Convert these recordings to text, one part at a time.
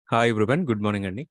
Hi everyone. Good morning అండి.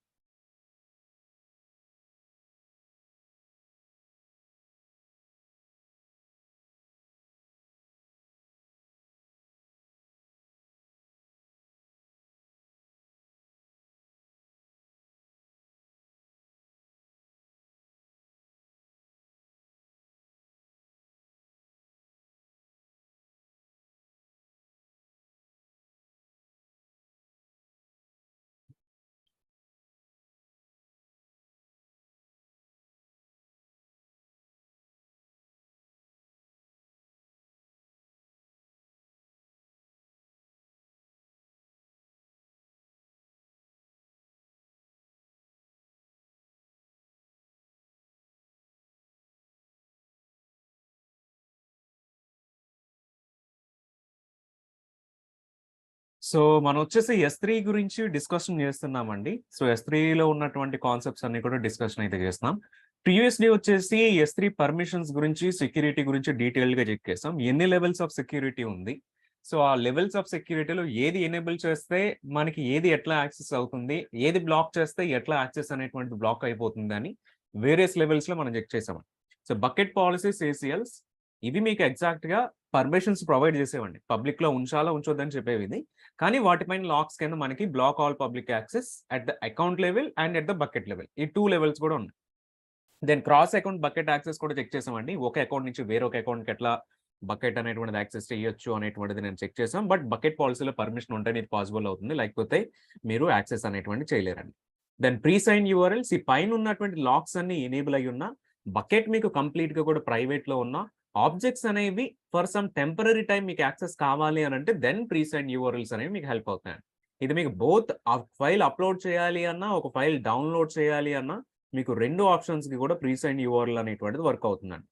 So మనం వచ్చేసి S3 గురించి డిస్కషన్ చేస్తున్నామండి. సో S3లో ఉన్నటువంటి కాన్సెప్ట్స్ అన్ని కూడా డిస్కషన్ అయితే చేస్తున్నాం. ప్రీవియస్‌లీ వచ్చేసి S3 పర్మిషన్స్ గురించి, సెక్యూరిటీ గురించి డీటెయిల్డ్‌గా చెక్కేసాం. ఎన్ని లెవెల్స్ ఆఫ్ సెక్యూరిటీ ఉంది. సో ఆ లెవెల్స్ ఆఫ్ సెక్యూరిటీలో ఏది ఎనేబుల్ చేస్తే మనకి ఏది ఎట్లా యాక్సెస్ అవుతుంది, ఏది బ్లాక్ చేస్తే ఎట్లా యాక్సెస్ అనేటువంటిది బ్లాక్ అయిపోతుందని వేరియస్ లెవెల్స్‌లో మనం చెక్ చేసాం. సో బకెట్ పాలిసీస్, ACLs ఇవి మీకు ఎగ్జాక్ట్‌గా పర్మిషన్స్ ప్రొవైడ్ చేసేవండి. పబ్లిక్‌లో ఉంచాలా, ఉంచొద్దని చెప్పేవి ఇది. కానీ వాటిపైన లాక్స్ కింద మనకి block all public access at the account level and at the bucket level. ఈ 2 లెవెల్స్ కూడా ఉన్నాయి. Then cross account bucket access కూడా చెక్ చేసామండి. ఒక అకౌంట్ నుంచి వేరొక అకౌంట్‌కి ఎట్లా బకెట్ అనేటువంటిది యాక్సెస్ చేయొచ్చు అనేటువంటిది నేను చెక్ చేసాం. బట్ బకెట్ పాలిసీలో పర్మిషన్ ఉంటేనే ఇది పాసిబుల్ అవుతుంది. లేకపోతే మీరు యాక్సెస్ అనేటువంటిది చేయలేరండి. దెన్ ప్రీ సైన్ యూఆర్ఎల్స్ ఈ పైన ఉన్నటువంటి లాక్స్ అన్ని ఎనేబుల్ అయ్యి ఉన్న బకెట్ మీకు కంప్లీట్‌గా కూడా ప్రైవేట్‌లో ఉన్న ఆబ్జెక్ట్స్ అనేవి ఫర్ సమ్ టెంపరరీ టైమ్ మీకు యాక్సెస్ కావాలి అనంటే దెన్ ప్రీ సైన్ యూఆర్ఎల్స్ అనేవి మీకు హెల్ప్ అవుతాయండి. ఇది మీకు బోత్ ఆ ఫైల్ అప్‌లోడ్ చేయాలి అన్నా, ఒక ఫైల్ డౌన్‌లోడ్ చేయాలి అన్నా మీకు 2 ఆప్షన్స్‌కి కూడా ప్రీ సైన్ యూఆర్ఎల్ అనేటువంటిది వర్క్ అవుతుందండి.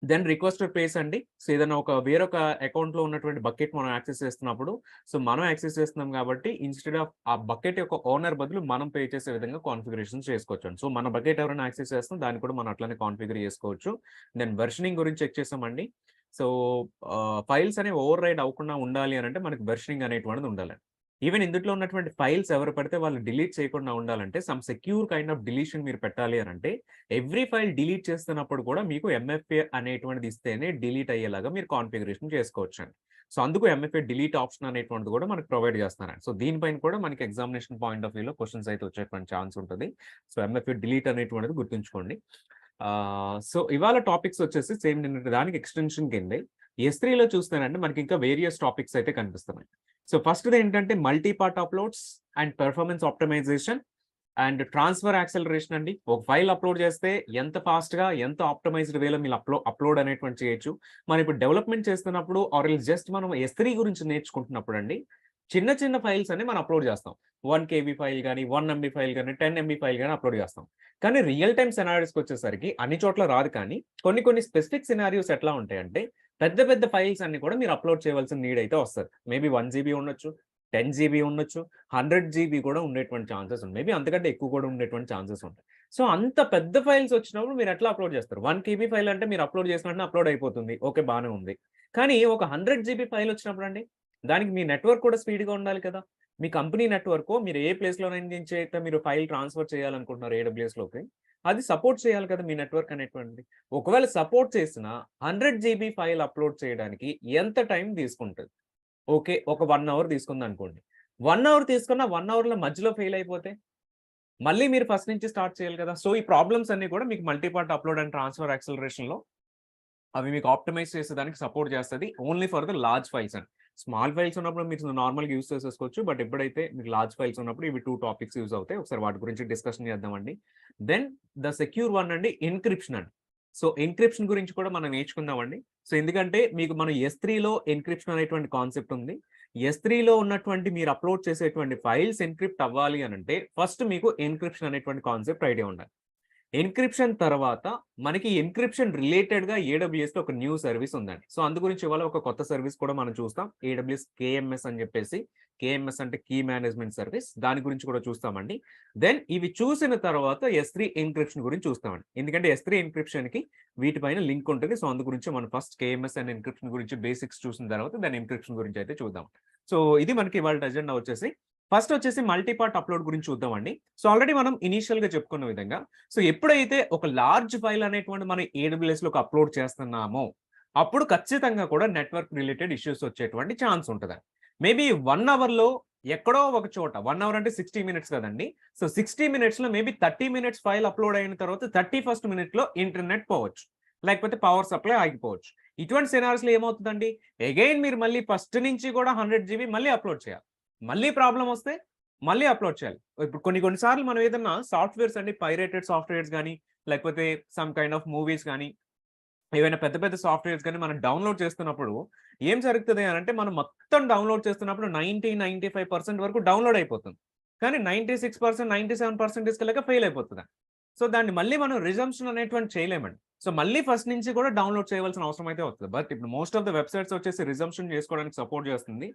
దెన్ రిక్వెస్టెడ్ ప్లేస్ అండి. సో ఏదైనా వేరొక అకౌంట్‌లో ఉన్నటువంటి బకెట్ మనం యాక్సెస్ చేస్తున్నప్పుడు, సో మనం యాక్సెస్ చేస్తున్నాం కాబట్టి ఇన్‌స్టెడ్ ఆఫ్ ఆ బకెట్ యొక్క ఓనర్ బదులు మనం పే చేసే విధంగా కాన్ఫిగరేషన్స్ చేసుకోవచ్చండి. సో మన బకెట్ ఎవరైనా యాక్సెస్ చేస్తే దాన్ని కూడా మనం అట్లనే కాన్ఫిగర్ చేసుకోవచ్చు. దెన్ వెర్షనింగ్ గురించి చెక్ చేసామండి. సో ఫైల్స్ అనేవి ఓవర్ రైడ్ అవ్వకుండా ఉండాలి అనంటే మనకి వెర్షనింగ్ అనేటువంటిది ఉండాలండి. ఈవెన్ ఇందులో ఉన్నటువంటి ఫైల్స్ ఎవరు పడితే వాళ్ళు డిలీట్ చేయకుండా ఉండాలంటే some secure kind of deletion మీరు పెట్టాలి అనంటే ఎవ్రీ ఫైల్ డిలీట్ చేస్తున్నప్పుడు కూడా మీకు MFA అనేటువంటిది ఇస్తేనే డిలీట్ అయ్యేలాగా మీరు కాన్ఫిగరేషన్ చేసుకోవచ్చండి. సో అందుకు MFA డిలీట్ ఆప్షన్ అనేటువంటిది కూడా మనకు ప్రొవైడ్ చేస్తున్నారండి. సో దీనిపైన కూడా మనకి ఎగ్జామినేషన్ పాయింట్ ఆఫ్ వ్యూలో క్వెషన్స్ అయితే వచ్చేటువంటి ఛాన్స్ ఉంటది. సో MFA డిలీట్ అనేటువంటిది గుర్తుంచుకోండి. సో ఇవాళ టాపిక్స్ వచ్చేసి సేమ్ నిన్నటి దానికి ఎక్స్‌టెన్షన్ కిందే S3లో చూస్తేనండి మనకి ఇంకా వేరియస్ టాపిక్స్ అయితే కనిపిస్తున్నాయి. సో ఫస్ట్‌ది ఏంటంటే multi part uploads and performance optimization and transfer acceleration అండి. ఒక ఫైల్ అప్‌లోడ్ చేస్తే ఎంత ఫాస్ట్‌గా, ఎంత ఆప్టిమైజ్డ్ వేలో మీరు అప్‌లోడ్ అనేటువంటిది చేయొచ్చు. మనం ఇప్పుడు డెవలప్‌మెంట్ చేస్తున్నప్పుడు ఆర్ ఎల్స్ జస్ట్ మనం S3 గురించి నేర్చుకుంటున్నప్పుడండి, చిన్న చిన్న ఫైల్స్ అన్ని మనం అప్‌లోడ్ చేస్తాం. 1 కేబీ ఫైల్ గాని, 1 ఎంబీ ఫైల్ గాని, 10 ఎంబీ ఫైల్ గాని అప్‌లోడ్ చేస్తాం. కానీ రియల్ టైమ్ సినారియోస్‌కొచ్చేసరికి అన్ని చోట్ల రాదు కానీ, కొన్ని కొన్ని స్పెసిఫిక్ సినారియోస్ ఎట్లా ఉంటాయంటే, పెద్ద పెద్ద ఫైల్స్ అన్ని కూడా మీరు అప్‌లోడ్ చేయవలసిన నీడ్ అయితే వస్తది. మేబీ 1 జీబీ ఉండొచ్చు, 10 జీబీ ఉండొచ్చు, 100 జీబీ కూడా ఉండేటువంటి ఛాన్సెస్ ఉన్నాయి. మేబీ అంతకంటే ఎక్కువ కూడా ఉండేటువంటి ఛాన్సెస్ ఉంటాయి. సో అంత పెద్ద ఫైల్స్ వచ్చినప్పుడు మీరు ఎట్లా అప్‌లోడ్ చేస్తారు? 1 కేబీ ఫైల్ అంటే మీరు అప్‌లోడ్ చేసిన వెంటనే అప్‌లోడ్ అయిపోతుంది. ఓకే. బానే ఉంది. కానీ ఒక 100 జీబీ ఫైల్ వచ్చినప్పుడండి, దానికి మీ నెట్వర్క్ కూడా స్పీడ్‌గా ఉండాలి కదా! మీ కంపెనీ నెట్వర్కో మీరు ఏ ప్లేస్‌లో నుంచి అయితే మీరు ఫైల్ ట్రాన్స్‌ఫర్ చేయాలనుకుంటున్నారు AWSలోకి, అది సపోర్ట్ చేయాలి కదా! మీ నెట్వర్క్ అనేటువంటిది. ఒకవేళ సపోర్ట్ చేసినా 100 జీబీ ఫైల్ అప్‌లోడ్ చేయడానికి ఎంత టైం తీసుకుంటది? ఓకే. ఒక 1 అవర్ తీసుకుందనుకోండి. 1 అవర్ తీసుకున్న 1 అవర్‌లో మధ్యలో ఫెయిల్ అయిపోతే, మళ్ళీ మీరు ఫస్ట్ నుంచి స్టార్ట్ చేయాలి కదా! సో, ఈ ప్రాబ్లమ్స్ అన్నీ కూడా మీకు multi part upload and transfer యాక్సెలరేషన్‌లో అవి మీకు ఆప్టిమైజ్ చేసేదానికి సపోర్ట్ చేస్తది. Only for the large files అండి. స్మాల్ ఫైల్స్ ఉన్నప్పుడు మీరు నార్మల్‌గా యూజ్ చేసేసుకోవచ్చు. బట్ ఎప్పుడైతే మీకు లార్జ్ ఫైల్స్ ఉన్నప్పుడు ఇవి 2 టాపిక్స్ యూజ్ అవుతాయి. ఒకసారి వాటి గురించి డిస్కషన్ చేద్దామండి. దెన్ ద సెక్యూర్ వన్ అండి ఎన్క్రిప్షన్ అండి. సో, ఎన్క్రిప్షన్ గురించి కూడా మనం నేర్చుకుందామండి. సో, ఎందుకంటే మీకు మన S3లో ఎన్క్రిప్షన్ అనేటువంటి కాన్సెప్ట్ ఉంది. S3లో ఉన్నటువంటి మీరు అప్‌లోడ్ చేసేటువంటి ఫైల్స్ ఎన్క్రిప్ట్ అవ్వాలి అనంటే ఫస్ట్ మీకు ఎన్క్రిప్షన్ అనేటువంటి కాన్సెప్ట్ ఐడియా ఉండాలి. ఎన్క్రిప్షన్ తర్వాత మనకి ఎన్క్రిప్షన్ రిలేటెడ్‌గా ఏడబ్ల్యూఎస్‌లో ఒక న్యూ సర్వీస్ ఉందండి. సో, అందు గురించి ఇవాళ ఒక కొత్త సర్వీస్ కూడా మనం చూస్తాం. ఏడబ్ల్యూఎస్ కేఎంఎస్ అని చెప్పేసి. కేఎంఎస్ అంటే కీ మేనేజ్మెంట్ సర్వీస్. దాని గురించి కూడా చూస్తామండి. దెన్ ఇవి చూసిన తర్వాత S3 ఎన్క్రిప్షన్ గురించి చూస్తామండి. ఎందుకంటే S3 ఎన్క్రిప్షన్‌కి వీటిపైన లింక్ ఉంటది. సో, అందు గురించి మనం ఫస్ట్ కేఎంఎస్ అండ్ ఎన్క్రిప్షన్ గురించి బేసిక్స్ చూసిన తర్వాత దాని ఎన్క్రిప్షన్ గురించి అయితే చూద్దాం. సో, ఇది మనకి ఇవాల్టి అజెండా వచ్చేసి ఫస్ట్ వచ్చేసి మల్టీ పార్ట్ అప్లోడ్ గురించి చూద్దామండి. సో ఆల్రెడీ మనం ఇనీషియల్‌గా చెప్పుకున్న విధంగా సో ఎప్పుడైతే ఒక లార్జ్ ఫైల్ అనేటువంటి మనం ఏడబ్ల్యూఎస్‌లోకి అప్లోడ్ చేస్తున్నామో, అప్పుడు ఖచ్చితంగా కూడా నెట్వర్క్ రిలేటెడ్ ఇష్యూస్ వచ్చేటువంటి ఛాన్స్ ఉంటదండి. మేబీ 1 అవర్‌లో ఎక్కడో ఒక చోట 1 అవర్ అంటే 60 మినిట్స్ కదండీ. సో 60 మినిట్స్‌లో మేబీ 30 మినిట్స్ ఫైల్ అప్లోడ్ అయిన తర్వాత 31st మినిట్‌లో ఇంటర్నెట్ పోవచ్చు. లేకపోతే పవర్ సప్లై ఆగిపోవచ్చు. ఇటువంటి సినారియోస్‌లో ఏమవుతదండి? అగైన్ మీరు మళ్ళీ ఫస్ట్ నుంచి కూడా 100 జీబీ మళ్ళీ అప్లోడ్ చేయాలి. మళ్ళీ ప్రాబ్లమ్ వస్తే మళ్ళీ అప్లోడ్ చేయాలి. ఇప్పుడు కొన్ని సార్లు మనం ఏదన్నా సాఫ్ట్‌వేర్స్ అండి పైరేటెడ్ సాఫ్ట్‌వేర్స్ గాని, లేకపోతే సమ్ కైండ్ ఆఫ్ మూవీస్ గాని, ఏవైనా పెద్ద పెద్ద సాఫ్ట్‌వేర్స్ గాని మనం డౌన్‌లోడ్ చేస్తున్నప్పుడు ఏం జరుగుతది అనంటే మనం మొత్తం డౌన్‌లోడ్ చేస్తున్నప్పుడు 95% వరకు డౌన్‌లోడ్ అయిపోతుంది. కానీ 96%, 97% కెళ్ళాక ఫెయిల్ అయిపోతది. సో దాన్ని మళ్ళీ మనం రిజంప్షన్ అనేటువంటి చేయలేమండి. సో మళ్ళీ ఫస్ట్ నుంచి కూడా డౌన్‌లోడ్ చేయవలసిన అవసరం అయితే వస్తది. బట్ ఇప్పుడు మోస్ట్ ఆఫ్ ద వెబ్‌సైట్స్ వచ్చేసి రిజంప్షన్ చేసుకోవడానికి సపోర్ట్ చేస్తుంది.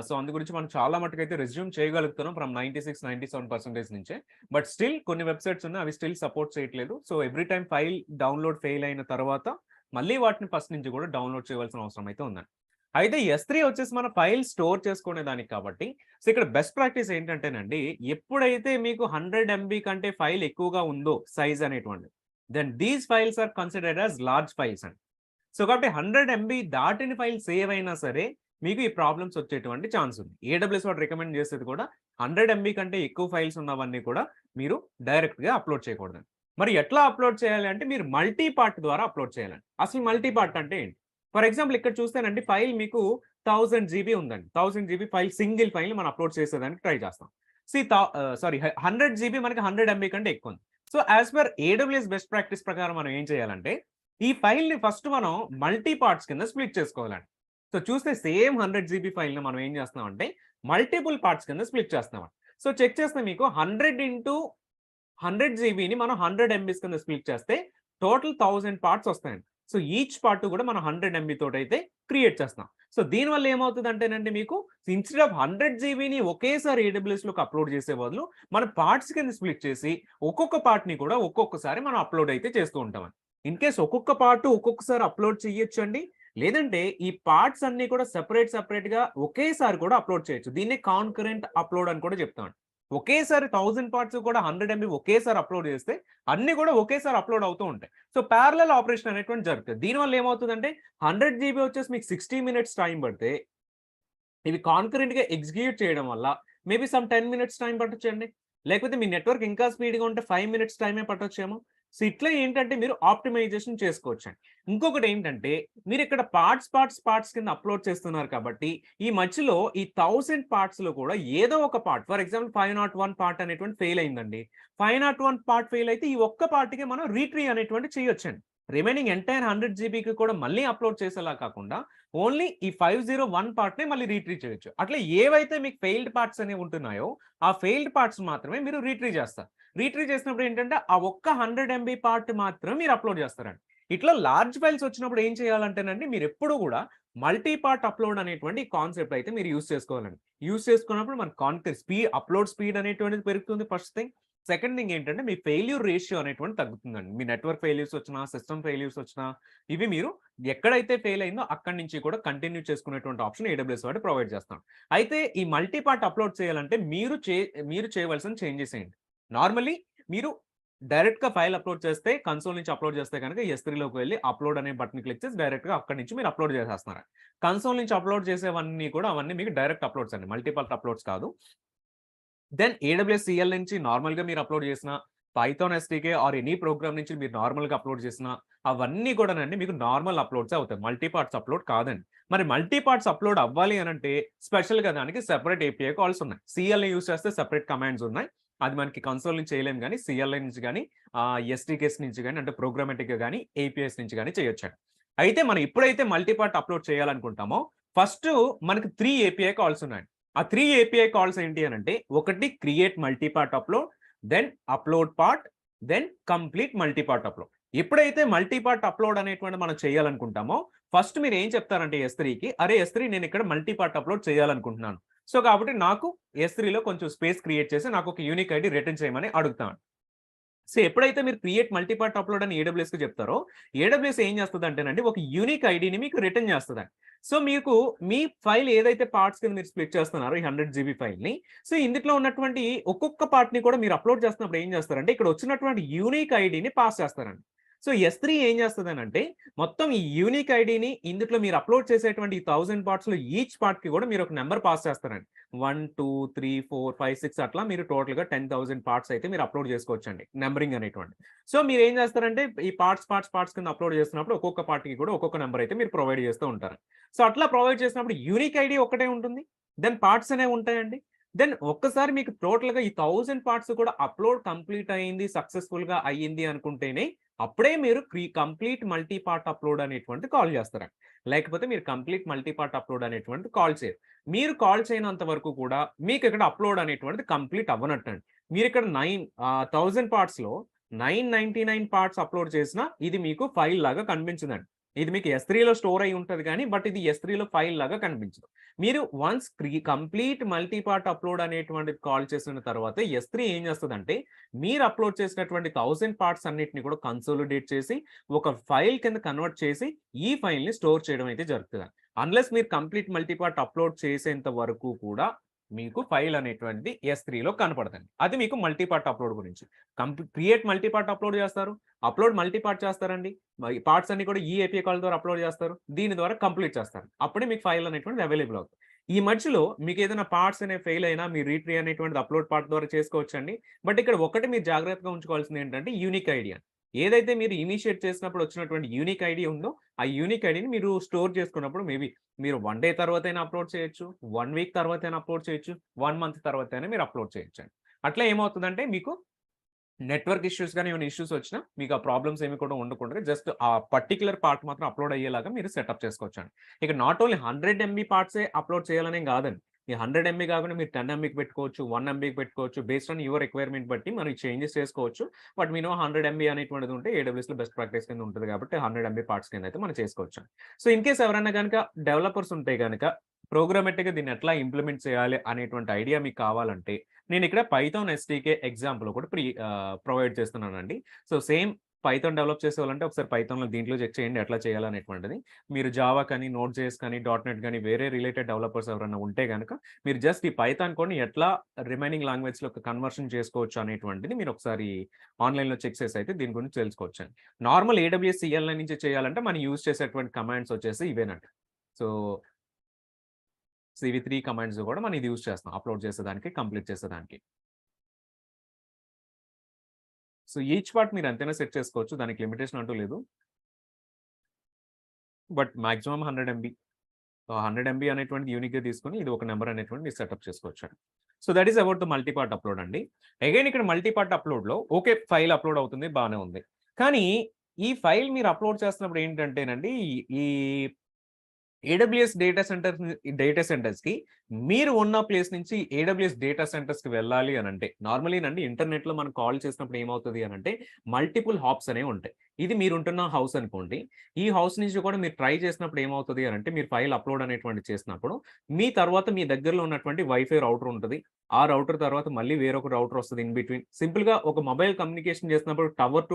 సో అందు గురించి మనం చాలా మట్టుకైతే రెజ్యూమ్ చేయగలుగుతున్నాం ఫ్రమ్ 96, 97% నుంచే. బట్ స్టిల్ కొన్ని వెబ్‌సైట్స్ ఉన్నాయి. అవి స్టిల్ సపోర్ట్ చేయట్లేదు. So every time file download fail అయిన తర్వాత మళ్ళీ వాటిని ఫస్ట్ నుంచి కూడా డౌన్‌లోడ్ చేయవలసిన అవసరం అయితే ఉందండి. అయితే S3 వచ్చేసి మన ఫైల్ స్టోర్ చేసుకునే దానికి కాబట్టి సో ఇక్కడ బెస్ట్ ప్రాక్టీస్ ఏంటంటేనండి, ఎప్పుడైతే మీకు 100 ఎంబీ కంటే ఫైల్ ఎక్కువగా ఉందో సైజ్ అనేటువంటిది, then these files are considered as large files అండి. సో కాబట్టి 100 ఎంబీ దాటిన ఫైల్ సేవ్ అయినా సరే మీకు ఈ ప్రాబ్లమ్స్ వచ్చేటువంటి ఛాన్స్ ఉంది. ఏడబ్ల్యూఎస్ వాడు రికమెండ్ చేసేది కూడా 100 ఎంబీ కంటే ఎక్కువ ఫైల్స్ ఉన్నవన్నీ కూడా మీరు డైరెక్ట్‌గా అప్లోడ్ చేయకూడదండి. మరి ఎట్లా అప్లోడ్ చేయాలి అంటే మీరు మల్టీ పార్ట్ ద్వారా అప్లోడ్ చేయాలండి. అసలు మల్టీ పార్ట్ అంటే ఏంటి? ఫర్ ఎగ్జాంపుల్ ఇక్కడ చూస్తేనండి ఫైల్ మీకు 1000 జీబీ ఉందండి. 1000 జీబీ ఫైల్ సింగిల్ ఫైల్‌ని మనం అప్లోడ్ చేసేదానికి ట్రై చేస్తాం. సారీ 100 జీబీ మనకి 100 ఎంబీ కంటే ఎక్కువ ఉంది. So as per AWS best practice ప్రకారం మనం ఏం చేయాలంటే ఈ ఫైల్‌ని ఫస్ట్ మనం మల్టీ పార్ట్స్ కింద స్ప్లిట్ చేసుకోవాలండి. సో చూస్తే సేమ్ 100 జీబీ ఫైల్‌ని మనం ఏం చేస్తున్నామంటే మల్టిపుల్ పార్ట్స్ కింద స్ప్లిట్ చేస్తున్నామండి. సో చెక్ చేస్తే మీకు 100 ఇంటూ 100 జీబీని మనం 100 ఎంబీస్ కింద స్ప్లిట్ చేస్తే టోటల్ 1000 పార్ట్స్ వస్తాయండి. సో ఈచ్ పార్ట్ కూడా మనం 100 ఎంబీ తోటైతే క్రియేట్ చేస్తున్నాం. సో దీనివల్ల ఏమవుతదంటేనండి మీకు ఇన్‌స్టెడ్ ఆఫ్ 100 జీబీని ఒకేసారి ఏడబ్ల్యూఎస్‌లోకి అప్లోడ్ చేసే బదులు మన పార్ట్స్ కింద స్ప్లిట్ చేసి ఒక్కొక్క పార్ట్‌ని కూడా ఒక్కొక్కసారి మనం అప్లోడ్ అయితే చేస్తూ ఉంటామండి. ఇన్ కేస్ ఒక్కొక్క పార్ట్ ఒక్కొక్కసారి అప్లోడ్ చేయొచ్చండి. లేదంటే ఈ పార్ట్స్ అన్నీ కూడా సెపరేట్‌గా ఒకేసారి కూడా అప్లోడ్ చేయొచ్చు. దీన్నే కాన్కరెంట్ అప్లోడ్ అని కూడా చెప్తామండి. ఒకేసారి 1000 పార్ట్స్ కూడా 100 ఎంబీ ఒకేసారి అప్లోడ్ చేస్తే అన్నీ కూడా ఒకేసారి అప్లోడ్ అవుతూ ఉంటాయి. సో పారలెల్ ఆపరేషన్ అనేటువంటిది జరుగుతది. దీనివల్ల ఏమవుతదంటే 100 జీబీ వచ్చేసి మీకు 60 మినిట్స్ టైం పడితే ఇవి కాన్కరెంట్‌గా ఎగ్జిక్యూట్ చేయడం వల్ల మేబీ సమ్ 10 మినిట్స్ టైం పట్టొచ్చండి. లేకపోతే మీ నెట్వర్క్ ఇంకా స్పీడ్‌గా ఉంటే 5 మినిట్స్ టైమే పట్టొచ్చేమో. సో ఇట్లా ఏంటంటే మీరు ఆప్టిమైజేషన్ చేసుకోవచ్చండి. ఇంకొకటేంటంటే మీరిక్కడ పార్ట్స్ కింద అప్లోడ్ చేస్తున్నారు కాబట్టి ఈ మధ్యలో ఈ 1000 పార్ట్స్‌లో కూడా ఏదో ఒక పార్ట్ ఫర్ ఎగ్జాంపుల్ 501 పార్ట్ అనేటువంటి ఫెయిల్ అయిందండి. 501 పార్ట్ ఫెయిల్ అయితే ఈ ఒక్క పార్ట్‌కే మనం రీట్రీ అనేటువంటిది చేయొచ్చండి. రిమైనింగ్ ఎంటైర్ 100 జీబీకి కూడా మళ్ళీ అప్లోడ్ చేసేలా కాకుండా ఓన్లీ ఈ 501 పార్ట్‌నే మళ్ళీ రీట్రీవ్ చేయొచ్చు. అట్లా ఏవైతే మీకు ఫెయిల్డ్ పార్ట్స్ అనేవి ఉంటున్నాయో, ఆ ఫెయిల్డ్ పార్ట్స్ మాత్రమే మీరు రీట్రీవ్ చేస్తారు. రీట్రీవ్ చేసినప్పుడు ఏంటంటే, ఆ ఒక్క 100 ఎంబీ పార్ట్ మాత్రం మీరు అప్లోడ్ చేస్తారండి. ఇట్లా లార్జ్ ఫైల్స్ వచ్చినప్పుడు ఏం చేయాలంటేనండి, మీరెప్పుడూ గూడా మల్టీ పార్ట్ అప్లోడ్ అనేటువంటి కాన్సెప్ట్ అయితే మీరు యూజ్ చేసుకోవాలండి. యూజ్ చేసుకున్నప్పుడు మన అప్లోడ్ స్పీడ్ అనేటువంటిది పెరుగుతుంది ఫస్ట్ థింగ్. సెకండ్ థింగ్ ఏంటంటే, మీ ఫెయిల్యూర్ రేషియో అనేటువంటిది తగ్గుతుందండి. మీ నెట్వర్క్ ఫెయిల్యూర్స్ వచ్చినా, సిస్టమ్ ఫెయిల్యూర్స్ వచ్చినా, ఇవి మీరు ఎక్కడైతే ఫెయిల్ అయిందో అక్కడి నుంచి కూడా కంటిన్యూ చేసుకునేటువంటి ఆప్షన్ ఏడబ్ల్యూఎస్ వాడు ప్రొవైడ్ చేస్తాం. అయితే ఈ మల్టీ పార్ట్ అప్లోడ్ చేయాలంటే మీరు చేయవలసిన చేంజెస్ ఏంటి? నార్మల్లీ మీరు డైరెక్ట్‌గా ఫైల్ అప్లోడ్ చేస్తే కన్సోల్ నుంచి అప్లోడ్ చేస్తే గనుక S3లోకి వెళ్లి అప్లోడ్ అనే బటన్ క్లిక్ చేసి డైరెక్ట్‌గా అక్కడి నుంచి మీరు అప్లోడ్ చేసేస్తున్నారు. కన్సోల్ నుంచి అప్లోడ్ చేసేవన్నీ కూడా అవన్నీ మీకు డైరెక్ట్ అప్లోడ్స్ అండి. మల్టీ పార్ట్ అప్లోడ్స్ కాదు. దెన్ ఏడబ్ల్యూఎస్ సీఎల్ నుంచి నార్మల్‌గా మీరు అప్లోడ్ చేసిన, Python SDK or any program నుంచి మీరు నార్మల్‌గా అప్లోడ్ చేసిన, అవన్నీ కూడానండి మీకు నార్మల్ అప్లోడ్సే అవుతాయి. మల్టీ పార్ట్స్ అప్లోడ్ కాదండి. మరి మల్టీ పార్ట్స్ అప్లోడ్ అవ్వాలి అనంటే స్పెషల్‌గా దానికి సెపరేట్ ఏపీఐ కాల్స్ ఉన్నాయి. సీఎల్‌ని యూజ్ చేస్తే సెపరేట్ కమాండ్స్ ఉన్నాయి. అది మనకి కన్సోల్ నుంచి చేయలేము గానీ, సీఎల్‌ఐ నుంచి గానీ, ఎస్‌డీకేస్ నుంచి గానీ, అంటే ప్రోగ్రామాటిక్‌గా గానీ, ఏపీఐస్ నుంచి గానీ చేయొచ్చండి. అయితే మనం ఎప్పుడైతే మల్టీ పార్ట్ అప్లోడ్ చేయాలనుకుంటామో, ఫస్టు మనకు 3 ఏపీఐ కాల్స్ ఉన్నాయండి. ఆ 3 ఏపీఐ కాల్స్ ఏంటి అనంటే, ఒకటి create multi part upload, then upload part, then complete multi part upload. ఎప్పుడైతే మల్టీ పార్ట్ అప్లోడ్ అనేటువంటిది మనం చేయాలనుకుంటామో, ఫస్ట్ మీరు ఏం చెప్తారంటే S3కి, అరే S3 నేను ఇక్కడ మల్టీ పార్ట్ అప్లోడ్ చేయాలనుకుంటున్నాను. సో కాబట్టి నాకు S3లో కొంచెం స్పేస్ క్రియేట్ చేసి నాకు ఒక యూనిక్ ఐడీ రిటర్న్ చేయమని అడుగుతాను. సో ఎప్పుడైతే మీరు క్రియేట్ మల్టీపార్ట్ అప్లోడ్ అని ఏడబ్ల్యూఎస్కి చెప్తారో ఏడబ్ల్యూఎస్ ఏం చేస్తుంది అంటేనండి ఒక యూనిక్ ఐడిని మీకు రిటర్న్ చేస్తుందండి. సో మీకు మీ ఫైల్ ఏదైతే పార్ట్స్ కింద మీరు స్ప్లిట్ చేస్తున్నారో ఈ 100 జీబీ ఫైల్ని, సో ఇందులో ఉన్నటువంటి ఒక్కొక్క పార్ట్ని కూడా మీరు అప్లోడ్ చేస్తున్నప్పుడు ఏం చేస్తారంటే ఇక్కడ వచ్చినటువంటి యూనిక్ ఐడిని పాస్ చేస్తారండి. సో S3 ఏం చేస్తుందనంటే మొత్తం ఈ యూనిక్ ఐడిని ఇందులో మీరు అప్లోడ్ చేసేటువంటి 1000 పార్ట్స్లో ఈచ్ పార్ట్కి కూడా మీరు ఒక నెంబర్ పాస్ చేస్తారండి. 1 2 3 4 5 6 అట్లా మీరు టోటల్గా 10,000 పార్ట్స్ అయితే మీరు అప్లోడ్ చేసుకోవచ్చండి నెంబరింగ్ అనేటువంటి. సో మీరు ఏం చేస్తారంటే ఈ పార్ట్స్ కింద అప్లోడ్ చేస్తున్నప్పుడు ఒక్కొక్క పార్ట్కి కూడా ఒక్కొక్క నెంబర్ అయితే మీరు ప్రొవైడ్ చేస్తూ ఉంటారు. సో అట్లా ప్రొవైడ్ చేసినప్పుడు యూనిక్ ఐడి ఒకటే ఉంటుంది, దెన్ పార్ట్స్ అనేవి ఉంటాయండి. దెన్ ఒక్కసారి మీకు టోటల్గా ఈ 1000 పార్ట్స్ కూడా అప్లోడ్ కంప్లీట్ అయ్యింది, సక్సెస్ఫుల్గా అయ్యింది అనుకుంటేనే అప్పుడే మీరు కంప్లీట్ మల్టీ పార్ట్ అప్లోడ్ అనేటువంటి కాల్ చేస్తారండి. లేకపోతే మీరు కంప్లీట్ మల్టీ పార్ట్ అప్లోడ్ అనేటువంటి కాల్ చేయరు. మీరు కాల్ చేయనంత వరకు కూడా మీకు ఇక్కడ అప్లోడ్ అనేటువంటిది కంప్లీట్ అవ్వనట్టండి. మీరు ఇక్కడ 1000 పార్ట్స్లో 999 పార్ట్స్ అప్లోడ్ చేసినా ఇది మీకు ఫైల్ లాగా కనిపించదండి. ఇది మీకు S3లో స్టోర్ అయి ఉంటుంది కానీ బట్ ఇది S3లో ఫైల్ లాగా కనిపించదు. మీరు once complete multi part upload అనేటువంటిది కాల్ చేసిన తర్వాత S3 ఏం చేస్తుందంటే మీరు అప్లోడ్ చేసినటువంటి 1000 పార్ట్స్ అన్నిటిని కూడా కన్సోలిడేట్ చేసి ఒక ఫైల్ కింద కన్వర్ట్ చేసి ఈ ఫైల్ని స్టోర్ చేయడం అయితే జరుగుతుంది. అన్లెస్ మీరు కంప్లీట్ మల్టీ పార్ట్ అప్లోడ్ చేసేంత వరకు కూడా మీకు ఫైల్ అనేటువంటిది S3లో కనపడదండి. అది మీకు మల్టీ పార్ట్ అప్లోడ్ గురించి. క్రియేట్ మల్టీ పార్ట్ అప్లోడ్ చేస్తారు, అప్లోడ్ మల్టీ పార్ట్ చేస్తారండి. పార్ట్స్ అన్ని కూడా ఈ ఏపీఐ కాల్ ద్వారా అప్లోడ్ చేస్తారు, దీని ద్వారా కంప్లీట్ చేస్తారు. అప్పుడే మీకు ఫైల్ అనేటువంటిది అవైలబుల్ అవుతుంది. ఈ మధ్యలో మీకు ఏదైనా పార్ట్స్ అనేవి ఫెయిల్ అయినా మీ రీట్రీ అనేటువంటిది అప్లోడ్ పార్ట్ ద్వారా చేసుకోవచ్చండి. బట్ ఇక్కడ ఒకటి మీరు జాగ్రత్తగా ఉంచుకోవాల్సింది ఏంటంటే యూనిక్ ఐడి. ఏదైతే మీరు ఇనిషియేట్ చేసినప్పుడు వచ్చినటువంటి యూనిక్ ఐడి ఉందో ఆ యూనిక్ ఐడిని మీరు స్టోర్ చేసుకున్నప్పుడు మేబీ మీరు 1 డే తర్వాత అయినా అప్లోడ్ చేయొచ్చు, 1 వీక్ తర్వాత అయినా అప్లోడ్ చేయొచ్చు, 1 మంత్ తర్వాత అయినా మీరు అప్లోడ్ చేయొచ్చు. అట్లా ఏమవుతుందంటే మీకు నెట్వర్క్ ఇష్యూస్ కానీ ఏమైనా ఇష్యూస్ వచ్చినా మీకు ఆ ప్రాబ్లమ్స్ ఏమి కూడా ఉండకుండా జస్ట్ ఆ పర్టికులర్ పార్ట్ మాత్రం అప్లోడ్ అయ్యేలాగా మీరు సెటప్ చేసుకోవచ్చండి. ఇక నాట్ ఓన్లీ 100 MB పార్ట్సే అప్లోడ్ చేయాలనే కాదండి. ఈ 100 MB కాకుండా మీరు 10 MBకి పెట్టుకోవచ్చు, 1 MBకి పెట్టుకోవచ్చు. బేస్డ్ ఆన్ యువర్ రిక్వైర్మెంట్ బట్టి మనం చేంజెస్ చేసుకోవచ్చు. బట్ మినిమం 100 MB అనేటువంటిది ఉంటే AWSలో బెస్ట్ ప్రాక్టీస్ కింద ఉంటుంది కాబట్టి 100 MB పార్ట్స్ కింద అయితే మనం చేసుకోవచ్చు. సో ఇన్ కేస్ ఎవరైనా కనుక డెవలపర్స్ ఉంటే కనుక ప్రోగ్రామేటిక్‌గా దీన్ని ఎట్లా ఇంప్లిమెంట్ చేయాలి అనేటువంటి ఐడియా మీకు కావాలంటే నేను ఇక్కడ పైథాన్ ఎస్టీకే ఎగ్జాంపుల్ ఒకటి ప్రొవైడ్ చేస్తున్నానండి. సో సేమ్ పైథాన్ డెవలప్ చేసేవాళ్ళంటే ఒకసారి పైథాన్‌లో దీంట్లో చెక్ చేయండి ఎట్లా చేయాలనేటువంటిది. మీరు జావా కానీ, నోడ్ జేఎస్ కానీ, డాట్ నెట్ కానీ వేరే రిలేటెడ్ డెవలపర్స్ ఎవరైనా ఉంటే గనక మీరు జస్ట్ ఈ పైథాన్ కోడ్‌ని ఎట్లా రిమైనింగ్ లాంగ్వేజ్‌లోకి కన్వర్షన్ చేసుకోవచ్చు అనేటువంటిది మీరు ఒకసారి ఆన్‌లైన్‌లో చెక్ చేసి అయితే దీని గురించి తెలుసుకోవచ్చండి. నార్మల్ AWS CLI నుంచి చేయాలంటే మనం యూజ్ చేసేటువంటి కమాండ్స్ వచ్చేసి ఇవేనండి. సో ఇవి 3 కమాండ్స్ కూడా మనం ఇది యూజ్ చేస్తాం అప్లోడ్ చేసేదానికి, కంప్లీట్ చేసేదానికి. సో ఈచ్ పార్ట్ మీరు ఎంతైనా సెట్ చేసుకోవచ్చు. దానికి లిమిటేషన్ అంటూ లేదు. But maximum 100 MB. 100 MB అనేటువంటిది యూనిక్‌గా తీసుకొని ఇది ఒక నంబర్ అనేటువంటిది సెటప్ చేసుకోవచ్చండి. So that is about the multi part upload అండి. అగైన్ ఇక్కడ మల్టీ పార్ట్ అప్లోడ్‌లో ఓకే ఫైల్ అప్లోడ్ అవుతుంది బానే ఉంది. కానీ ఈ ఫైల్ మీరు అప్లోడ్ చేస్తున్నప్పుడు ఏంటంటేనండి ఈ AWS డేటా సెంటర్స్‌కి మీరు ఉన్న ప్లేస్ నుంచి AWS డేటా సెంటర్స్‌కి వెళ్ళాలి అనంటే నార్మల్లీనండి ఇంటర్నెట్‌లో మనం కాల్ చేసినప్పుడు ఏమవుతది అనంటే మల్టిపుల్ హాప్స్ అనేవి ఉంటాయి. ఇది మీరుంటున్న హౌస్ అనుకోండి. ఈ హౌస్ నుంచి కూడా మీరు ట్రై చేసినప్పుడు ఏమవుతది అనంటే మీరు ఫైల్ అప్లోడ్ అనేటువంటిది చేసినప్పుడు మీ తర్వాత మీ దగ్గరలో ఉన్నటువంటి వైఫై రౌటర్ ఉంటది. ఆ రౌటర్ తర్వాత మళ్ళీ వేరొక రౌటర్ వస్తది ఇన్ బిట్వీన్. సింపుల్‌గా ఒక మొబైల్ కమ్యూనికేషన్ చేసినప్పుడు టవర్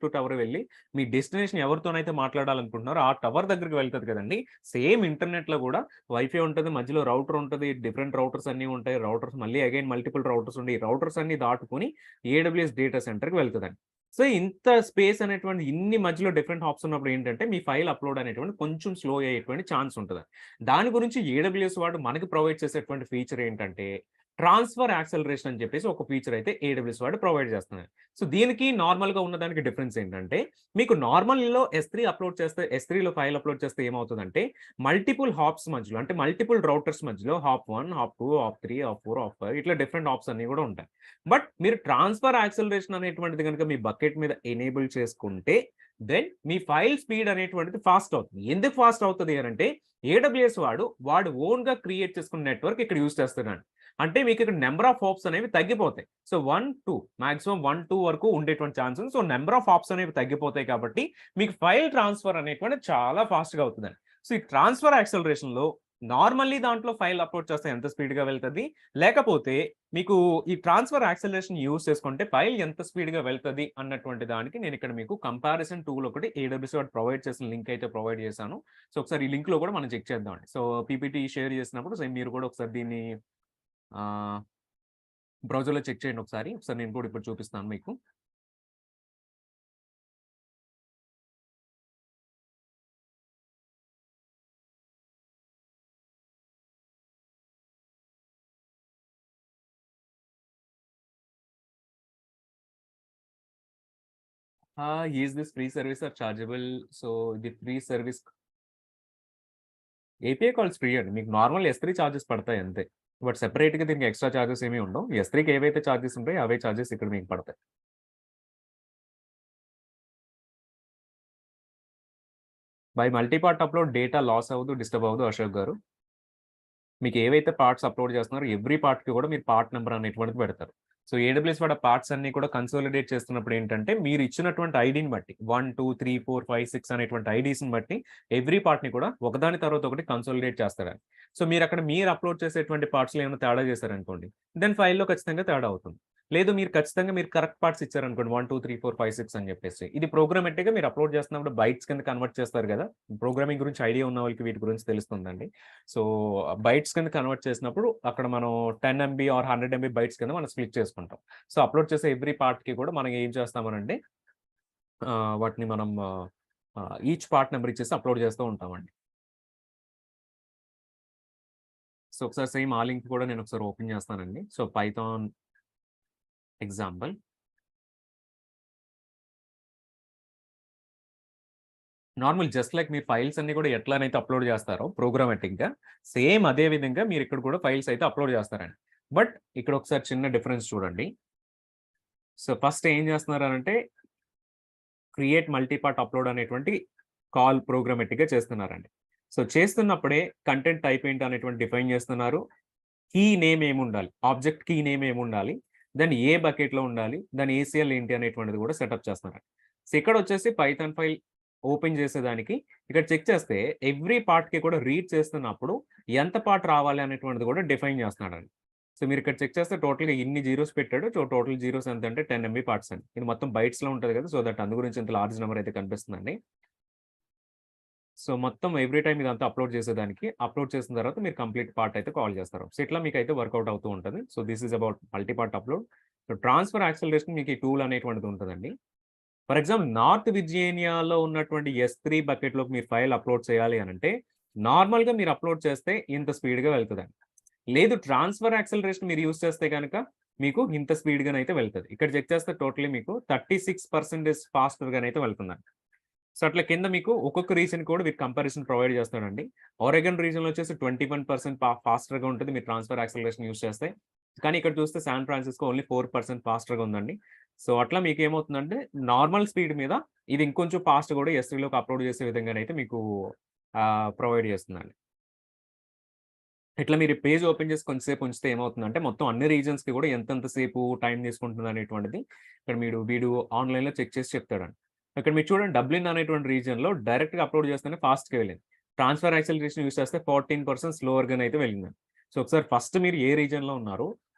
టు టవర్ వెళ్లి మీ డెస్టినేషన్ ఎవరితోనైతే మాట్లాడాలనుకుంటున్నారో ఆ టవర్ దగ్గరికి వెళ్తది కదండీ! సేమ్ ఇంటర్నెట్‌లో కూడా వైఫై ఉంటది. మధ్యలో రౌటర్ ఉంటది. డిఫరెంట్ రౌటర్స్ అన్నీ ఉంటాయి. రౌటర్స్ మళ్ళీ అగైన్ మల్టిపుల్ రౌటర్స్ ఉండి ఈ రౌటర్స్ అన్నీ దాటుకొని AWS డేటా సెంటర్‌కి వెళ్తదండి. సో ఇంత స్పేస్ అనేటువంటి ఇన్ని మధ్యలో డిఫరెంట్ హాప్స్ ఉన్నప్పుడు ఏంటంటే మీ ఫైల్ అప్లోడ్ అనేటువంటి కొంచెం స్లో అయ్యేటువంటి ఛాన్స్ ఉంటది. దాని గురించి AWS వాడు మనకి ప్రొవైడ్ చేసేటువంటి ఫీచర్ ఏంటంటే ట్రాన్స్‌ఫర్ యాక్సెలరేషన్ అని చెప్పేసి ఒక ఫీచర్ అయితే AWS వాడు ప్రొవైడ్ చేస్తున్నారు. సో దీనికి నార్మల్‌గా ఉన్నదానికి డిఫరెన్స్ ఏంటంటే మీకు నార్మల్‌లో S3లో ఫైల్ అప్లోడ్ చేస్తే ఏమవుతదంటే మల్టిపుల్ హాప్స్ మధ్యలో అంటే మల్టిపుల్ రౌటర్స్ మధ్యలో hop 1, hop 2, hop 3, hop 4, hop 5 ఇట్లా డిఫరెంట్ హాప్స్ అన్నీ కూడా ఉంటాయి. బట్ మీరు ట్రాన్స్‌ఫర్ యాక్సెలరేషన్ అనేటువంటిది గనుక మీ బకెట్ మీద ఎనేబుల్ చేసుకుంటే దెన్ మీ ఫైల్ స్పీడ్ అనేటువంటిది ఫాస్ట్ అవుతుంది. ఎందుకు ఫాస్ట్ అవుతది అనంటే AWS వాడు ఓన్‌గా క్రియేట్ చేసుకున్న నెట్వర్క్ ఇక్కడ యూజ్ చేస్తున్నాడు. అంటే మీకు ఇక్కడ నంబర్ ఆఫ్ హాప్స్ అనేవి తగ్గిపోతాయి. సో 1, 2 మాక్సిమం 1, 2 వరకు ఉండేటువంటి ఛాన్స్ ఉంది. సో నంబర్ ఆఫ్ హాప్స్ అనేవి తగ్గిపోతాయి కాబట్టి మీకు ఫైల్ ట్రాన్స్‌ఫర్ అనేటువంటిది చాలా ఫాస్ట్‌గా అవుతుందండి. సో ఈ ట్రాన్స్‌ఫర్ యాక్సెలరేషన్‌లో నార్మల్లీ దాంట్లో ఫైల్ అప్లోడ్ చేస్తే ఎంత స్పీడ్‌గా వెళ్తది? లేకపోతే మీకు ఈ ట్రాన్స్‌ఫర్ యాక్సలరేషన్ యూజ్ చేసుకుంటే ఫైల్ ఎంత స్పీడ్‌గా వెళ్తది అన్నటువంటి దానికి నేనిక్కడ మీకు కంపారిజన్ టూల్ ఒకటి ఏడబ్ల్యూసీ వాడు ప్రొవైడ్ చేసిన లింక్ అయితే ప్రొవైడ్ చేశాను. సో, ఒకసారి ఈ లింక్‌లో కూడా మనం చెక్ చేద్దామండి. సో, పీపీటీ షేర్ చేసినప్పుడు సేమ్ మీరు కూడా ఒకసారి దీన్ని ఆహ్, బ్రౌజర్‌లో చెక్ చేయండి ఒకసారి. ఒకసారి నేను కూడా ఇప్పుడు చూపిస్తాను మీకు. Is this free service or chargeable? So, ఇది free service API calls free అండి. మీకు నార్మల్ S3 చార్జెస్ పడతాయి అంతే. బట్ సెపరేట్‌గా దీనికి ఎక్స్‌ట్రా చార్జెస్ ఏమి ఉండవు. S3కి ఏవైతే చార్జెస్ ఉంటాయో అవే చార్జెస్ ఇక్కడ మీకు పడతాయి. By multi part upload data loss అవ్వదు, డిస్టర్బ్ అవ్వదు అశోక్ గారు. మీకు ఏవైతే పార్ట్స్ అప్‌లోడ్ చేస్తున్నారో ఎవ్రీ పార్ట్‌కి కూడా మీరు పార్ట్ నంబర్ అనేటువంటిది పెడతారు. సో, ఏడబ్ల్యూఎస్ వాడు పార్ట్స్ అన్నీ కూడా కన్సాలిడేట్ చేస్తున్నప్పుడు ఏంటంటే మీరు ఇచ్చినటువంటి ఐడీని బట్టి 1, 2, 3, 4, 5, 6 అనేటువంటి ఐడీస్‌ని బట్టి ఎవ్రీ పార్ట్‌ని కూడా ఒకదాని తర్వాత ఒకటి కన్సాలిడేట్ చేస్తాడండి. సో, మీరక్కడ మీరు అప్‌లోడ్ చేసేటువంటి పార్ట్స్‌లో ఏమైనా తేడా చేశారనుకోండి, దెన్ ఫైల్‌లో ఖచ్చితంగా తేడా అవుతుంది. లేదు మీరు ఖచ్చితంగా మీరు కరెక్ట్ పార్ట్స్ ఇచ్చారనుకోండి 1, 2, 3, 4, 5, 6 అని చెప్పేసి. ఇది ప్రోగ్రామాటిక్‌గా మీరు అప్‌లోడ్ చేస్తున్నప్పుడు బైట్స్ కింద కన్వర్ట్ చేస్తారు గదా! ప్రోగ్రామింగ్ గురించి ఐడియా ఉన్న వాళ్ళకి వీటి గురించి తెలుస్తుందండి. సో, బైట్స్ కింద కన్వర్ట్ చేసినప్పుడు అక్కడ మనం 10 ఎంబీ ఆర్ 100 ఎంబీ బైట్స్ కింద మనం స్ప్లిట్ చేసుకుంటాం. సో, అప్‌లోడ్ చేసే ఎవ్రీ పార్ట్‌కి కూడా మనం ఏం చేస్తామనంటే వాటిని మనం ఈచ్ పార్ట్ నంబర్ ఇచ్చేసి అప్‌లోడ్ చేస్తూ ఉంటామండి. సో, ఒకసారి సేమ్ ఆ లింక్ కూడా నేను ఒకసారి ఓపెన్ చేస్తానండి. So, Python example. Normal just like మీరు ఫైల్స్ అన్నీ కూడా ఎట్లనైతే అప్‌లోడ్ చేస్తారో ప్రోగ్రామాటిక్‌గా, సేమ్ అదే విధంగా మీరిక్కడ కూడా ఫైల్స్ అయితే అప్‌లోడ్ చేస్తారండి. బట్ ఇక్కడ ఒకసారి చిన్న డిఫరెన్స్ చూడండి. సో, ఫస్ట్ ఏం చేస్తున్నారనంటే క్రియేట్ మల్టీ పార్ట్ అప్‌లోడ్ అనేటువంటి కాల్ ప్రోగ్రామాటిక్‌గా చేస్తున్నారండి. సో, చేస్తున్నప్పుడే కంటెంట్ టైప్ ఏంటి అనేటువంటి డిఫైన్ చేస్తున్నారు. కీ నేమ్ ఏముండాలి? ఆబ్జెక్ట్ కీ నేమ్ ఏముండాలి? దెన్ ఏ బకెట్‌లో ఉండాలి? దాని ఏసీఎల్ ఏంటి అనేటువంటిది కూడా సెటప్ చేస్తున్నారు. సో, ఇక్కడొచ్చేసి పైథాన్ ఫైల్ ఓపెన్ చేసేదానికి ఇక్కడ చెక్ చేస్తే ఎవ్రీ పార్ట్‌కి కూడా రీడ్ చేస్తున్నప్పుడు ఎంత పార్ట్ రావాలి అనేటువంటిది కూడా డిఫైన్ చేస్తున్నాడండి. సో, మీరిక్కడ చెక్ చేస్తే టోటల్‌గా ఇన్ని జీరోస్ పెట్టాడు. సో, టోటల్ జీరోస్ ఎంతంటే 10 ఎంబీ పార్ట్స్ అండి. ఇది మొత్తం బైట్స్‌లో ఉంటది కదా! సో, దట్ అందు గురించి ఇంత లార్జ్ నంబర్ అయితే కనిపిస్తుందండి. సో, మొత్తం ఎవ్రీ టైమ్ ఇదంతా అప్‌లోడ్ చేసేదానికి, అప్‌లోడ్ చేసిన తర్వాత మీరు కంప్లీట్ పార్ట్ అయితే కాల్ చేస్తారు. సో, ఇట్లా మీకైతే వర్కౌట్ అవుతూ ఉంటది. So, this is about multi part upload. So, transfer acceleration మీకు ఈ టూల్ అనేటువంటిది ఉంటదండి. ఫర్ ఎగ్జాంపుల్ నార్త్ విర్జీనియాలో ఉన్నటువంటి S3 బకెట్‌లోకి మీరు ఫైల్ అప్‌లోడ్ చేయాలి అనంటే, నార్మల్‌గా మీరు అప్‌లోడ్ చేస్తే ఇంత స్పీడ్‌గా వెళ్తదండి. లేదు ట్రాన్స్‌ఫర్ యాక్సలరేషన్ మీరు యూజ్ చేస్తే గనక మీకు ఇంత స్పీడ్‌గానైతే వెళ్తది. ఇక్కడ చెక్ చేస్తే టోటల్లీ మీకు 36% ఫాస్టర్‌గానైతే వెళ్తుందండి. సో, అట్లా కింద మీకు ఒక్కొక్క రీజియన్ కూడా వీరు కంపారిజన్ ప్రొవైడ్ చేస్తాడండి. ఓరెగన్ రీజియన్‌లో వచ్చేసి 21% ఫాస్టర్‌గా ఉంటది మీరు ట్రాన్స్‌ఫర్ యాక్సలరేషన్ యూజ్ చేస్తే. కానీ ఇక్కడ చూస్తే సాన్ ఫ్రాన్సిస్కో ఓన్లీ 4% ఫాస్టర్‌గా ఉందండి. సో, అట్లా మీకేమవుతుందంటే నార్మల్ స్పీడ్ మీద ఇది ఇంకొంచెం ఫాస్ట్ కూడా S3లోకి అప్‌లోడ్ చేసే విధంగానైతే మీకు ప్రొవైడ్ చేస్తుందండి. ఇట్లా మీరు పేజ్ ఓపెన్ చేసి కొంచెంసేపు ఉంచితే ఏమవుతుందంటే మొత్తం అన్ని రీజియన్స్‌కి కూడా ఎంతెంత సేపు టైం తీసుకుంటుంది అనేటువంటిది ఇక్కడ వీడు ఆన్‌లైన్‌లో చెక్ చేసి చెప్తాడండి. ఇక్కడ మీరు చూడండి డబ్లిన్ అనేటువంటి రీజియన్‌లో డైరెక్ట్‌గా అప్‌లోడ్ చేస్తేనే ఫాస్ట్‌గా వెళ్ళింది. ట్రాన్స్‌ఫర్ యాక్సలరేషన్ యూజ్ చేస్తే 14% స్లోవర్‌గానైతే వెళ్ళిందండి. సో, ఒకసారి ఫస్ట్ మీరు ఏ రీజియన్‌లో ఉన్నారో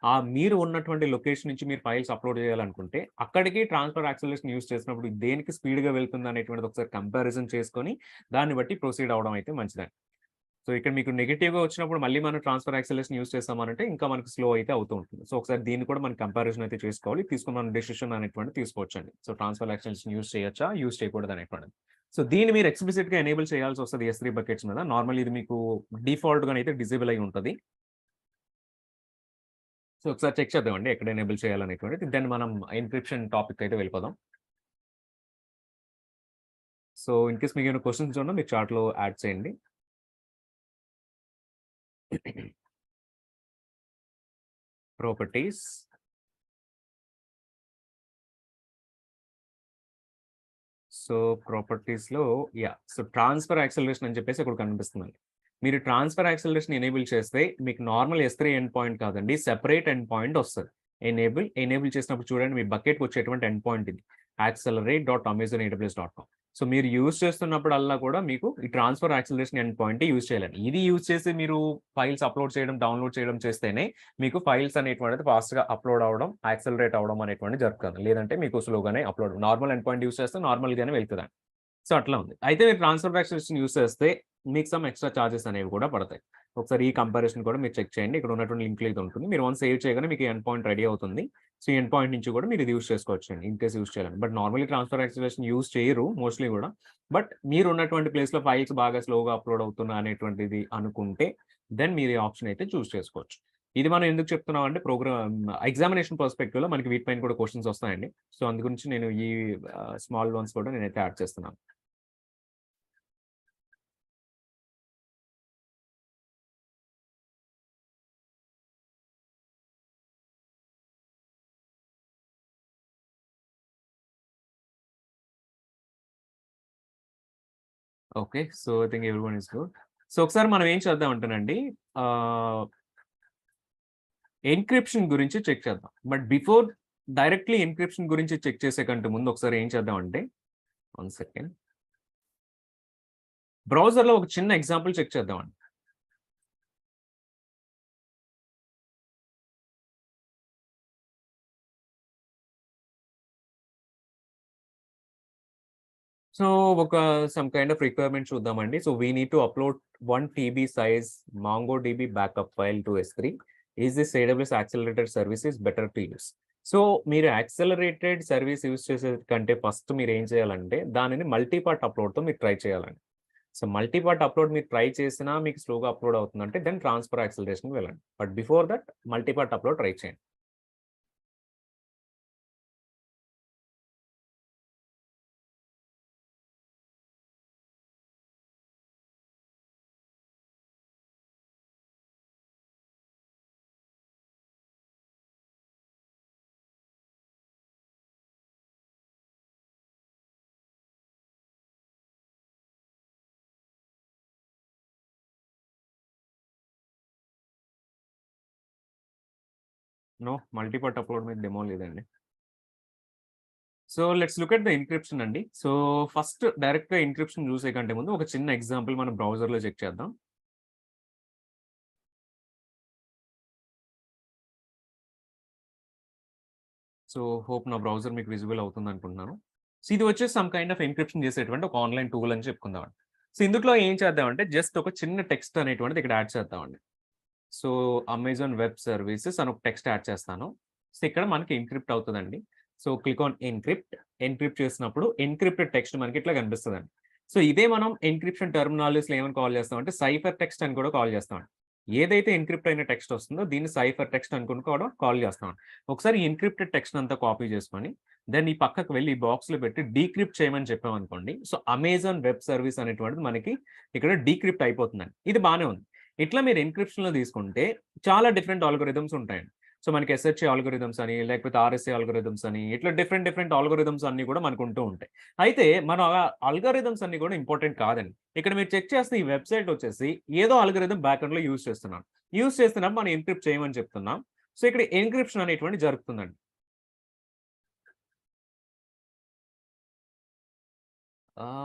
మీరు ఉన్నటువంటి లొకేషన్ నుంచి మీరు ఫైల్స్ అప్‌లోడ్ చేయాలనుకుంటే అక్కడికి ట్రాన్స్‌ఫర్ యాక్సలరేషన్ యూజ్ చేసినప్పుడు దేనికి స్పీడ్‌గా వెళ్తుంది అనేటువంటిది ఒకసారి కంపారిజన్ చేసుకొని దాన్ని బట్టి ప్రొసీడ్ అవ్వడం అయితే మంచిదండి. సో, ఇక్కడ మీకు నెగెటివ్‌గా వచ్చినప్పుడు మళ్ళీ మనం ట్రాన్స్‌ఫర్ యాక్సలరేషన్ యూజ్ చేసామనంటే ఇంకా మనకు స్లో అయితే అవుతూ ఉంటుంది. సో, ఒకసారి దీన్ని కూడా మనం కంపారిజన్ అయితే చేసుకోవాలి. తీసుకొని మనం డెసిషన్ అనేటువంటిది తీసుకోవచ్చండి. సో, ట్రాన్స్‌ఫర్ యాక్సలరేషన్ యూజ్ చేయొచ్చా? యూజ్ చేయకూడదా అనేటువంటిది. సో, దీన్ని మీరు ఎక్స్‌ప్లిసిట్‌గా ఎనేబుల్ చేయాల్సొస్తది S3 బకెట్స్ మీద. నార్మల్లీ ఇది మీకు డిఫాల్ట్‌గానైతే డిసేబుల్ అయ్యి ఉంటది. సో, ఒకసారి చెక్ చేద్దామండి ఎక్కడ ఎనేబుల్ చేయాలనేటువంటిది. దెన్ మనం ఎన్క్రిప్షన్ టాపిక్ అయితే వెళ్ళిపోదాం. సో, ఇన్ కేస్ మీకేమైనా క్వెషన్స్ ఉన్నా మీరు చాట్‌లో యాడ్ చేయండి. ప్రాపర్టీస్. సో, ప్రాపర్టీస్‌లో సో, ట్రాన్స్‌ఫర్ యాక్సలరేషన్ అని చెప్పేసి ఒకటి కనిపిస్తుందండి. మీరు ట్రాన్స్‌ఫర్ యాక్సలరేషన్ ఎనేబుల్ చేస్తే మీకు నార్మల్ S3 ఎండ్ పాయింట్ కాదండి. సెపరేట్ ఎండ్ పాయింట్ ఒస్తది. ఎనేబుల్ చేసినప్పుడు చూడండి మీ బకెట్‌కి వచ్చేటువంటి ఎండ్ పాయింట్ ఇది. accelerate.amazonaws.com. సో మీరు యూజ్ చేస్తున్నప్పుడల్లా కూడా మీకు ఈ transfer acceleration end point use చేయాలండి. ఇది యూజ్ చేసి మీరు ఫైల్స్ అప్లోడ్ చేయడం, డౌన్లోడ్ చేయడం చేస్తేనే మీకు ఫైల్స్ అనేటువంటిది ఫాస్ట్‌గా అప్లోడ్ అవ్వడం, యాక్సిలరేట్ అవ్వడం అనేటువంటిది జరుగుతుంది. లేదంటే మీకు స్లోగానే upload normal end point use చేస్తే నార్మల్‌గానే వెళ్తదండి. సో అట్లా ఉంది. అయితే మీరు ట్రాన్స్ఫర్ యాక్సిలరేషన్ యూజ్ చేస్తే మీకు సమ్ ఎక్స్ట్రా చార్జెస్ అనేవి కూడా పడతాయి. ఒకసారి ఈ కంపారిజన్ కూడా మీరు చెక్ చేయండి. ఇక్కడ ఉన్నటువంటి లింక్‌లో ఇది ఉంటుంది. మీరు వన్స్ సేవ్ చేయగానే మీకు ఎండ్ పాయింట్ రెడీ అవుతుంది. సో ఈ ఎండ్ పాయింట్ నుంచి కూడా మీరు ఇది యూజ్ చేసుకోవచ్చండి. ఇన్ కేస్ యూజ్ చేయాలని. But normally transfer acceleration use చేయరు మోస్ట్‌లీ కూడా. బట్ మీరు ఉన్నటువంటి ప్లేస్‌లో ఫైల్స్ బాగా స్లోగా అప్లోడ్ అవుతున్నా అనేటువంటిది అనుకుంటే దెన్ మీరు ఈ ఆప్షన్ అయితే చూజ్ చేసుకోవచ్చు. ఇది మనం ఎందుకు చెప్తున్నాం అంటే ఎగ్జామినేషన్ పర్స్పెక్టివ్‌లో మనకి వీటిపైన కూడా క్వెషన్స్ వస్తాయండి. సో అందు గురించి నేను ఈ స్మాల్ వన్స్ కూడా నేనైతే యాడ్ చేస్తున్నాను. Okay. So I think everyone is good. So ఒకసారి మనం ఏం చేద్దాం అంటేనండి ఆహ్, ఎన్క్రిప్షన్ గురించి చెక్ చేద్దాం. బట్ బిఫోర్ డైరెక్ట్‌లీ ఎన్క్రిప్షన్ గురించి చెక్ చేసే కంటే ముందు ఒకసారి ఏం చేద్దాం అంటే వన్ సెకండ్. బ్రౌజర్‌లో ఒక చిన్న ఎగ్జాంపుల్ చెక్ చేద్దామండి. సో ఒక సమ్ కైండ్ ఆఫ్ రిక్వైర్మెంట్ చూద్దామండి. So we need to upload 1 TB size MongoDB backup file to S3. Is this AWS accelerated service is better to use. So మీరు accelerated service use చేసే కంటే first మీరు ఏం చేయాలంటే దానిని multi part అప్లోడ్‌తో మీరు try చేయాలండి. సో మల్టీ పార్ట్ అప్లోడ్ మీరు ట్రై చేసినా మీకు స్లోగా అప్లోడ్ అవుతుందంటే దెన్ ట్రాన్స్ఫర్ యాక్సిలరేషన్‌కి వెళ్ళండి. But before that multi part upload try చేయండి. నో మల్టీ పార్ట్ అప్లోడ్ మీద డెమో లేదండి. So let's look at the encryption అండి. సో ఫస్ట్ డైరెక్ట్‌గా ఎన్క్రిప్షన్ చూసే కంటే ముందు ఒక చిన్న ఎగ్జాంపుల్ మనం బ్రౌజర్‌లో చెక్ చేద్దాం. సో హోప్ నా బ్రౌజర్ మీకు విజిబుల్ అవుతుంది అనుకుంటున్నాను. సో ఇది వచ్చేసి సమ్ కైండ్ ఆఫ్ ఎన్క్రిప్షన్ చేసేటువంటి ఒక ఆన్‌లైన్ టూల్ అని చెప్పుకుందామండి. సో ఇందులో ఏం చేద్దామంటే జస్ట్ ఒక చిన్న టెక్స్ట్ అనేటువంటిది ఇక్కడ యాడ్ చేద్దామండి. సో అమెజాన్ వెబ్ సర్వీసెస్ అని ఒక టెక్స్ట్ యాడ్ చేస్తాను. సో ఇక్కడ మనకి ఎన్క్రిప్ట్ అవుతదండి. So click on encrypt. Encrypt చేసినప్పుడు ఎన్క్రిప్టెడ్ టెక్స్ట్ మనకి ఇట్లా కనిపిస్తదండి. సో ఇదే మనం ఎన్క్రిప్షన్ టెర్మినాలజీస్‌లో ఏమని కాల్ చేస్తామంటే సైఫర్ టెక్స్ట్ అని కూడా కాల్ చేస్తామండి. ఏదైతే ఎన్క్రిప్ట్ అయిన టెక్స్ట్ వస్తుందో దీన్ని సైఫర్ టెక్స్ట్ అనుకుని కూడా కాల్ చేస్తామండి. ఒకసారి ఎన్క్రిప్టెడ్ టెక్స్ట్ అంతా కాపీ చేసుకొని దెన్ ఈ పక్కకు వెళ్లి ఈ బాక్స్‌లో పెట్టి డీక్రిప్ట్ చేయమని చెప్పామనుకోండి. సో అమెజాన్ వెబ్ సర్వీస్ అనేటువంటిది మనకి ఇక్కడ డీక్రిప్ట్ అయిపోతుందండి. ఇది బానే ఉంది. ఇట్లా మీరు ఎన్క్రిప్షన్‌లో తీసుకుంటే చాలా డిఫరెంట్ ఆల్గోరిథమ్స్ ఉంటాయండి. సో మనకి ఎస్‌హెచ్‌ఏ ఆల్గోరిథమ్స్ అని, లేకపోతే ఆర్‌ఎస్‌ఏ ఆల్గోరిథమ్స్ అని, ఇట్లా డిఫరెంట్ ఆల్గోరిథమ్స్ అన్నీ కూడా మనకు ఉంటూ ఉంటాయి. అయితే మన ఆల్గోరిథమ్స్ అన్నీ కూడా ఇంపార్టెంట్ కాదండి. ఇక్కడ మీరు చెక్ చేస్తే ఈ వెబ్‌సైట్ వచ్చేసి ఏదో ఆల్గోరిథమ్ బ్యాక్‌ఎండ్‌లో యూజ్ చేస్తున్నాం. యూజ్ చేస్తున్నప్పుడు మనం ఎన్క్రిప్ట్ చేయమని చెప్తున్నాం. సో ఇక్కడ ఎన్క్రిప్షన్ అనేటువంటిది జరుగుతుందండి.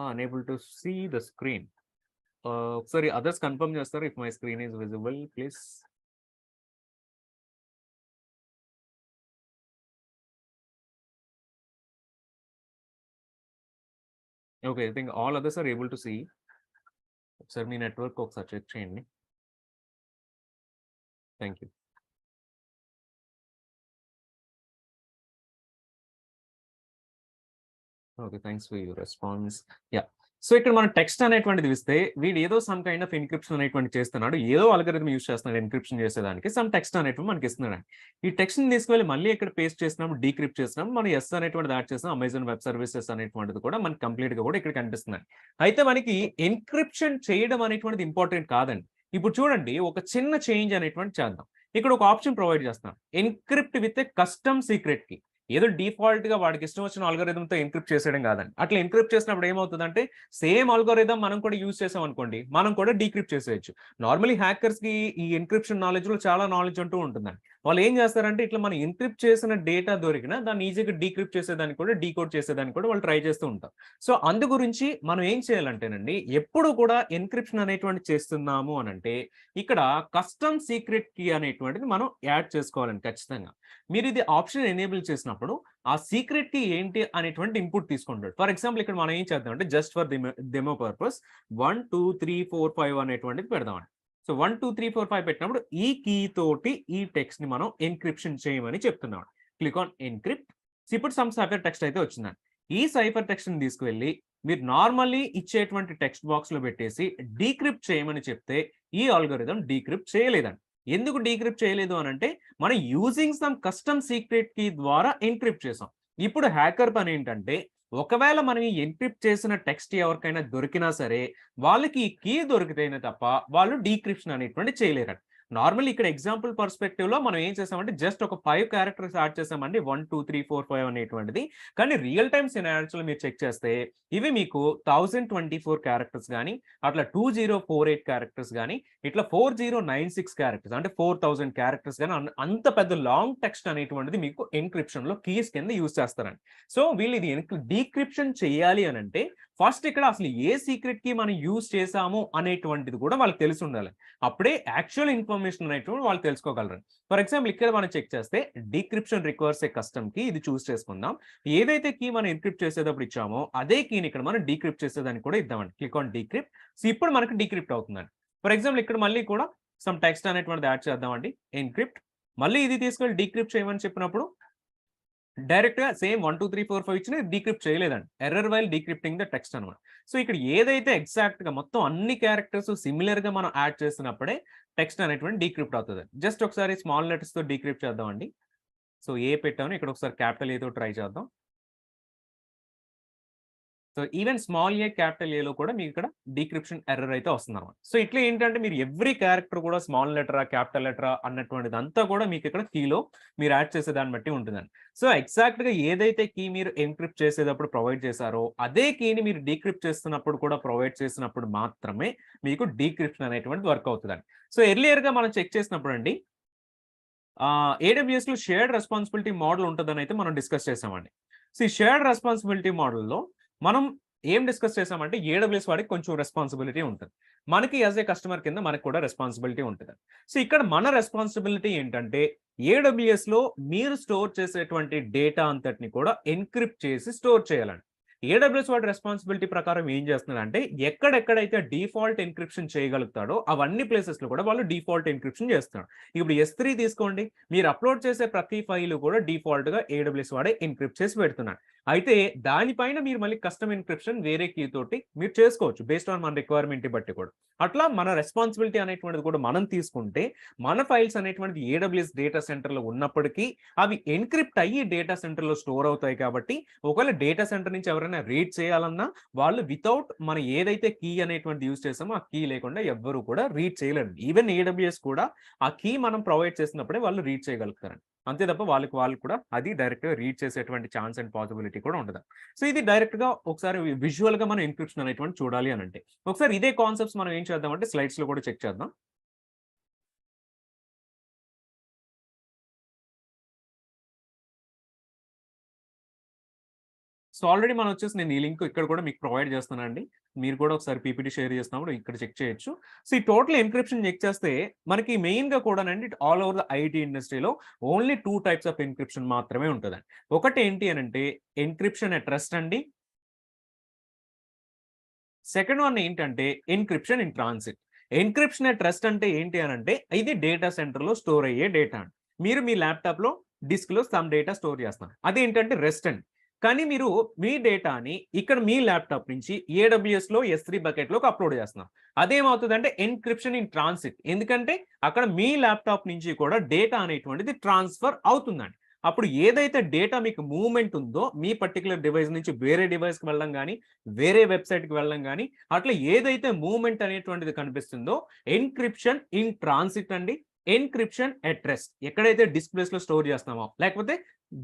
Unable to see the screen. ఒకసారి అదర్స్ కన్ఫర్మ్ చేస్తారా? If my screen is visible please. Okay. I think all others are able to see. ఒకసారి మీ నెట్వర్క్ ఒకసారి చెక్ చేయండి. Thank you. Okay. Thanks for your response. Yah! So ఇక్కడ మనం text అనేటువంటిది ఇస్తే వీడు ఏదో సమ్ కైండ్ ఆఫ్ ఎన్క్రిప్షన్ అనేటువంటిది చేస్తున్నాడు. ఏదో అల్గోరిథం యూజ్ చేస్తున్నాడు ఎన్క్రిప్షన్ చేసేదానికి. సమ్ టెక్స్ట్ అనేటువంటిది మనకి ఇస్తున్నాడండి. ఈ టెక్స్ట్‌ని తీసుకెళ్ళి మళ్ళీ ఇక్కడ పేస్ట్ చేసినప్పుడు డీక్రిప్ట్ చేసినప్పుడు మనం యెస్ అనేటువంటిది యాడ్ చేసాం. అమెజాన్ వెబ్ సర్వీసెస్ అనేటువంటిది కూడా మనకి కంప్లీట్‌గా కూడా ఇక్కడ కనిపిస్తుందండి. అయితే మనకి ఎన్క్రిప్షన్ చేయడం అనేటువంటిది ఇంపార్టెంట్ కాదండి. ఇప్పుడు చూడండి ఒక చిన్న చేంజ్ అనేటువంటిది చేద్దాం. ఇక్కడ ఒక ఆప్షన్ ప్రొవైడ్ చేస్తున్నాను. Encrypt with a custom secret key. ఏదో డిఫాల్ట్‌గా వాడికి ఇష్టం వచ్చిన అల్గోరిథంతో ఎన్క్రిప్ట్ చేసేయడం కాదండి. అట్లా ఎన్క్రిప్ట్ చేసినప్పుడు ఏమవుతదంటే సేమ్ అల్గోరిథం మనం కూడా యూజ్ చేసామనుకోండి, మనం కూడా డీక్రిప్ట్ చేసేయొచ్చు. నార్మల్లీ హ్యాకర్స్‌కి ఈ ఎన్క్రిప్షన్ నాలెడ్జ్‌లో చాలా నాలెడ్జ్ అంటూ ఉంటుందండి. వాళ్ళు ఏం చేస్తారంటే ఇట్లా మనం ఎన్క్రిప్ట్ చేసిన డేటా దొరికినా దాన్ని ఈజీగా డీక్రిప్ట్ చేసేదానికి కూడా డీకోడ్ చేసేదానికి కూడా వాళ్ళు ట్రై చేస్తూ ఉంటారు. సో అందు గురించి మనం ఏం చేయాలంటేనండి, ఎప్పుడు కూడా ఎన్క్రిప్షన్ అనేటువంటి చేస్తున్నాము అని అంటే ఇక్కడ కస్టమ్ సీక్రెట్ కీ అనేటువంటిది మనం యాడ్ చేసుకోవాలండి ఖచ్చితంగా. మీరు ఇది ఆప్షన్ ఎనేబుల్ చేసినప్పుడు ఆ సీక్రెట్ కీ ఏంటి అనేటువంటి ఇన్పుట్ తీసుకుంటాడు. ఫర్ ఎగ్జాంపుల్ ఇక్కడ మనం ఏం చేద్దాం అంటే జస్ట్ ఫర్ డెమో పర్పస్ 1 2 3 4 5 అనేటువంటిది పెడదామండి. సో 1 2 3 4 5 పెట్టినప్పుడు ఈ కీ తోటి ఈ టెక్స్ట్ ని మనం ఎన్క్రిప్షన్ చేయమని చెప్తున్నాం. Click on encrypt. ఇప్పుడు సమ్ సైఫర్ టెక్స్ట్ అయితే వచ్చిందండి. ఈ సైఫర్ టెక్స్ట్ ని తీసుకువెళ్ళి మీరు నార్మల్లీ ఇచ్చేటువంటి టెక్స్ట్ బాక్స్ లో పెట్టేసి డీక్రిప్ట్ చేయమని చెప్తే ఈ ఆల్గోరిథం డీక్రిప్ట్ చేయలేదండి. ఎందుకు డీక్రిప్ట్ చేయలేదు అని అంటే మనం using some custom secret key ద్వారా ఎన్క్రిప్ట్ చేసాం. ఇప్పుడు హ్యాకర్ పని ఏంటంటే ఒకవేళ మనం ఈ ఎన్క్రిప్ట్ చేసిన టెక్స్ట్ ఎవరికైనా దొరికినా సరే వాళ్ళకి ఈ కీ దొరికితేనే తప్ప వాళ్ళు డీక్రిప్షన్ అనేటువంటి చేయలేరండి. నార్మల్ ఇక్కడ ఎగ్జాంపుల్ పర్స్పెక్టివ్ లో మనం ఏం చేసామంటే జస్ట్ ఒక 5 క్యారెక్టర్స్ యాడ్ చేసామండి 1 2 3 4 5 అనేటువంటిది. కానీ రియల్ టైమ్ సినారియోస్ లో మీరు చెక్ చేస్తే ఇవి మీకు 1024 క్యారెక్టర్స్ కానీ అట్లా 2048 క్యారెక్టర్స్ కానీ ఇట్లా 4096 క్యారెక్టర్స్ అంటే 4000 క్యారెక్టర్స్ కానీ అంత పెద్ద లాంగ్ టెక్స్ట్ అనేటువంటిది మీకు ఎన్క్రిప్షన్ లో కీస్ కింద యూజ్ చేస్తారండి. సో వీళ్ళు ఇది డీక్రిప్షన్ చేయాలి అని అంటే ఫస్ట్ ఇక్కడ అసలు ఏ సీక్రెట్ కి మనం యూజ్ చేసాము అనేటువంటిది కూడా వాళ్ళకి తెలిసి ఉండాలి. అప్పుడే యాక్చువల్ ఇన్ఫర్మేషన్ అనేటువంటి వాళ్ళు తెలుసుకోగలరు. ఫర్ ఎగ్జాంపుల్ ఇక్కడ మనం చెక్ చేస్తే డీక్రిప్షన్ రిక్వైర్స్ ఏ కస్టమ్ కి ఇది చూస్ చేసుకుందాం. ఏదైతే కీ మనం ఎన్క్రిప్ట్ చేసేటప్పుడు ఇచ్చామో అదే కీని ఇక్కడ మనం డీక్రిప్ట్ చేసేదానికి కూడా ఇద్దామండి. Click on decrypt. సో ఇప్పుడు మనకు డీక్రిప్ట్ అవుతుందండి. ఫర్ ఎగ్జాంపుల్ ఇక్కడ మళ్ళీ కూడా సమ్ టెక్స్ట్ అనేటువంటిది యాడ్ చేద్దామండి. ఎన్క్రిప్ట్. మళ్ళీ ఇది తీసుకెళ్ళి డీక్రిప్ట్ చేయమని చెప్పినప్పుడు డైరెక్ట్ గా సేమ్ 1 2 3 4 5 ఇచ్చిన డీక్రిప్ట్ చేయలేదండి. ఎర్రర్ వైల్ డీక్రిప్టింగ్ ద టెక్స్ట్ అనమాట. సో ఇక్కడ ఏదైతే ఎగ్జాక్ట్ గా మొత్తం అన్ని క్యారెక్టర్స్ సిమిలర్ గా మనం యాడ్ చేసినప్పుడే టెక్స్ట్ అనేటువంటి డీక్రిప్ట్ అవుతుంది. జస్ట్ ఒకసారి స్మాల్ లెటర్స్ తో డీక్రిప్ట్ చేద్దామండి. సో ఏ పెట్టాను ఇక్కడ ఒకసారి క్యాపిటల్ ఏతో ట్రై చేద్దాం. సో ఈవెన్ స్మాల్ ఏ క్యాపిటల్ ఏలో కూడా మీకు ఇక్కడ డీక్రిప్షన్ ఎర్రర్ అయితే వస్తుంది అనమాట. సో ఇట్లా ఏంటంటే మీరు ఎవ్రీ క్యారెక్టర్ కూడా స్మాల్ లెటరా క్యాపిటల్ లెటరా అన్నటువంటిది అంతా కూడా మీకు ఇక్కడ కీలో మీరు యాడ్ చేసే దాన్ని బట్టి ఉంటుందండి. సో ఎగ్జాక్ట్ గా ఏదైతే కీ మీరు ఎన్క్రిప్ట్ చేసేటప్పుడు ప్రొవైడ్ చేశారో అదే కీని మీరు డీక్రిప్ట్ చేస్తున్నప్పుడు కూడా ప్రొవైడ్ చేసినప్పుడు మాత్రమే మీకు డీక్రిప్షన్ అనేటువంటి వర్క్ అవుతుందండి. సో ఎర్లియర్ గా మనం చెక్ చేసినప్పుడు అండి AWS లో షేర్డ్ రెస్పాన్సిబిలిటీ మోడల్ ఉంటుందని అయితే మనం డిస్కస్ చేసామండి. సో ఈ షేర్డ్ రెస్పాన్సిబిలిటీ మోడల్లో మనం ఏం డిస్కస్ చేసామంటే AWS వాడికి కొంచెం రెస్పాన్సిబిలిటీ ఉంటుంది. మనకి యాజ్ ఏ కస్టమర్ కింద మనకు కూడా రెస్పాన్సిబిలిటీ ఉంటుంది. సో ఇక్కడ మన రెస్పాన్సిబిలిటీ ఏంటంటే AWS లో మీరు స్టోర్ చేసేటువంటి డేటా అంతటిని కూడా ఎన్క్రిప్ట్ చేసి స్టోర్ చేయాలండి. AWS వాడి రెస్పాన్సిబిలిటీ ప్రకారం ఏం చేస్తున్నారంటే ఎక్కడెక్కడైతే డిఫాల్ట్ ఎన్క్రిప్షన్ చేయగలుగుతాడో అవన్నీ ప్లేసెస్ లో కూడా వాళ్ళు డిఫాల్ట్ ఎన్క్రిప్షన్ చేస్తున్నారు. ఇప్పుడు S3 తీసుకోండి, మీరు అప్లోడ్ చేసే ప్రతి ఫైల్ కూడా డిఫాల్ట్ గా AWS వాడే ఎన్క్రిప్ట్ చేసి పెడుతున్నాడు. అయితే దానిపైన మీరు మళ్ళీ కస్టమ్ ఎన్క్రిప్షన్ వేరే కీ తోటి మీరు చేసుకోవచ్చు బేస్డ్ ఆన్ మన రిక్వైర్మెంట్ బట్టి కూడా. అట్లా మన రెస్పాన్సిబిలిటీ అనేటువంటిది కూడా మనం తీసుకుంటే మన ఫైల్స్ అనేటువంటిది AWS డేటా సెంటర్ లో ఉన్నప్పటికీ అవి ఎన్క్రిప్ట్ అయ్యి డేటా సెంటర్ లో స్టోర్ అవుతాయి. కాబట్టి ఒకవేళ డేటా సెంటర్ నుంచి ఎవరైనా రీడ్ చేయాలన్నా వాళ్ళు వితౌట్ మనం ఏదైతే కీ అనేటువంటి యూజ్ చేసామో ఆ కీ లేకుండా ఎవ్వరు కూడా రీడ్ చేయలేరు. ఈవెన్ AWS కూడా ఆ కీ మనం ప్రొవైడ్ చేసినప్పుడే వాళ్ళు రీడ్ చేయగలుగుతారండి. అంతే తప్ప వాళ్ళు కూడా అది డైరెక్ట్ గా రీడ్ చేసేటువంటి ఛాన్స్ అండ్ పాసిబిలిటీ కూడా ఉండదు. సో ఇది డైరెక్ట్ గా ఒకసారి విజువల్ గా మనం ఎన్క్రిప్షన్ అనేటువంటి చూడాలి అని అంటే ఒకసారి ఇదే కాన్సెప్ట్స్ మనం ఏం చేద్దామంటే స్లైడ్స్ లో కూడా చెక్ చేద్దాం. సో ఆల్రెడీ మనం వచ్చేసి నేను ఈ లింక్ ఇక్కడ కూడా మీకు ప్రొవైడ్ చేస్తానండి. మీరు కూడా ఒకసారి పీపీటీ షేర్ చేసినప్పుడు ఇక్కడ చెక్ చేయొచ్చు. సో ఈ టోటల్ ఎన్క్రిప్షన్ చెక్ చేస్తే మనకి మెయిన్ గా కూడానండి ఆల్ ఓవర్ ద ఐటీ ఇండస్ట్రీలో ఓన్లీ 2 టైప్స్ ఆఫ్ ఎన్క్రిప్షన్ మాత్రమే ఉంటుందండి. ఒకటి ఏంటి అని అంటే ఎన్క్రిప్షన్ ఎట్ రెస్ట్ అండి. సెకండ్ వన్ ఏంటంటే encryption in transit. Encryption at rest అంటే ఏంటి అని అంటే ఇది డేటా సెంటర్ లో స్టోర్ అయ్యే డేటా అండి. మీరు మీ ల్యాప్టాప్ లో డిస్క్ లో సమ్ డేటా స్టోర్ చేస్తారు. అదేంటంటే రెస్ట్ అండి. కానీ మీరు మీ డేటాని ఇక్కడ మీ ల్యాప్టాప్ నుంచి AWS లో S3 బకెట్ లోకి అప్లోడ్ చేస్తున్నారు. అదేమవుతుందంటే ఎన్క్రిప్షన్ ఇన్ ట్రాన్సిట్. ఎందుకంటే అక్కడ మీ ల్యాప్టాప్ నుంచి కూడా డేటా అనేటువంటిది ట్రాన్స్ఫర్ అవుతుందండి. అప్పుడు ఏదైతే డేటా మీకు మూవ్మెంట్ ఉందో మీ పర్టికులర్ డివైస్ నుంచి వేరే డివైస్కి వెళ్ళడం కానీ వేరే వెబ్సైట్కి వెళ్ళడం కానీ అట్లా ఏదైతే మూవ్మెంట్ అనేటువంటిది కనిపిస్తుందో ఎన్క్రిప్షన్ ఇన్ ట్రాన్సిట్ అండి. ఎన్క్రిప్షన్ ఎట్ రెస్ట్ ఎక్కడైతే డిస్క్ ప్లేస్ లో స్టోర్ చేస్తున్నామో లేకపోతే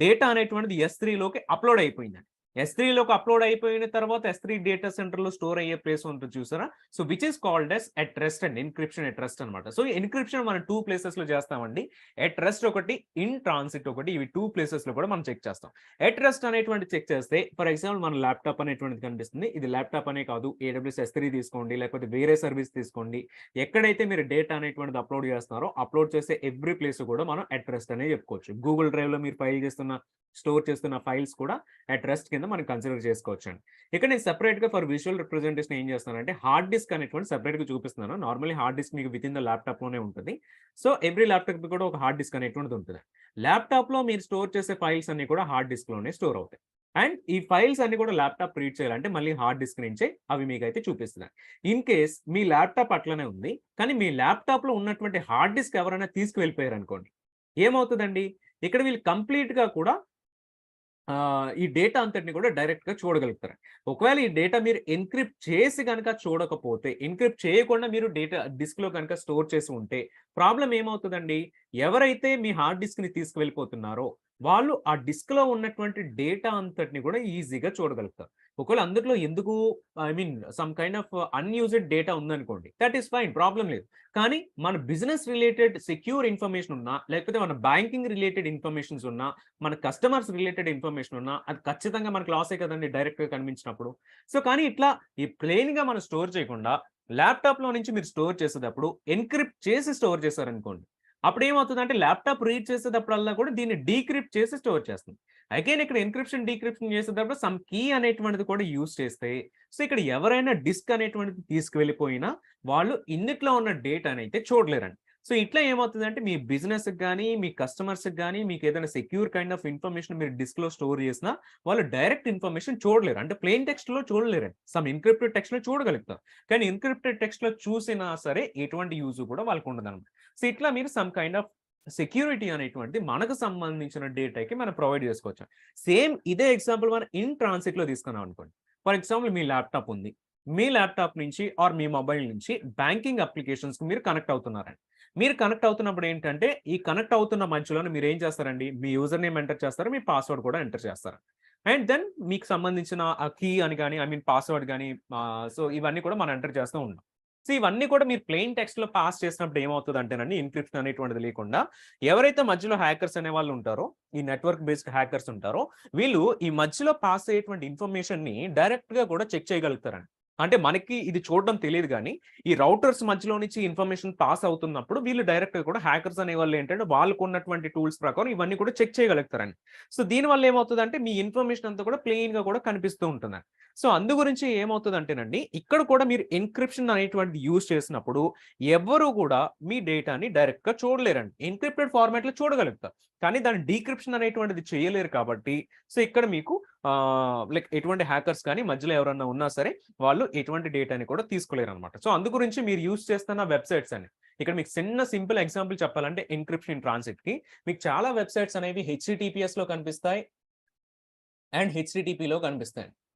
డేటా అనేటువంటిది S3 లోకి అప్లోడ్ అయిపోయిందండి. S3లోకి అప్లోడ్ అయిపోయిన తర్వాత S3 డేటా సెంటర్‌లో స్టోర్ అయ్యే ప్లేస్ ఉంటుంది చూసారా? So which is called as at rest and encryption at rest అనమాట. సో ఎన్క్రిప్షన్ మనం 2 ప్లేసెస్‌లో చేస్తామండి. ఎట్ రెస్ట్ ఒకటి, ఇన్ ట్రాన్సిట్ ఒకటి. ఇవి 2 ప్లేసెస్‌లో కూడా మనం చెక్ చేస్తాం. ఎట్ రెస్ట్ అనేటువంటిది చెక్ చేస్తే ఫర్ ఎగ్జాంపుల్ మన ల్యాప్‌టాప్ అనేటువంటిది కనిపిస్తుంది. ఇది ల్యాప్‌టాప్ అనే కాదు, AWS S3 తీసుకోండి, లేకపోతే వేరే సర్వీస్ తీసుకోండి. ఎక్కడైతే మీరు డేటా అనేటువంటిది అప్లోడ్ చేస్తున్నారో, అప్లోడ్ చేసే ఎవ్రీ ప్లేస్ కూడా మనం ఎట్ రెస్ట్ అనే చెప్పుకోవచ్చు. గూగుల్ డ్రైవ్‌లో మీరు స్టోర్ చేస్తున్న ఫైల్స్ కూడా అట్ రెస్ట్ కింద మనం కన్సిడర్ చేసుకోవచ్చండి. ఇక్కడ నేను సెపరేట్‌గా ఫర్ విజువల్ రిప్రజెంటేషన్ ఏం చేస్తానంటే హార్డ్ డిస్క్ అనేటువంటి సెపరేట్‌గా చూపిస్తున్నాను. నార్మల్లీ హార్డ్ డిస్క్ మీకు వితిన్ ద ల్యాప్‌టాప్‌లోనే ఉంటుంది. సో ఎవ్రీ ల్యాప్‌టాప్‌కి కూడా ఒక హార్డ్ డిస్క్ అనేటువంటిది ఉంటుంది. ల్యాప్‌టాప్‌లో మీరు స్టోర్ చేసే ఫైల్స్ అన్నీ కూడా హార్డ్ డిస్క్‌లోనే స్టోర్ అవుతాయి. అండ్ ఈ ఫైల్స్ అన్నీ కూడా ల్యాప్‌టాప్ రీడ్ చేయాలంటే మళ్ళీ హార్డ్ డిస్క్ నుంచే అవి మీకైతే చూపిస్తున్నాయి. ఇన్ కేస్ మీ ల్యాప్‌టాప్ అట్లనే ఉంది. కానీ మీ ల్యాప్‌టాప్‌లో ఉన్నటువంటి హార్డ్ డిస్క్ ఎవరైనా తీసుకువెళ్ళిపోయారనుకోండి. ఏమవుతదండి? ఇక్కడ వీళ్ళు కంప్లీట్‌గా కూడా ఈ డేటా అంతటిని కూడా డైరెక్ట్‌గా చూడగలుగుతారు. ఒకవేళ ఈ డేటా మీరు ఎన్క్రిప్ట్ చేసి గనక చూడకపోతే, ఎన్క్రిప్ట్ చేయకుండా మీరు డేటా డిస్క్‌లో గనక స్టోర్ చేసి ఉంటే, ప్రాబ్లమ్ ఏమవుతదండి? ఎవరైతే మీ హార్డ్ డిస్క్‌ని తీసుకువెళ్ళిపోతున్నారో, వాళ్ళు ఆ డిస్క్‌లో ఉన్నటువంటి డేటా అంతటిని కూడా ఈజీగా చూడగలుగుతారు. ఒకవేళ అందుట్లో ఎందుకు I mean some kind of unused data ఉందనుకోండి. థట్ ఈస్ ఫైన్ ప్రాబ్లమ్ లేదు. కానీ మన బిజినెస్ రిలేటెడ్ సెక్యూర్ ఇన్ఫర్మేషన్ ఉన్నా, లేకపోతే మన బ్యాంకింగ్ రిలేటెడ్ ఇన్ఫర్మేషన్స్ ఉన్నా, మన కస్టమర్స్ రిలేటెడ్ ఇన్ఫర్మేషన్ ఉన్నా అది ఖచ్చితంగా మనకు లాసే కదండీ డైరెక్ట్‌గా కనిపించినప్పుడు. సో, కానీ ఇట్లా ఈ ప్లెయిన్‌గా మనం స్టోర్ చేయకుండా ల్యాప్‌టాప్‌లో నుంచి మీరు స్టోర్ చేసేటప్పుడు ఎన్క్రిప్ట్ చేసి స్టోర్ చేశారనుకోండి. అప్పుడేమవుతదంటే ల్యాప్‌టాప్ రీడ్ చేసేటప్పుడల్లా కూడా దీన్ని డీక్రిప్ట్ చేసి స్టోర్ చేస్తుంది. అగైన్ ఇక్కడ ఎన్క్రిప్షన్, డీక్రిప్షన్ చేసేటప్పుడు సమ్ కీ అనేటువంటిది కూడా యూజ్ చేస్తే సో, ఇక్కడ ఎవరైనా డిస్క్ అనేటువంటిది తీసుకువెళ్ళిపోయినా వాళ్ళు ఇందుట్లో ఉన్న డేటానైతే చూడలేరండి. సో, ఇట్లా ఏమవుతదంటే మీ బిజినెస్‌కి గాని, మీ కస్టమర్స్‌కి గాని మీకేదైనా సెక్యూర్ కైండ్ ఆఫ్ ఇన్ఫర్మేషన్ మీరు డిస్క్‌లో స్టోర్ చేసినా, వాళ్ళు డైరెక్ట్ ఇన్ఫర్మేషన్ చూడలేరు. అంటే ప్లెయిన్ టెక్స్ట్‌లో చూడలేరండి. సమ్ ఎన్క్రిప్టెడ్ టెక్స్ట్‌లో చూడగలుగుతారు. కానీ ఎన్క్రిప్టెడ్ టెక్స్ట్‌లో చూసినా సరే ఎటువంటి యూజ్ కూడా వాళ్ళకుండదనమాట. సో, ఇట్లా మీరు సమ్ కైండ్ ఆఫ్ సెక్యూరిటీ అనేటువంటిది మనకు సంబంధించిన డేటాకి మనం ప్రొవైడ్ చేసుకోవచ్చు. సేమ్ ఇదే ఎగ్జాంపుల్ మనం ఇన్ ట్రాన్సిట్‌లో తీసుకున్నాం అనుకోండి. ఫర్ ఎగ్జాంపుల్ మీ ల్యాప్‌టాప్ ఉంది. మీ ల్యాప్‌టాప్ నుంచి ఆర్ మీ మొబైల్ నుంచి బ్యాంకింగ్ అప్లికేషన్స్‌కి మీరు కనెక్ట్ అవుతున్నారండి. మీరు కనెక్ట్ అవుతున్నప్పుడు ఏంటంటే, ఈ కనెక్ట్ అవుతున్న మధ్యలోనే మీరేం చేస్తారండి, మీ యూజర్ నేమ్ ఎంటర్ చేస్తారు. మీ పాస్వర్డ్ కూడా ఎంటర్ చేస్తారు. అండ్ దెన్ మీకు సంబంధించిన ఆ కీ అని గాని, ఐ మీన్ పాస్వర్డ్ గాని సో, ఇవన్నీ కూడా మనం ఎంటర్ చేస్తూ ఉంటాం. సో, ఇవన్నీ కూడా మీరు ప్లెయిన్ టెక్స్ట్‌లో పాస్ చేసినప్పుడు ఏమవుతదంటేనండి, ఎన్క్రిప్షన్ అనేటువంటిది లేకుండా ఎవరైతే మధ్యలో హ్యాకర్స్ అనేవాళ్ళు ఉంటారో, ఈ నెట్వర్క్ బేస్డ్ హ్యాకర్స్ ఉంటారో, వీళ్ళు ఈ మధ్యలో పాస్ అయ్యేటువంటి ఇన్ఫర్మేషన్‌ని డైరెక్ట్‌గా కూడా చెక్ చేయగలుగుతారండి. అంటే మనకి ఇది చూడడం తెలీదు గానీ, ఈ రౌటర్స్ మధ్యలో నుంచి ఇన్ఫర్మేషన్ పాస్ అవుతున్నప్పుడు వీళ్ళు డైరెక్ట్‌గా కూడా హ్యాకర్స్ అనేవాళ్ళు ఏంటంటే వాళ్ళకున్నటువంటి టూల్స్ ప్రకారం ఇవన్నీ కూడా చెక్ చేయగలుగుతారండి. సో, దీనివల్ల ఏమవుతదంటే మీ ఇన్ఫర్మేషన్ అంతా కూడా ప్లెయిన్‌గా కూడా కనిపిస్తూ ఉంటుందండి. సో, అందు గురించి ఏమవుతదంటేనండి, ఇక్కడ కూడా మీరు ఎన్క్రిప్షన్ అనేటువంటిది యూజ్ చేసినప్పుడు ఎవ్వరు కూడా మీ డేటాని డైరెక్ట్‌గా చూడలేరండి. ఎన్క్రిప్టెడ్ ఫార్మాట్‌లో చూడగలుగుతారు. కానీ దాని డీక్రిప్షన్ అనేటువంటిది చేయలేరు కాబట్టి, సో, ఇక్కడ మీకు లైక్ ఎటువంటి హ్యాకర్స్ కానీ మధ్యలో ఎవరన్నా ఉన్నా సరే వాళ్ళు ఎటువంటి డేటాని కూడా తీసుకోలేరనమాట. సో, అందు గురించి మీరు యూజ్ చేస్తున్న వెబ్‌సైట్స్ అని. ఇక్కడ మీకు చిన్న సింపుల్ ఎగ్జాంపుల్ చెప్పాలంటే ఎన్క్రిప్షన్ ఇన్ ట్రాన్సిట్‌కి మీకు చాలా వెబ్‌సైట్స్ అనేవి హెచ్‌టిటిపిఎస్‌లో కనిపిస్తాయి. అండ్ హెచ్‌టిటిపిలో కనిపిస్తాయి.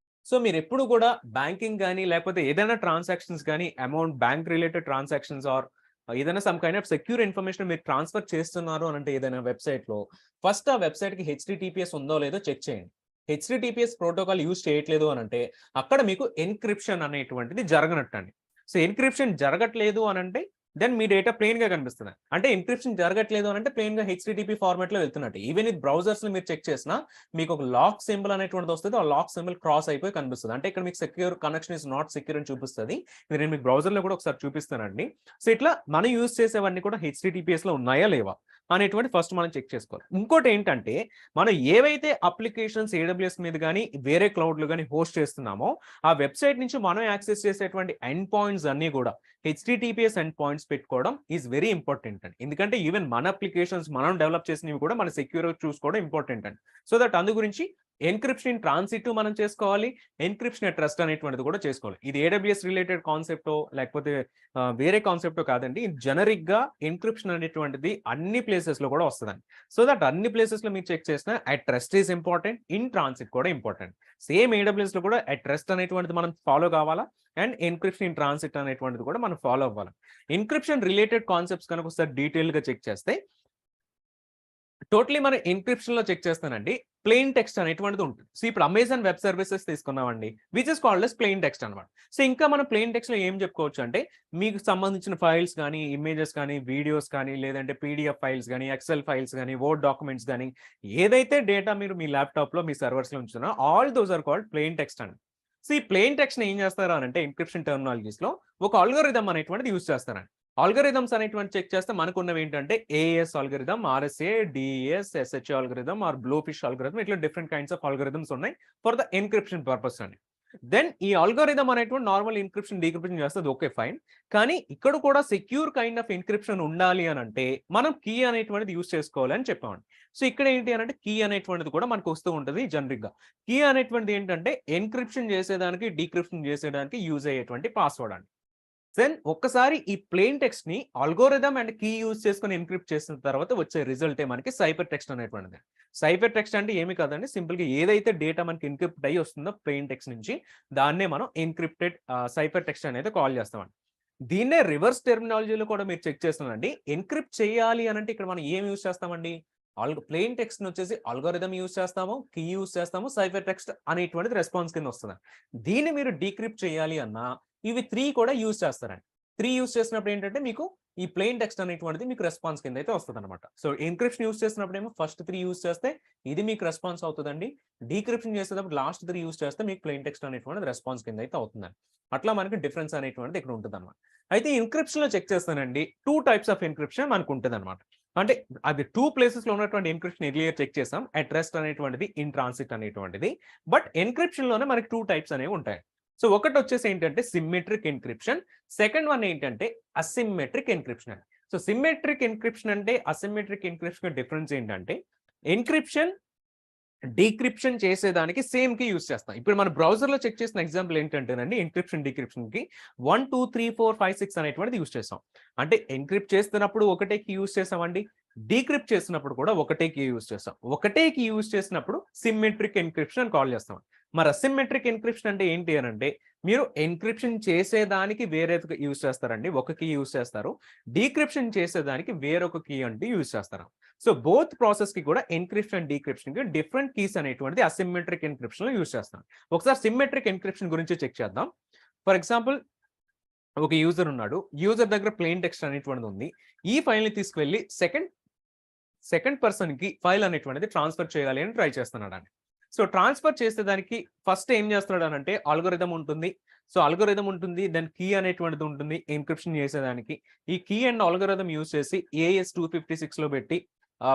సో, మీరెప్పుడు కూడా బ్యాంకింగ్ గాని, లేకపోతే ఏదైనా ట్రాన్సాక్షన్స్ గాని, amount bank related transactions or ఏదైనా some kind of secure information మీరు ట్రాన్స్‌ఫర్ చేస్తున్నారు అనంటే ఏదైనా వెబ్‌సైట్‌లో, ఫస్ట్ ఆ వెబ్‌సైట్‌కి హెచ్‌టిటిపిఎస్ ఉందో లేదో చెక్ చేయండి. హెచ్‌టిటిపిఎస్ ప్రోటోకాల్ యూజ్ చేయట్లేదు అనంటే, అక్కడ మీకు ఎన్క్రిప్షన్ అనేటువంటిది జరగనట్టండి. సో, ఎన్క్రిప్షన్ జరగట్లేదు అనంటే, దెన్ మీ డేటా ప్లెయిన్‌గా కనిపిస్తది. అంటే ఎన్క్రిప్షన్ జరగట్లేదు అనంటే ప్లెయిన్‌గా హెచ్‌టిటిపి ఫార్మాట్‌లో వెళ్తున్నట్టు. ఈవెన్ ఇది బ్రౌజర్స్‌లో మీరు చెక్ చేసినా మీకొక లాక్ సింబల్ అనేటువంటిది వస్తది. ఆ లాక్ సింబల్ క్రాస్ అయిపోయి కనిపిస్తది. అంటే ఇక్కడ మీకు secure connection is not secure అని చూపిస్తది. ఇది నేను మీకు బ్రౌజర్‌లో కూడా ఒకసారి చూపిస్తానండి. సో, ఇట్లా మనం యూజ్ చేసేవన్నీ కూడా హెచ్‌టిటిపిఎస్‌లో ఉన్నాయా? లేవా? అనేటువంటిది ఫస్ట్ మనం చెక్ చేసుకోవాలి. ఇంకోటేంటంటే, మనం ఏవైతే అప్లికేషన్స్ ఏడబ్ల్యూఎస్ మీద గాని, వేరే క్లౌడ్‌లో గాని హోస్ట్ చేస్తున్నామో, ఆ వెబ్‌సైట్ నుంచి మనం యాక్సెస్ చేసేటువంటి ఎండ్ పాయింట్స్ అన్నీ గూడా హెచ్‌టిటిపిఎస్ ఎండ్ పాయింట్స్ పెట్టుకోవడం ఈస్ వెరీ ఇంపార్టెంట్ అండి. ఎందుకంటే ఈవెన్ మన అప్లికేషన్స్ మనం డెవలప్ చేసినవి కూడా మన సెక్యూర్‌గా చూసుకోవడం ఇంపార్టెంట్ అండి. సో దట్ అందు గురించి ఎన్క్రిప్షన్ ఇన్ ట్రాన్సిట్ మనం చేసుకోవాలి. ఎన్క్రిప్షన్ ఎట్ రెస్ట్ అనేటువంటిది కూడా చేసుకోవాలి. ఇది ఏడబ్ల్యూఎస్ రిలేటెడ్ కాన్సెప్టో లేకపోతే వేరే కాన్సెప్టో కాదండి. జనరిక్‌గా ఎన్క్రిప్షన్ అనేటువంటిది అన్ని ప్లేసెస్‌లో కూడా వస్తదండి. సో దట్ అన్ని ప్లేసెస్‌లో మీరు చెక్ చేసినా at rest is important. In transit కూడా ఇంపార్టెంట్. సేమ్ ఏడబ్ల్యూఎస్‌లో కూడా అట్ రెస్ట్ అనేటువంటిది మనం ఫాలో కావాలా? అండ్ ఎన్క్రిప్షన్ ఇన్ ట్రాన్సిట్ అనేటువంటిది కూడా మనం ఫాలో అవ్వాలి. ఎన్క్రిప్షన్ రిలేటెడ్ కాన్సెప్ట్స్ కనుక ఒకసారి డీటెయిల్‌గా చెక్ చేస్తే టోటలీ మనం ఎన్క్రిప్షన్‌లో చెక్ చేస్తానండి. ప్లెయిన్ టెక్స్ట్ అనేటువంటిది ఉంటుంది. సో, ఇప్పుడు అమెజాన్ వెబ్ సర్వీసెస్ తీసుకున్నామండి. Which is called as plain text అనమాట. సో, ఇంకా మనం ప్లెయిన్ టెక్స్ట్‌లో ఏం చెప్పుకోవచ్చు అంటే, మీకు సంబంధించిన ఫైల్స్ గానీ, ఇమేజెస్ కానీ, వీడియోస్ కానీ, లేదంటే పీడీఎఫ్ ఫైల్స్ గానీ, ఎక్సెల్ ఫైల్స్ గానీ, వర్డ్ డాక్యుమెంట్స్ గానీ, ఏదైతే డేటా మీరు మీ ల్యాప్‌టాప్‌లో, మీ సర్వర్స్‌లో ఉంచుతున్నారో all those are called plain text అండి. సో, ఈ ప్లెయిన్ టెక్స్ట్‌ని ఏం చేస్తారు అనంటే ఎన్క్రిప్షన్ టెర్మినాలజీస్‌లో ఒక అల్గోరిథం అనేటువంటిది యూజ్ చేస్తారండి. ఆల్గోరిథమ్స్ అనేటువంటి చెక్ చేస్తే మనకున్నవి ఏంటంటే AES algorithm, RSA, DES, SHA algorithm or Blowfish algorithm ఇట్లా డిఫరెంట్ కైండ్స్ ఆఫ్ ఆల్గోరిథమ్స్ ఉన్నాయి ఫర్ ద ఎన్క్రిప్షన్ పర్పస్ అండి. దెన్ ఈ ఆల్గోరిథం అనేటువంటి నార్మల్ ఎన్క్రిప్షన్, డీక్రిప్షన్ చేస్తది ఓకే ఫైన్. కానీ ఇక్కడ కూడా సెక్యూర్ కైండ్ ఆఫ్ ఎన్క్రిప్షన్ ఉండాలి అనంటే మనం కీ అనేటువంటిది యూజ్ చేసుకోవాలి అని చెప్పామండి. సో ఇక్కడ ఏంటి అనంటే కీ అనేటువంటిది కూడా మనకు వస్తూ ఉంటది జనరిక్‌గా. కీ అనేటువంటిది ఏంటంటే ఎన్క్రిప్షన్ చేసేదానికి, డీక్రిప్షన్ చేసేదానికి యూజ్ అయ్యేటువంటి పాస్వర్డ్ అండి. దెన్ ఒక్కసారి ఈ ప్లెయిన్ టెక్స్ట్ ని అల్గోరిథం అండ్ కీ యూజ్ చేసుకొని ఎన్క్రిప్ట్ చేసిన తర్వాత వచ్చే రిజల్టే మనకి సైఫర్ టెక్స్ట్ అనేటువంటిది. సైఫర్ టెక్స్ట్ అంటే ఏమి కాదండి, సింపుల్ గా ఏదైతే డేటా మనకి ఎన్క్రిప్ట్ అయ్యి వస్తుందో ప్లెయిన్ టెక్స్ట్ నుంచి దాన్నే మనం ఎన్క్రిప్టెడ్ సైఫర్ టెక్స్ట్ అనేది కాల్ చేస్తామండి. దీన్నే రివర్స్ టెర్మినాలజీలో కూడా మీరు చెక్ చేస్తున్నారండి. ఎన్క్రిప్ట్ చేయాలి అని అంటే ఇక్కడ మనం ఏం యూజ్ చేస్తామండి, ప్లెయిన్ టెక్స్ట్ వచ్చేసి అల్గోరిథం యూజ్ చేస్తాము, కీ యూజ్ చేస్తాము, సైఫర్ టెక్స్ట్ అనేటువంటిది రెస్పాన్స్ కింద వస్తుంది. దీన్ని మీరు డీక్రిప్ట్ చేయాలి అన్నా ఇవి 3 కూడా యూజ్ చేస్తారండి. 3 యూజ్ చేసినప్పుడు ఏంటంటే మీకు ఈ ప్లెయిన్ టెక్స్ట్ అనేటువంటిది మీకు రెస్పాన్స్ కింద అయితే వస్తదనమాట. సో, ఎన్క్రిప్షన్ యూజ్ చేసినప్పుడేమో ఫస్ట్ 3 యూజ్ చేస్తే ఇది మీకు రెస్పాన్స్ అవుతదండి. డీక్రిప్షన్ చేసేటప్పుడు లాస్ట్ 3 యూజ్ చేస్తే మీకు ప్లెయిన్ టెక్స్ట్ అనేటువంటిది రెస్పాన్స్ కింద అయితే అవుతుందండి. అట్లా మనకి డిఫరెన్స్ అనేటువంటిది ఇక్కడ ఉంటదనమాట. అయితే ఎన్క్రిప్షన్‌లో చెక్ చేస్తానండి 2 టైప్స్ ఆఫ్ ఎన్క్రిప్షన్ మనకు ఉంటదనమాట. అంటే అది 2 ప్లేసెస్‌లో ఉన్నటువంటి ఎన్క్రిప్షన్ ఎర్లియర్ చెక్ చేసాం. అట్ రెస్ట్ అనేటువంటిది, ఇన్ ట్రాన్సిట్ అనేటువంటిది. బట్ ఎన్క్రిప్షన్‌లోనే మనకి 2 టైప్స్ అనేవి ఉంటాయి. సో, ఒకటొచ్చేసి ఏంటంటే సిమ్మెట్రిక్ ఎన్క్రిప్షన్. సెకండ్ వన్ ఏంటంటే అసిమ్మెట్రిక్ ఎన్క్రిప్షన్ అండి. సో, సిమ్మెట్రిక్ ఎన్క్రిప్షన్ అంటే అసిమ్మెట్రిక్ ఎన్క్రిప్షన్ డిఫరెన్స్ ఏంటంటే ఎన్క్రిప్షన్, డీక్రిప్షన్ చేసేదానికి సేమ్ కీ యూజ్ చేస్తాం. ఇప్పుడు మన బ్రౌజర్‌లో చెక్ చేసిన ఎగ్జాంపుల్ ఏంటంటేనండి ఎన్క్రిప్షన్, డీక్రిప్షన్‌కి 1, 2, 3, 4, 5, 6 అనేటువంటిది యూజ్ చేసాం. అంటే ఎన్క్రిప్ట్ చేస్తున్నప్పుడు ఒకటే కీ యూజ్ చేసామండి. డీక్రిప్ట్ చేసినప్పుడు కూడా ఒకటే కీ యూజ్ చేసాం. ఒకటే కీ యూజ్ చేసినప్పుడు సిమ్మెట్రిక్ ఎన్క్రిప్షన్ అని కాల్ చేస్తాం. మరి అసిమ్మెట్రిక్ ఎన్క్రిప్షన్ అంటే ఏంటి అనంటే మీరు ఎన్క్రిప్షన్ చేసేదానికి వేరే యూజ్ చేస్తారండి. ఒక కీ యూజ్ చేస్తారు. డీక్రిప్షన్ చేసేదానికి వేరొక కీ అంటే యూజ్ చేస్తారు. సో, బోత్ ప్రాసెస్‌కి కూడా ఎన్క్రిప్షన్, డీక్రిప్షన్‌కి డిఫరెంట్ కీస్ అనేటువంటిది అసిమ్మెట్రిక్ ఎన్క్రిప్షన్‌లో యూజ్ చేస్తాం. ఒకసారి సిమ్మెట్రిక్ ఎన్క్రిప్షన్ గురించి చెక్ చేద్దాం. ఫర్ ఎగ్జాంపుల్ ఒక యూజర్ ఉన్నాడు. యూజర్ దగ్గర ప్లెయిన్ టెక్స్ట్ అనేటువంటిది ఉంది. ఈ ఫైల్‌ని తీసుకెళ్ళి సెకండ్ పర్సన్‌కి ఫైల్ అనేటువంటిది ట్రాన్స్‌ఫర్ చేయాలి అని ట్రై చేస్తున్నాడండి. సో, ట్రాన్స్‌ఫర్ చేసేదానికి ఫస్ట్ ఏం చేస్తున్నాడనంటే ఆల్గోరిథం ఉంటుంది. సో, ఆల్గోరిథం ఉంటుంది. దాని కీ అనేటువంటిది ఉంటుంది ఎన్క్రిప్షన్ చేసేదానికి. ఈ కీ అండ్ ఆల్గోరిథం యూజ్ చేసి ఏఎస్ 256లో పెట్టి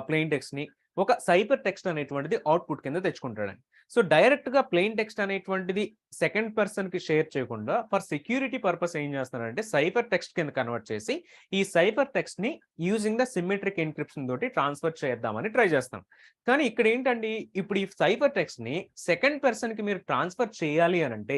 ప్లెయిన్ టెక్స్ట్‌ని ఒక సైఫర్ టెక్స్ట్ అనేటువంటిది అవుట్‌పుట్ కింద తెచ్చుకుంటాడండి. సో, డైరెక్ట్‌గా ప్లెయిన్ టెక్స్ట్ అనేటువంటిది సెకండ్ పర్సన్‌కి షేర్ చేయకుండా ఫర్ సెక్యూరిటీ పర్పస్ ఏం చేస్తున్నాడంటే సైఫర్ టెక్స్ట్ కింద కన్వర్ట్ చేసి ఈ సైఫర్ టెక్స్ట్‌ని యూజింగ్ ద సిమ్మెట్రిక్ ఎన్క్రిప్షన్ తోటి ట్రాన్స్‌ఫర్ చేద్దామని ట్రై చేస్తాం. కానీ ఇక్కడ ఏంటండి ఇప్పుడు ఈ సైఫర్ టెక్స్ట్‌ని సెకండ్ పర్సన్‌కి మీరు ట్రాన్స్‌ఫర్ చేయాలి అనంటే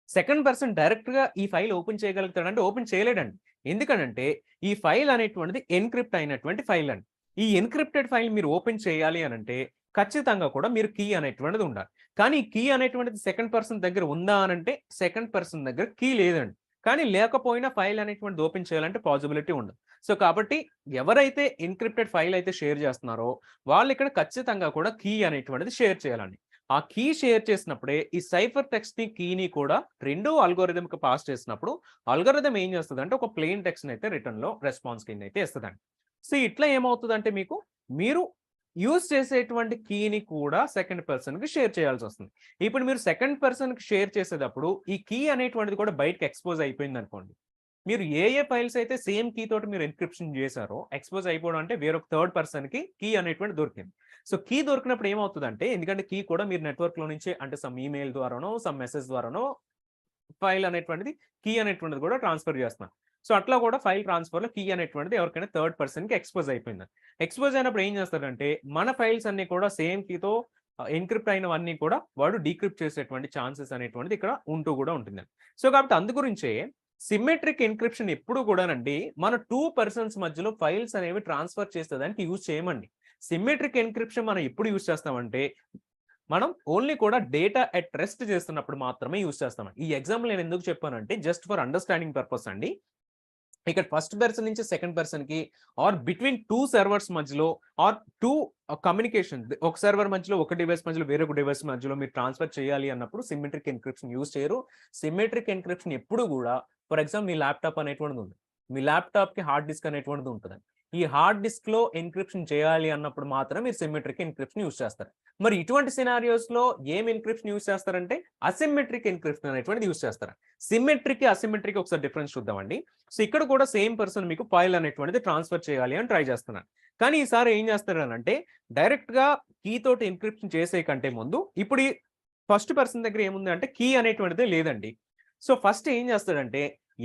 సెకండ్ పర్సన్ డైరెక్ట్‌గా ఈ ఫైల్ ఓపెన్ చేయగలుగుతాడంటే ఓపెన్ చేయలేడండి. ఎందుకనంటే ఈ ఫైల్ అనేటువంటిది ఎన్క్రిప్ట్ అయినటువంటి ఫైల్ అండి. ఈ ఎన్క్రిప్టెడ్ ఫైల్ మీరు ఓపెన్ చేయాలి అనంటే ఖచ్చితంగా కూడా మీరు కీ అనేటువంటిది ఉండాలి. కానీ ఈ కీ అనేటువంటిది సెకండ్ పర్సన్ దగ్గర ఉందా అనంటే సెకండ్ పర్సన్ దగ్గర కీ లేదండి. కానీ లేకపోయినా ఫైల్ అనేటువంటిది ఓపెన్ చేయాలంటే పాసిబిలిటీ ఉండదు. సో, కాబట్టి ఎవరైతే ఎన్క్రిప్టెడ్ ఫైల్ అయితే షేర్ చేస్తున్నారో వాళ్ళు ఇక్కడ ఖచ్చితంగా కూడా కీ అనేటువంటిది షేర్ చేయాలండి. ఆ కీ షేర్ చేసినప్పుడే ఈ సైఫర్ టెక్స్ట్‌ని, కీని కూడా రెండూ అల్గోరిథంకి పాస్ చేసినప్పుడు అల్గోరిథం ఏం చేస్తదంటే ఒక ప్లెయిన్ టెక్స్ట్‌ని అయితే రిటర్న్‌లో రెస్పాన్స్ కింద అయితే ఇస్తదండి. సో, ఇట్లా ఏమవుతదంటే మీరు యూజ్ చేసేటువంటి కీని కూడా సెకండ్ పర్సన్‌కి షేర్ చేయాల్సొస్తుంది. ఇప్పుడు మీరు సెకండ్ పర్సన్‌కి షేర్ చేసేటప్పుడు ఈ కీ అనేటువంటిది కూడా బయటకి ఎక్స్‌పోజ్ అయిపోయిందనుకోండి. మీరు ఏ ఫైల్స్ అయితే సేమ్ కీ తోటి మీరు ఎన్క్రిప్షన్ చేశారో ఎక్స్‌పోజ్ అయిపోవడం అంటే వేరొక థర్డ్ పర్సన్‌కి కీ అనేటువంటిది దొరికింది. సో, కీ దొరికినప్పుడు ఏమవుతదంటే ఎందుకంటే కీ కూడా మీరు నెట్వర్క్‌లో నుంచి అంటే సమ్ ఈమెయిల్ ద్వారానో, సమ్ మెసేజ్ ద్వారానో ఫైల్ అనేటువంటిది కీ అనేటువంటిది కూడా ట్రాన్స్‌ఫర్ చేస్తున్నాం. సో, అట్లా కూడా ఫైల్ ట్రాన్స్‌ఫర్‌లో కీ అనేటువంటిది ఎవరికైనా థర్డ్ పర్సన్‌కి ఎక్స్‌పోజ్ అయిపోయింది. ఎక్స్‌పోజ్ అయినప్పుడు ఏం చేస్తాడంటే మన ఫైల్స్ అన్నీ కూడా సేమ్ కీతో ఎన్క్రిప్ట్ అయినవన్నీ కూడా వాడు డీక్రిప్ట్ చేసేటువంటి ఛాన్సెస్ అనేటువంటిది ఇక్కడ ఉంటూ కూడా ఉంటుందండి. సో, కాబట్టి అందుగురించే సిమ్మెట్రిక్ ఎన్క్రిప్షన్ ఎప్పుడు కూడానండి మన 2 పర్సన్స్ మధ్యలో ఫైల్స్ అనేవి ట్రాన్స్‌ఫర్ చేసేదానికి యూజ్ చేయమండి. సిమ్మెట్రిక్ ఎన్క్రిప్షన్ మనం ఎప్పుడు యూజ్ చేస్తామంటే మనం ఓన్లీ కూడా డేటా అట్ రెస్ట్ చేస్తున్నప్పుడు మాత్రమే యూజ్ చేస్తామండి. ఈ ఎగ్జాంపుల్ నేను ఎందుకు చెప్పానంటే జస్ట్ ఫర్ అండర్‌స్టాండింగ్ పర్పస్ అండి. ఇక్కడ ఫస్ట్ పర్సన్ నుంచి సెకండ్ పర్సన్ కి ఆర్ బిట్వీన్ 2 సర్వర్స్ మధ్యలో ఆర్ 2 కమ్యూనికేషన్ ఒక సర్వర్ మధ్యలో ఒక డివైస్ మధ్యలో వేరొక డివైస్ మధ్యలో మీరు ట్రాన్స్ఫర్ చేయాలి అన్నప్పుడు సిమెట్రిక్ ఎన్క్రిప్షన్ యూజ్ చేయరు. సిమెట్రిక్ ఎన్క్రిప్షన్ ఎప్పుడు కూడా ఫర్ ఎగ్జాంపుల్ మీ ల్యాప్టాప్ అనేటువంటిది ఉంది. మీ ల్యాప్టాప్ కి హార్డ్ డిస్క్ అనేటువంటిది ఉంటుంది. ఈ హార్డ్ డిస్క్ లో ఎన్క్రిప్షన్ చేయాలి అన్నప్పుడు మాత్రం మీరు సిమెట్రిక్ ఎన్క్రిప్షన్ యూజ్ చేస్తారు. మరి ఇటువంటి సినారియోస్ లో ఏం ఎన్క్రిప్షన్ యూజ్ చేస్తారంటే అసిమెట్రిక్ ఎన్క్రిప్షన్ అనేటువంటిది యూజ్ చేస్తారు. సిమెట్రిక్ అసిమెట్రిక్ ఒకసారి డిఫరెన్స్ చూద్దామండి. సో ఇక్కడ కూడా సేమ్ పర్సన్ మీకు ఫైల్ అనేటువంటిది ట్రాన్స్ఫర్ చేయాలి అని ట్రై చేస్తున్నాను. కానీ ఈసారి ఏం చేస్తారనంటే డైరెక్ట్ గా కీ తోటి ఎన్క్రిప్షన్ చేసే కంటే ముందు ఇప్పుడు ఈ ఫస్ట్ పర్సన్ దగ్గర ఏముంది అంటే కీ అనేటువంటిది లేదండి. సో ఫస్ట్ ఏం చేస్తాడంటే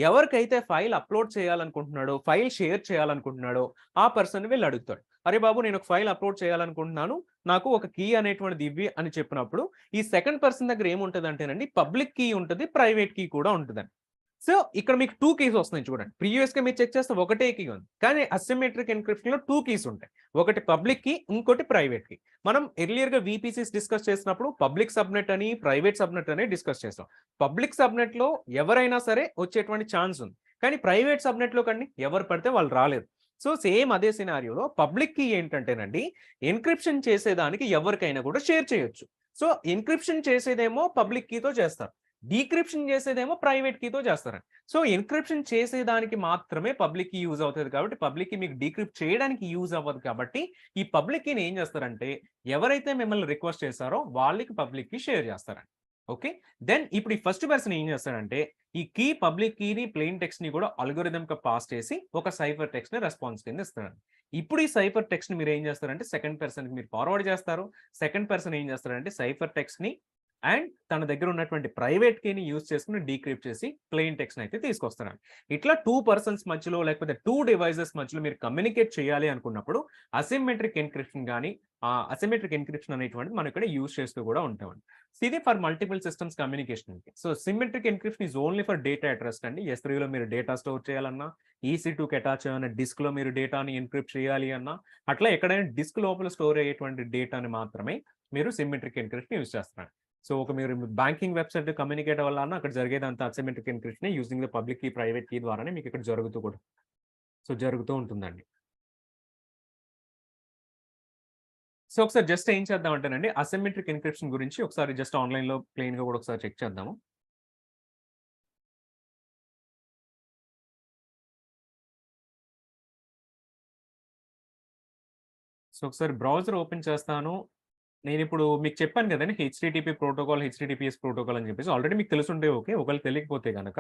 ఎవరికైతే ఫైల్ అప్లోడ్ చేయాలనుకుంటున్నాడో ఫైల్ షేర్ చేయాలనుకుంటున్నాడో ఆ పర్సన్ వెళ్ళి అడుగుతాడు. అరే బాబు నేను ఒక ఫైల్ అప్లోడ్ చేయాలనుకుంటున్నాను, నాకు ఒక కీ అనేటువంటిది ఇవ్వి అని చెప్పినప్పుడు ఈ సెకండ్ పర్సన్ దగ్గర ఏముంటది అంటేనండి పబ్లిక్ కీ ఉంటుంది, ప్రైవేట్ కీ కూడా ఉంటుందండి. సో ఇక్కడ మీకు 2 కీస్ వస్తున్నాయి చూడండి. ప్రీవియస్ గా మీరు చెక్ చేస్తే ఒకటే కీ ఉంది, కానీ అసిమెట్రిక్ ఎన్క్రిప్షన్ లో 2 కీస్ ఉంటాయి. ఒకటి పబ్లిక్ కీ, ఇంకోటి ప్రైవేట్ కీ. మనం ఎర్లియర్ గా VPCs డిస్కస్ చేసినప్పుడు పబ్లిక్ సబ్నెట్ అని ప్రైవేట్ సబ్నెట్ అని డిస్కస్ చేస్తాం. పబ్లిక్ సబ్నెట్ లో ఎవరైనా సరే వచ్చేటువంటి ఛాన్స్ ఉంది, కానీ ప్రైవేట్ సబ్నెట్ లో కండి ఎవరు పడితే వాళ్ళు రాలేదు. సో సేమ్ అదే సినారియోలో పబ్లిక్ కీ ఏంటంటేనండి ఎన్క్రిప్షన్ చేసేదానికి ఎవరికైనా కూడా షేర్ చేయొచ్చు. సో ఎన్క్రిప్షన్ చేసేదేమో పబ్లిక్ కీతో చేస్తారు, డీక్రిప్షన్ చేసేదేమో ప్రైవేట్ కీతో చేస్తారండి. సో ఎన్క్రిప్షన్ చేసేదానికి మాత్రమే పబ్లిక్ కీ యూజ్ అవుతుంది కాబట్టి పబ్లిక్ కీ మీకు డీక్రిప్ట్ చేయడానికి యూజ్ అవ్వదు కాబట్టి ఈ పబ్లిక్ కీని ఏం చేస్తారంటే ఎవరైతే మిమ్మల్ని రిక్వెస్ట్ చేశారో వాళ్ళకి పబ్లిక్ కీ షేర్ చేస్తారండి. ఓకే, దెన్ ఇప్పుడు ఈ ఫస్ట్ పర్సన్ ఏం చేస్తాడంటే ఈ కీ పబ్లిక్ కీని ప్లెయిన్ టెక్స్ట్ ని కూడా అల్గోరిథం కి పాస్ చేసి ఒక సైఫర్ టెక్స్ట్ ని రెస్పాన్స్ కింద ఇస్తాడు. ఇప్పుడు ఈ సైఫర్ టెక్స్ట్ ని మీరు ఏం చేస్తారంటే సెకండ్ పర్సన్ కి మీరు ఫార్వర్డ్ చేస్తారు. సెకండ్ పర్సన్ ఏం చేస్తారంటే సైఫర్ టెక్స్ట్ ని అండ్ తన దగ్గర ఉన్నటువంటి ప్రైవేట్ కీని యూజ్ చేసుకుని డీక్రిప్ట్ చేసి ప్లెయిన్ టెక్స్ట్ అయితే తీసుకొస్తాడు. ఇట్లా 2 పర్సన్స్ మధ్యలో లేకపోతే 2 డివైసెస్ మధ్యలో మీరు కమ్యూనికేట్ చేయాలి అనుకున్నప్పుడు అసిమెట్రిక్ ఎన్క్రిప్షన్ కానీ అసిమెట్రిక్ ఎన్క్రిప్షన్ అనేటువంటిది మనం ఇక్కడ యూజ్ చేస్తూ కూడా ఉంటామండి. ఇది for multiple systems communication. So symmetric encryption is only for data at rest అండి. S3 లో మీరు డేటా స్టోర్ చేయాలన్నా, EC2కి అటాచ్ అయిన డిస్క్ లో మీరు డేటాని ఎన్క్రిప్ట్ చేయాలి అన్నా, అట్లా ఎక్కడైనా డిస్క్ లోపల స్టోర్ అయ్యేటువంటి డేటాని మాత్రమే మీరు సిమెట్రిక్ ఎన్క్రిప్షన్ యూజ్ చేస్తున్నారు. సో ఒక మీరు బ్యాంకింగ్ వెబ్సైట్ కమ్యూనికేట్ అవ్వాలన్నా అక్కడ జరిగేదంతా asymmetric encryption using the public key private key ద్వారానే మీకు ఇక్కడ జరుగుతూ ఉంటుందండి. సో ఒకసారి జస్ట్ ఏం చేద్దాం అంటేనండి అసిమెట్రిక్ ఎన్క్రిప్షన్ గురించి ఒకసారి జస్ట్ ఆన్లైన్ లో ప్లెయిన్ గా కూడా ఒకసారి చెక్ చేద్దాము. సో ఒకసారి బ్రౌజర్ ఓపెన్ చేస్తాను. నేను ఇప్పుడు మీకు చెప్పాను కదండి HTTP ప్రోటోకాల్, HTTPS ప్రోటోకాల్ అని చెప్పేసి ఆల్రెడీ మీకు తెలుసుంటే ఓకే, ఒకవేళ తెలియకపోతే కనుక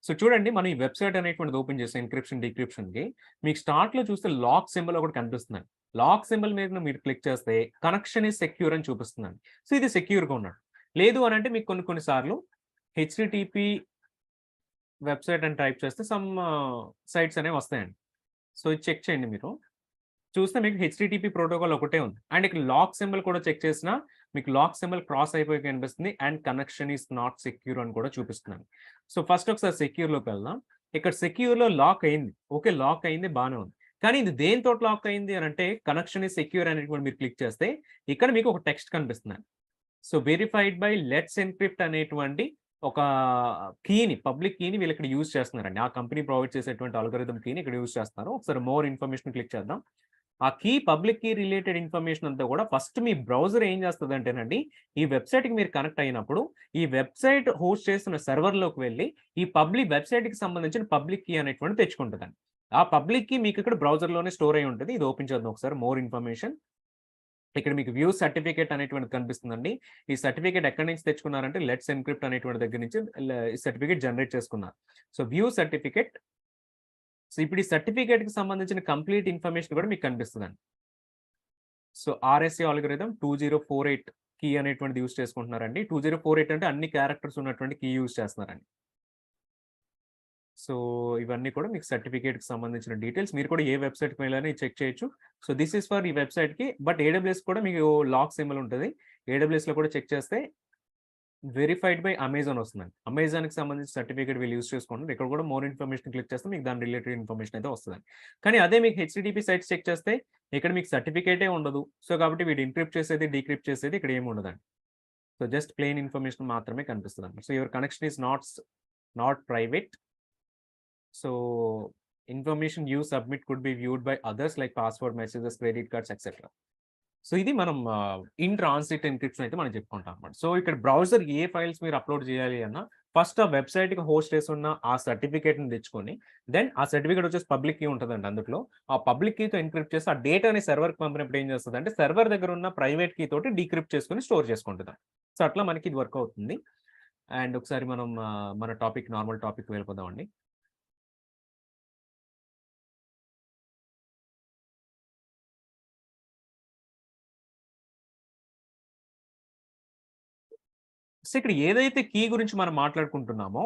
సో చూడండి మనం ఈ వెబ్సైట్ అనేటువంటిది ఓపెన్ చేస్తే ఎన్క్రిప్షన్ డిక్రిప్షన్ కి మీకు స్టార్ట్ లో చూస్తే లాక్ సింబల్ ఒకటి కనిపిస్తుంది. లాక్ సింబల్ మీద మీరు క్లిక్ చేస్తే కనెక్షన్ ఈజ్ సెక్యూర్ అని చూపిస్తుందండి. సో ఇది సెక్యూర్ గా ఉన్నాడు. లేదు అని అంటే మీకు కొన్ని సార్లు HTTP వెబ్సైట్ అని టైప్ చేస్తే సమ్ సైట్స్ అనేవి వస్తాయండి. సో ఇది చెక్ చేయండి. మీరు చూస్తే మీకు HTTP ప్రోటోకాల్ ఒకటే ఉంది అండ్ ఇక్కడ లాక్ సింబల్ కూడా చెక్ చేసినా మీకు లాక్ సింబల్ క్రాస్ అయిపోయి కనిపిస్తుంది and connection is not secure అని కూడా చూపిస్తున్నాను. సో ఫస్ట్ ఒకసారి సెక్యూర్ లోకి వెళ్దాం. ఇక్కడ సెక్యూర్ లో లాక్ అయింది, ఓకే లాక్ అయింది బాగానే ఉంది. కానీ ఇది దేనితో లాక్ అయింది అని అంటే కనెక్షన్ ఈస్ సెక్యూర్ అనేటువంటి మీరు క్లిక్ చేస్తే ఇక్కడ మీకు ఒక టెక్స్ట్ కనిపిస్తుంది. So verified by let's encrypt అనేటువంటి ఒక కీని పబ్లిక్ కీని వీళ్ళు ఇక్కడ యూజ్ చేస్తున్నారండి. ఆ కంపెనీ ప్రొవైడ్ చేసేటువంటి అల్గోరిథం కీని ఇక్కడ యూజ్ చేస్తున్నారు. ఒకసారి మోర్ ఇన్ఫర్మేషన్ క్లిక్ చేద్దాం. ఆ key public key related information అంతా కూడా ఫస్ట్ మీ బ్రౌజర్ ఏం చేస్తుంది అంటేనండి ఈ వెబ్సైట్ కి మీరు కనెక్ట్ అయినప్పుడు ఈ వెబ్సైట్ హోస్ట్ చేస్తున్న సర్వర్ లోకి వెళ్ళి ఈ పబ్లిక్ వెబ్సైట్ కి సంబంధించిన పబ్లిక్ కీ అనేటువంటి తెచ్చుకుంటుందండి. ఆ పబ్లిక్ కీ మీకు ఇక్కడ బ్రౌజర్ లోనే స్టోర్ అయి ఉంటుంది. ఇది ఓపెన్ చేద్దాం ఒకసారి మోర్ ఇన్ఫర్మేషన్. ఇక్కడ మీకు వ్యూ సర్టిఫికేట్ అనేటువంటిది కనిపిస్తుందండి. ఈ సర్టిఫికేట్ ఎక్కడి నుంచి తెచ్చుకున్నారంటే లెట్స్ ఎన్క్రిప్ట్ అనేటువంటి దగ్గర నుంచి సర్టిఫికేట్ జనరేట్ చేసుకున్నారు. So view certificate. సో ఇప్పుడు ఈ సర్టిఫికేట్ కి సంబంధించిన కంప్లీట్ ఇన్ఫర్మేషన్ కూడా మీకు కనిపిస్తుందండి. సో RSA ఆల్గోరిథం 2048 కీ అనేటువంటిది యూజ్ చేసుకుంటున్నారండి. 2048 అంటే అన్ని క్యారెక్టర్స్ ఉన్నటువంటి కీ యూజ్ చేస్తున్నారండి. సో ఇవన్నీ కూడా మీకు సర్టిఫికేట్ కి సంబంధించిన డీటెయిల్స్. మీరు కూడా ఏ వెబ్సైట్ కి వెళ్ళాలని చెక్ చేయొచ్చు. సో దిస్ ఇస్ ఫర్ ఈ వెబ్సైట్ కి. బట్ AWS కూడా మీకు లాక్ సింబల్ ఉంటుంది. AWS లో కూడా చెక్ చేస్తే వెరిఫైడ్ బై అమెజాన్ వస్తుందండి. అమెజాన్ కి సంబంధించిన సర్టిఫికేట్ వీళ్ళు యూజ్ చేసుకుంటారు. ఇక్కడ కూడా మోర్ ఇన్ఫర్మేషన్ క్లిక్ చేస్తే మీకు దాని రిలేటెడ్ ఇన్ఫర్మేషన్ అయితే వస్తుందండి. కానీ అదే మీకు HTTP సైట్స్ చెక్ చేస్తే ఇక్కడ మీకు సర్టిఫికేటే ఉండదు. సో కాబట్టి వీడు ఎన్క్రిప్ట్ చేసేది డీక్రిప్ట్ చేసేది ఇక్కడ ఏమి ఉండదండి. సో జస్ట్ ప్లెయిన్ ఇన్ఫర్మేషన్ మాత్రమే కనిపిస్తుంది. So your connection is not private. So information you submit could be viewed by others like password messages, credit cards etcetera. So ఇది మనం ఇన్ ట్రాన్సిట్ ఎన్క్రిప్షన్ అయితే మనం చెప్పుకుంటాం అనమాట. సో ఇక్కడ బ్రౌజర్ ఏ files మీరు అప్లోడ్ చేయాలి అన్నా ఫస్ట్ ఆ వెబ్సైట్‌కి హోస్ట్ చేసున్న ఆ సర్టిఫికేట్‌ని తెచ్చుకొని, దెన్ ఆ సర్టిఫికేట్ వచ్చేసి పబ్లిక్ కీ ఉంటదండి అందుట్లో. ఆ పబ్లిక్ కీతో ఎన్క్రిప్ట్ చేసి ఆ డేటాని సర్వర్‌కి పంపినప్పుడు ఏం చేస్తదంటే, సర్వర్ దగ్గర ఉన్న ప్రైవేట్ కీ తోటి డీక్రిప్ట్ చేసుకొని స్టోర్ చేసుకుంటది. సో అట్లా మనకి ఇది వర్క్ అవుతుంది. అండ్ ఒకసారి మనం మన టాపిక్ నార్మల్ టాపిక్‌కి వెళ్ళిపోదామండి. సో ఇక్కడ ఏదైతే కీ గురించి మనం మాట్లాడుకుంటున్నామో,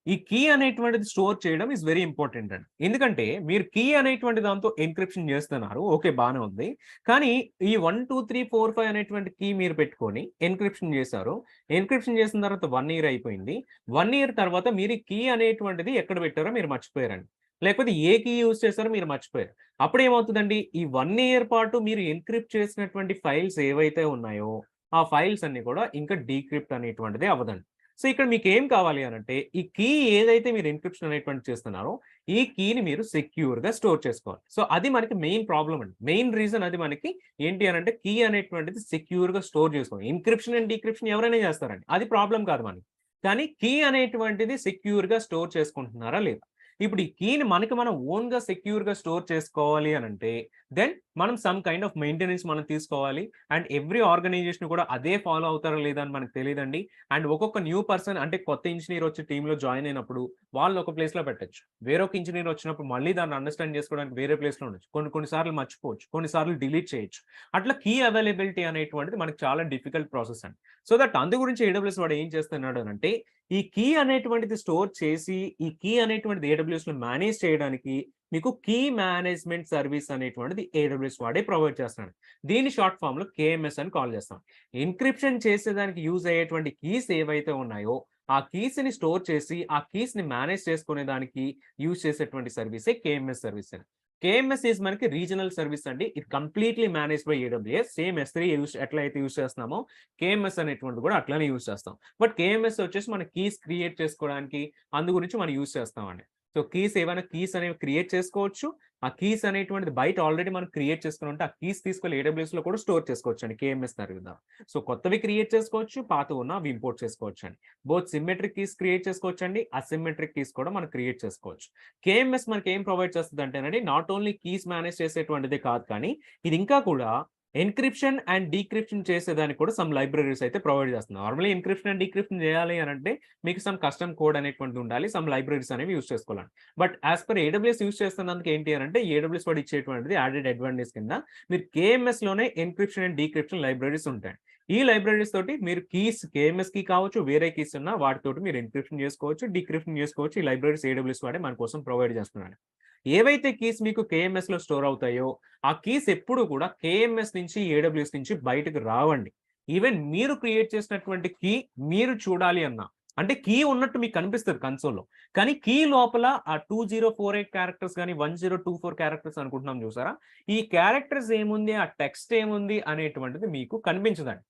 ఈ కీ అనేటువంటిది స్టోర్ చేయడం ఈస్ వెరీ ఇంపార్టెంట్ అండి. ఎందుకంటే మీరు కీ అనేటువంటి దాంతో ఎన్క్రిప్షన్ చేస్తున్నారు. ఓకే, బానే ఉంది. కానీ ఈ 1, 2, 3, 4, 5 అనేటువంటి కీ మీరు పెట్టుకొని ఎన్క్రిప్షన్ చేశారు. ఎన్క్రిప్షన్ చేసిన తర్వాత 1 ఇయర్ అయిపోయింది. 1 ఇయర్ తర్వాత మీరు ఈ కీ అనేటువంటిది ఎక్కడ పెట్టారో మీరు మర్చిపోయారండి. లేకపోతే ఏ కీ యూజ్ చేశారో మీరు మర్చిపోయారు. అప్పుడేమవుతదండి, ఈ 1 ఇయర్ పాటు మీరు ఎన్క్రిప్ట్ చేసినటువంటి ఫైల్స్ ఏవైతే ఉన్నాయో ఆ ఫైల్స్ అన్ని కూడా ఇంకా డీక్రిప్ట్ అనేటువంటిది అవ్వదండి. సో ఇక్కడ మీకేం కావాలి అనంటే, ఈ కీ ఏదైతే మీరు ఎన్క్రిప్షన్ అనేటువంటిది చేస్తున్నారో, ఈ కీని మీరు సెక్యూర్‌గా స్టోర్ చేసుకోవాలి. సో అది మనకి మెయిన్ ప్రాబ్లమ్ అండి. మెయిన్ రీజన్ అది మనకి ఏంటి అనంటే, కీ అనేటువంటిది సెక్యూర్‌గా స్టోర్ చేసుకోవాలి. ఎన్క్రిప్షన్ అండ్ డీక్రిప్షన్ ఎవరైనా చేస్తారండి. అది ప్రాబ్లమ్ కాదు మనకి. కానీ కీ అనేటువంటిది సెక్యూర్‌గా స్టోర్ చేసుకుంటున్నారా లేదా? ఇప్పుడు ఈ కీని మనకి మనం ఓన్‌గా సెక్యూర్‌గా స్టోర్ చేసుకోవాలి అనంటే, దెన్ మనం సమ్ కైండ్ ఆఫ్ మెయింటెనెన్స్ మనం తీసుకోవాలి. అండ్ ఎవ్రీ ఆర్గనైజేషన్ కూడా అదే ఫాలో అవుతారో లేదా అని మనకు తెలీదండి. అండ్ ఒక్కొక్క న్యూ పర్సన్ అంటే కొత్త ఇంజినీర్ వచ్చి టీమ్‌లో జాయిన్ అయినప్పుడు వాళ్ళు ఒక ప్లేస్‌లో పెట్టొచ్చు. వేరొక ఇంజినీర్ వచ్చినప్పుడు మళ్ళీ దాన్ని అండర్‌స్టాండ్ చేసుకోవడానికి వేరే ప్లేస్‌లో ఉండొచ్చు. కొన్ని సార్లు మర్చిపోవచ్చు. కొన్ని సార్లు డిలీట్ చేయొచ్చు. అట్లా కీ అవైలబిలిటీ అనేటువంటిది మనకు చాలా డిఫికల్ట్ ప్రాసెస్ అండి. సో దట్ అందు గురించి ఏడబ్ల్యూఎస్ వాడు ఏం చేస్తున్నాడు అనంటే, ఈ కీ అనేటువంటిది స్టోర్ చేసి, ఈ కీ అనేటువంటిది ఏడబ్ల్యూఎస్‌లో మేనేజ్ చేయడానికి మీకు కీ మేనేజ్‌మెంట్ సర్వీస్ అనేటువంటిది ఏడబ్ల్యూఎస్ వాడే ప్రొవైడ్ చేస్తున్నాడు. దీన్ని షార్ట్ ఫార్మ్‌లో కేఎంఎస్ అని కాల్ చేస్తాం. ఎన్క్రిప్షన్ చేసేదానికి యూజ్ అయ్యేటువంటి కీస్ ఏవైతే ఉన్నాయో, ఆ కీస్‌ని స్టోర్ చేసి, ఆ కీస్‌ని మేనేజ్ చేసుకునే దానికి యూజ్ చేసేటువంటి సర్వీసే కేఎంఎస్ సర్వీస్ అని. కేఎంఎస్ ఈస్ మనకి రీజనల్ సర్వీస్ అండి. ఇది completely managed by AWS. Same ఎస్3 ఎట్లయితే యూజ్ చేస్తున్నామో, కేఎంఎస్ అనేటువంటిది కూడా అట్లనే యూజ్ చేస్తాం. బట్ కేఎంఎస్ వచ్చేసి మన కీస్ క్రియేట్ చేసుకోవడానికి అందు గురించి మనం యూజ్ చేస్తామండి. సో ఏవైనా కీస్ అనేవి క్రియేట్ చేసుకోవచ్చు. ఆ కీస్ అనేటువంటిది బయట ఆల్రెడీ మనం క్రియేట్ చేసుకొని ఉంటే, ఆ కీస్ తీసుకెళ్ళి ఏడబ్ల్యూఎస్‌లో కూడా స్టోర్ చేసుకోవచ్చండి కేఎంఎస్ తర్వాత. సో కొత్తవి క్రియేట్ చేసుకోవచ్చు, పాతవున్న అవి ఇంపోర్ట్ చేసుకోవచ్చండి. బోత్ సిమెట్రిక్ కీస్ క్రియేట్ చేసుకోవచ్చండి, అసిమెట్రిక్ కీస్ కూడా మనం క్రియేట్ చేసుకోవచ్చు. కేఎంఎస్ మనకి ఏం ప్రొవైడ్ చేస్తదంటేనండి, నాట్ ఓన్లీ కీస్ మేనేజ్ చేసేటువంటిదే కాదు కానీ, ఇది ఇంకా కూడా ఎన్క్రిప్షన్ అండ్ డీక్రిప్షన్ చేసేదానికి కూడా సమ్ లైబ్రరీస్ అయితే ప్రొవైడ్ చేస్తుంది. నార్మల్లీ ఎన్క్రిప్షన్ అండ్ డీక్రిప్షన్ చేయాలి అనంటే మీకు సమ్ కస్టమ్ కోడ్ అనేటువంటిది ఉండాలి. సమ్ లైబ్రరీస్ అనేవి యూజ్ చేసుకోవాలండి. But as per AWS use చేస్తున్నందుకు ఏంటి అనంటే, ఏడబ్ల్యూఎస్ వాడు ఇచ్చేటువంటిది యాడెడ్ అడ్వాంటేజ్ కింద మీరు కేఎంఎస్‌లోనే ఎన్క్రిప్షన్ అండ్ డీక్రిప్షన్ లైబ్రరీస్ ఉంటాయి. ఈ లైబ్రరీస్ తోటి మీరు కీస్ కేఎంఎస్ కీ కావచ్చు, వేరే కీస్ ఉన్నా వాటితోటి మీరు ఎన్క్రిప్షన్ చేసుకోవచ్చు, డీక్రిప్షన్ చేసుకోవచ్చు. ఈ లైబ్రరీస్ ఏడబ్ల్యూఎస్ వాడే మన కోసం ప్రొవైడ్ చేస్తున్నాడు. ఏవైతే కీస్ మీకు కేఎంఎస్‌లో స్టోర్ అవుతాయో, ఆ కీస్ ఎప్పుడు కూడా కేఎంఎస్ నుంచి, ఏడబ్ల్యూఎస్ నుంచి బయటకు రావండి. ఈవెన్ మీరు క్రియేట్ చేసినటువంటి కీ మీరు చూడాలి అన్నా, అంటే కీ ఉన్నట్టు మీకు కనిపిస్తది కన్సోల్‌లో. కానీ కీ లోపల ఆ 2048 క్యారెక్టర్స్ గాని, 1024 క్యారెక్టర్స్ అనుకుంటున్నాం చూసారా? ఈ క్యారెక్టర్స్ ఏముంది, ఆ టెక్స్ట్ ఏముంది అనేటువంటిది మీకు కనిపించదండి.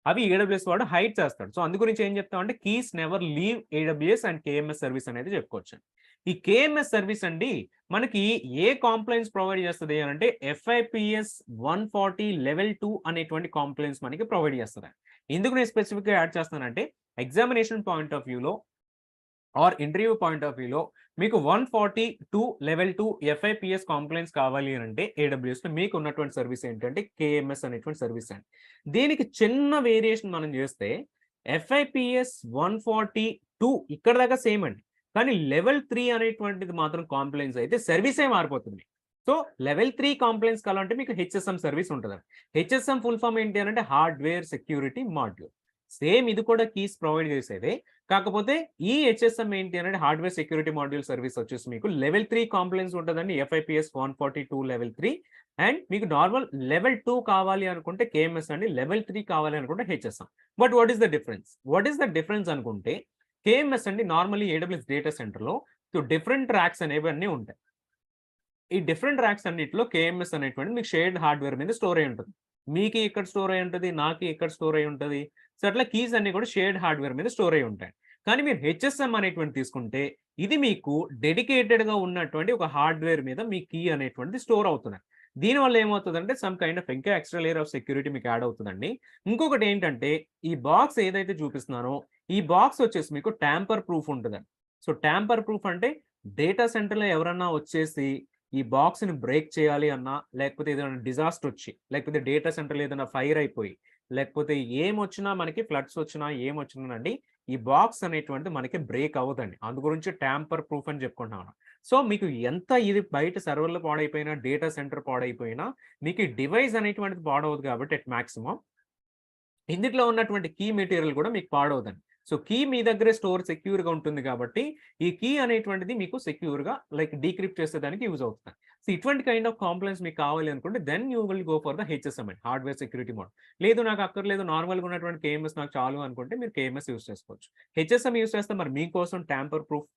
అవి ఏడబ్ల్యూఎస్ వాడు హైడ్ చేస్తాడు. సో అందు గురించి ఏం చెప్తామంటే, keys never leave AWS and KMS service అనేది చెప్పుకోవచ్చండి. ఈ కేఎంఎస్ సర్వీస్ అండి మనకి ఏ కాంప్లెయిన్స్ ప్రొవైడ్ చేస్తది అనంటే, ఎఫ్ఐపిఎస్ 140 లెవెల్ 2 అనేటువంటి కాంప్లెయిన్స్ మనకి ప్రొవైడ్ చేస్తదండి. ఎందుకు నేను స్పెసిఫిక్‌గా యాడ్ చేస్తున్నానంటే, ఎగ్జామినేషన్ పాయింట్ ఆఫ్ వ్యూలో ఆర్ ఇంటర్వ్యూ పాయింట్ ఆఫ్ వ్యూలో మీకు 142 లెవెల్ 2 ఎఫ్ఐపిఎస్ కాంప్లెయిన్స్ కావాలి అనంటే, ఏడబ్ల్యూఎస్‌లో మీకు ఉన్నటువంటి సర్వీస్ ఏంటంటే కేఎంఎస్ అనేటువంటి సర్వీస్ అండి. దీనికి చిన్న వేరియేషన్ మనం చేస్తే, ఎఫ్ఐపిఎస్ 142 ఇక్కడ దాకా సేమ్ అండి. కానీ లెవెల్ 3 అనేటువంటిది మాత్రం కాంప్లెయిన్స్ అయితే సర్వీసే మారిపోతుంది. సో లెవెల్ 3 కాంప్లెయిన్స్ కావాలంటే మీకు హెచ్ఎస్ఎం సర్వీస్ ఉంటదండి. హెచ్ఎస్ఎం ఫుల్ ఫార్మ్ ఏంటి అనంటే, హార్డ్‌వేర్ సెక్యూరిటీ మాడ్యూల్. సేమ్ ఇది కూడా కీస్ ప్రొవైడ్ చేసేదే. కాకపోతే ఈ హెచ్ఎస్ఎం ఏంటి అంటే, హార్డ్‌వేర్ సెక్యూరిటీ మాడ్యూల్ సర్వీస్ వచ్చేసి మీకు లెవెల్ 3 కాంప్లెయిన్స్ ఉంటదండి. ఎఫ్ఐపిఎస్ 142 లెవెల్ 3 అండ్ మీకు నార్మల్ లెవెల్ 2 కావాలి అనుకుంటే కేఎంఎస్ అండి. లెవెల్ 3 కావాలి అనుకుంటే HSM. But what is the difference? What is the difference అనుకుంటే, కేఎంఎస్ అండి నార్మల్లీ ఏడబ్ల్యూఎస్ డేటా సెంటర్‌లో డిఫరెంట్ ర్యాక్స్ అనేవన్నీ ఉంటాయి. ఈ డిఫరెంట్ ర్యాక్స్ అన్నిటిలో కేఎంఎస్ అనేటువంటిది మీకు షేర్డ్ హార్డ్‌వేర్ మీద స్టోర్ అయ్యి ఉంటుంది. మీకి ఇక్కడ స్టోర్ అయ్యి ఉంటది. నాకి ఇక్కడ స్టోర్ అయ్యి ఉంటది. సో, అట్లా కీస్ అన్నీ కూడా షేర్డ్ హార్డ్‌వేర్ మీద స్టోర్ అయ్యి ఉంటాయి. కానీ మీరు హెచ్ఎస్ఎం అనేటువంటిది తీసుకుంటే, ఇది మీకు డెడికేటెడ్‌గా ఉన్నటువంటి ఒక హార్డ్‌వేర్ మీద మీ కీ అనేటువంటిది స్టోర్ అవుతుంది. దీనివల్ల ఏమవుతదంటే సమ్ కైండ్ ఆఫ్ ఇంకా ఎక్స్‌ట్రా లేయర్ ఆఫ్ సెక్యూరిటీ మీకు యాడ్ అవుతదండి. ఇంకొకటి ఏంటంటే ఈ బాక్స్ ఏదైతే చూపిస్తున్నానో ఈ బాక్స్ వచ్చేసి మీకు టాంపర్ ప్రూఫ్ ఉంటదండి. సో టాంపర్ ప్రూఫ్ అంటే డేటా సెంటర్‌లో ఎవరన్నా వచ్చేసి ఈ బాక్స్‌ని బ్రేక్ చేయాలి అన్నా, లేకపోతే ఏదైనా డిజాస్టర్ వచ్చి, లేకపోతే డేటా సెంటర్‌లో ఏదైనా ఫైర్ అయిపోయి, లేకపోతే ఏమొచ్చినా మనకి ఫ్లడ్స్ వచ్చినా ఏమొచ్చినానండి ఈ బాక్స్ అనేటువంటిది మనకి బ్రేక్ అవ్వదండి. అందు గురించి టాంపర్ ప్రూఫ్ అని చెప్పుకుంటున్నాను. సో, మీకు ఎంత ఇది బయట సర్వర్‌లు పాడైపోయినా, డేటా సెంటర్ పాడైపోయినా, మీకు ఈ డివైస్ అనేటువంటిది పాడవదు కాబట్టి అట్ మాక్సిమం ఇందుట్లో ఉన్నటువంటి కీ మెటీరియల్ కూడా మీకు పాడవదండి. సో, కీ మీ దగ్గరే సెక్యూర్‌గా ఉంటుంది కాబట్టి, ఈ కీ అనేటువంటిది మీకు సెక్యూర్‌గా లైక్ డీక్రిప్ట్ చేసేదానికి యూజ్ అవుతుంది. సో, ఇటువంటి కైండ్ ఆఫ్ కాంప్లెయిన్స్ మీకు కావాలి అనుకుంటే then you will go for the HSM అండి. Hardware security mode. లేదు నాకు అక్కర్లేదు నార్మల్‌గా ఉన్నటువంటి కేఎంఎస్ నాకు చాలు అనుకుంటే మీరు కేఎంఎస్ యూజ్ చేసుకోవచ్చు. హెచ్ఎస్ఎం యూజ్ చేస్తే మరి మీకోసం టాంపర్ ప్రూఫ్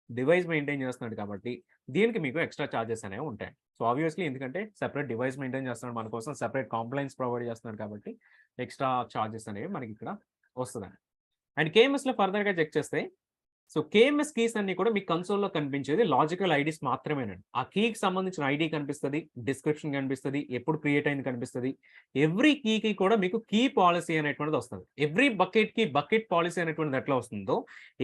డివైస్ మెయింటైన్ చేస్తున్నాడు కాబట్టి, దీనికి మీకు ఎక్స్‌ట్రా చార్జెస్ అనేవి ఉంటాయి. సో, ఆబ్వియస్‌లీ ఎందుకంటే సెపరేట్ డివైస్ మెయింటైన్ చేస్తున్నాడు మన కోసం సెపరేట్ కాంప్లెయిన్స్ ప్రొవైడ్ చేస్తున్నాడు కాబట్టి, ఎక్స్‌ట్రా చార్జెస్ అనేవి మనకిక్కడ వస్తదండి. అండ్ కేఎంఎస్‌లో ఫర్దర్‌గా చెక్ చేస్తే, సో కేఎంఎస్ కీస్ అన్నీ కూడా మీకు కన్సోల్‌లో కనిపించేది లాజికల్ ఐడీస్ మాత్రమేనండి. ఆ కీకి సంబంధించిన ఐడీ కనిపిస్తది, డిస్క్రిప్షన్ కనిపిస్తది, ఎప్పుడు క్రియేట్ అయింది కనిపిస్తది. ఎవ్రీ కీకి కూడా మీకు కీ పాలిసీ అనేటువంటిది వస్తది. ఎవ్రీ బకెట్‌కి బకెట్ పాలిసీ అనేటువంటిది ఎట్లా వస్తుందో,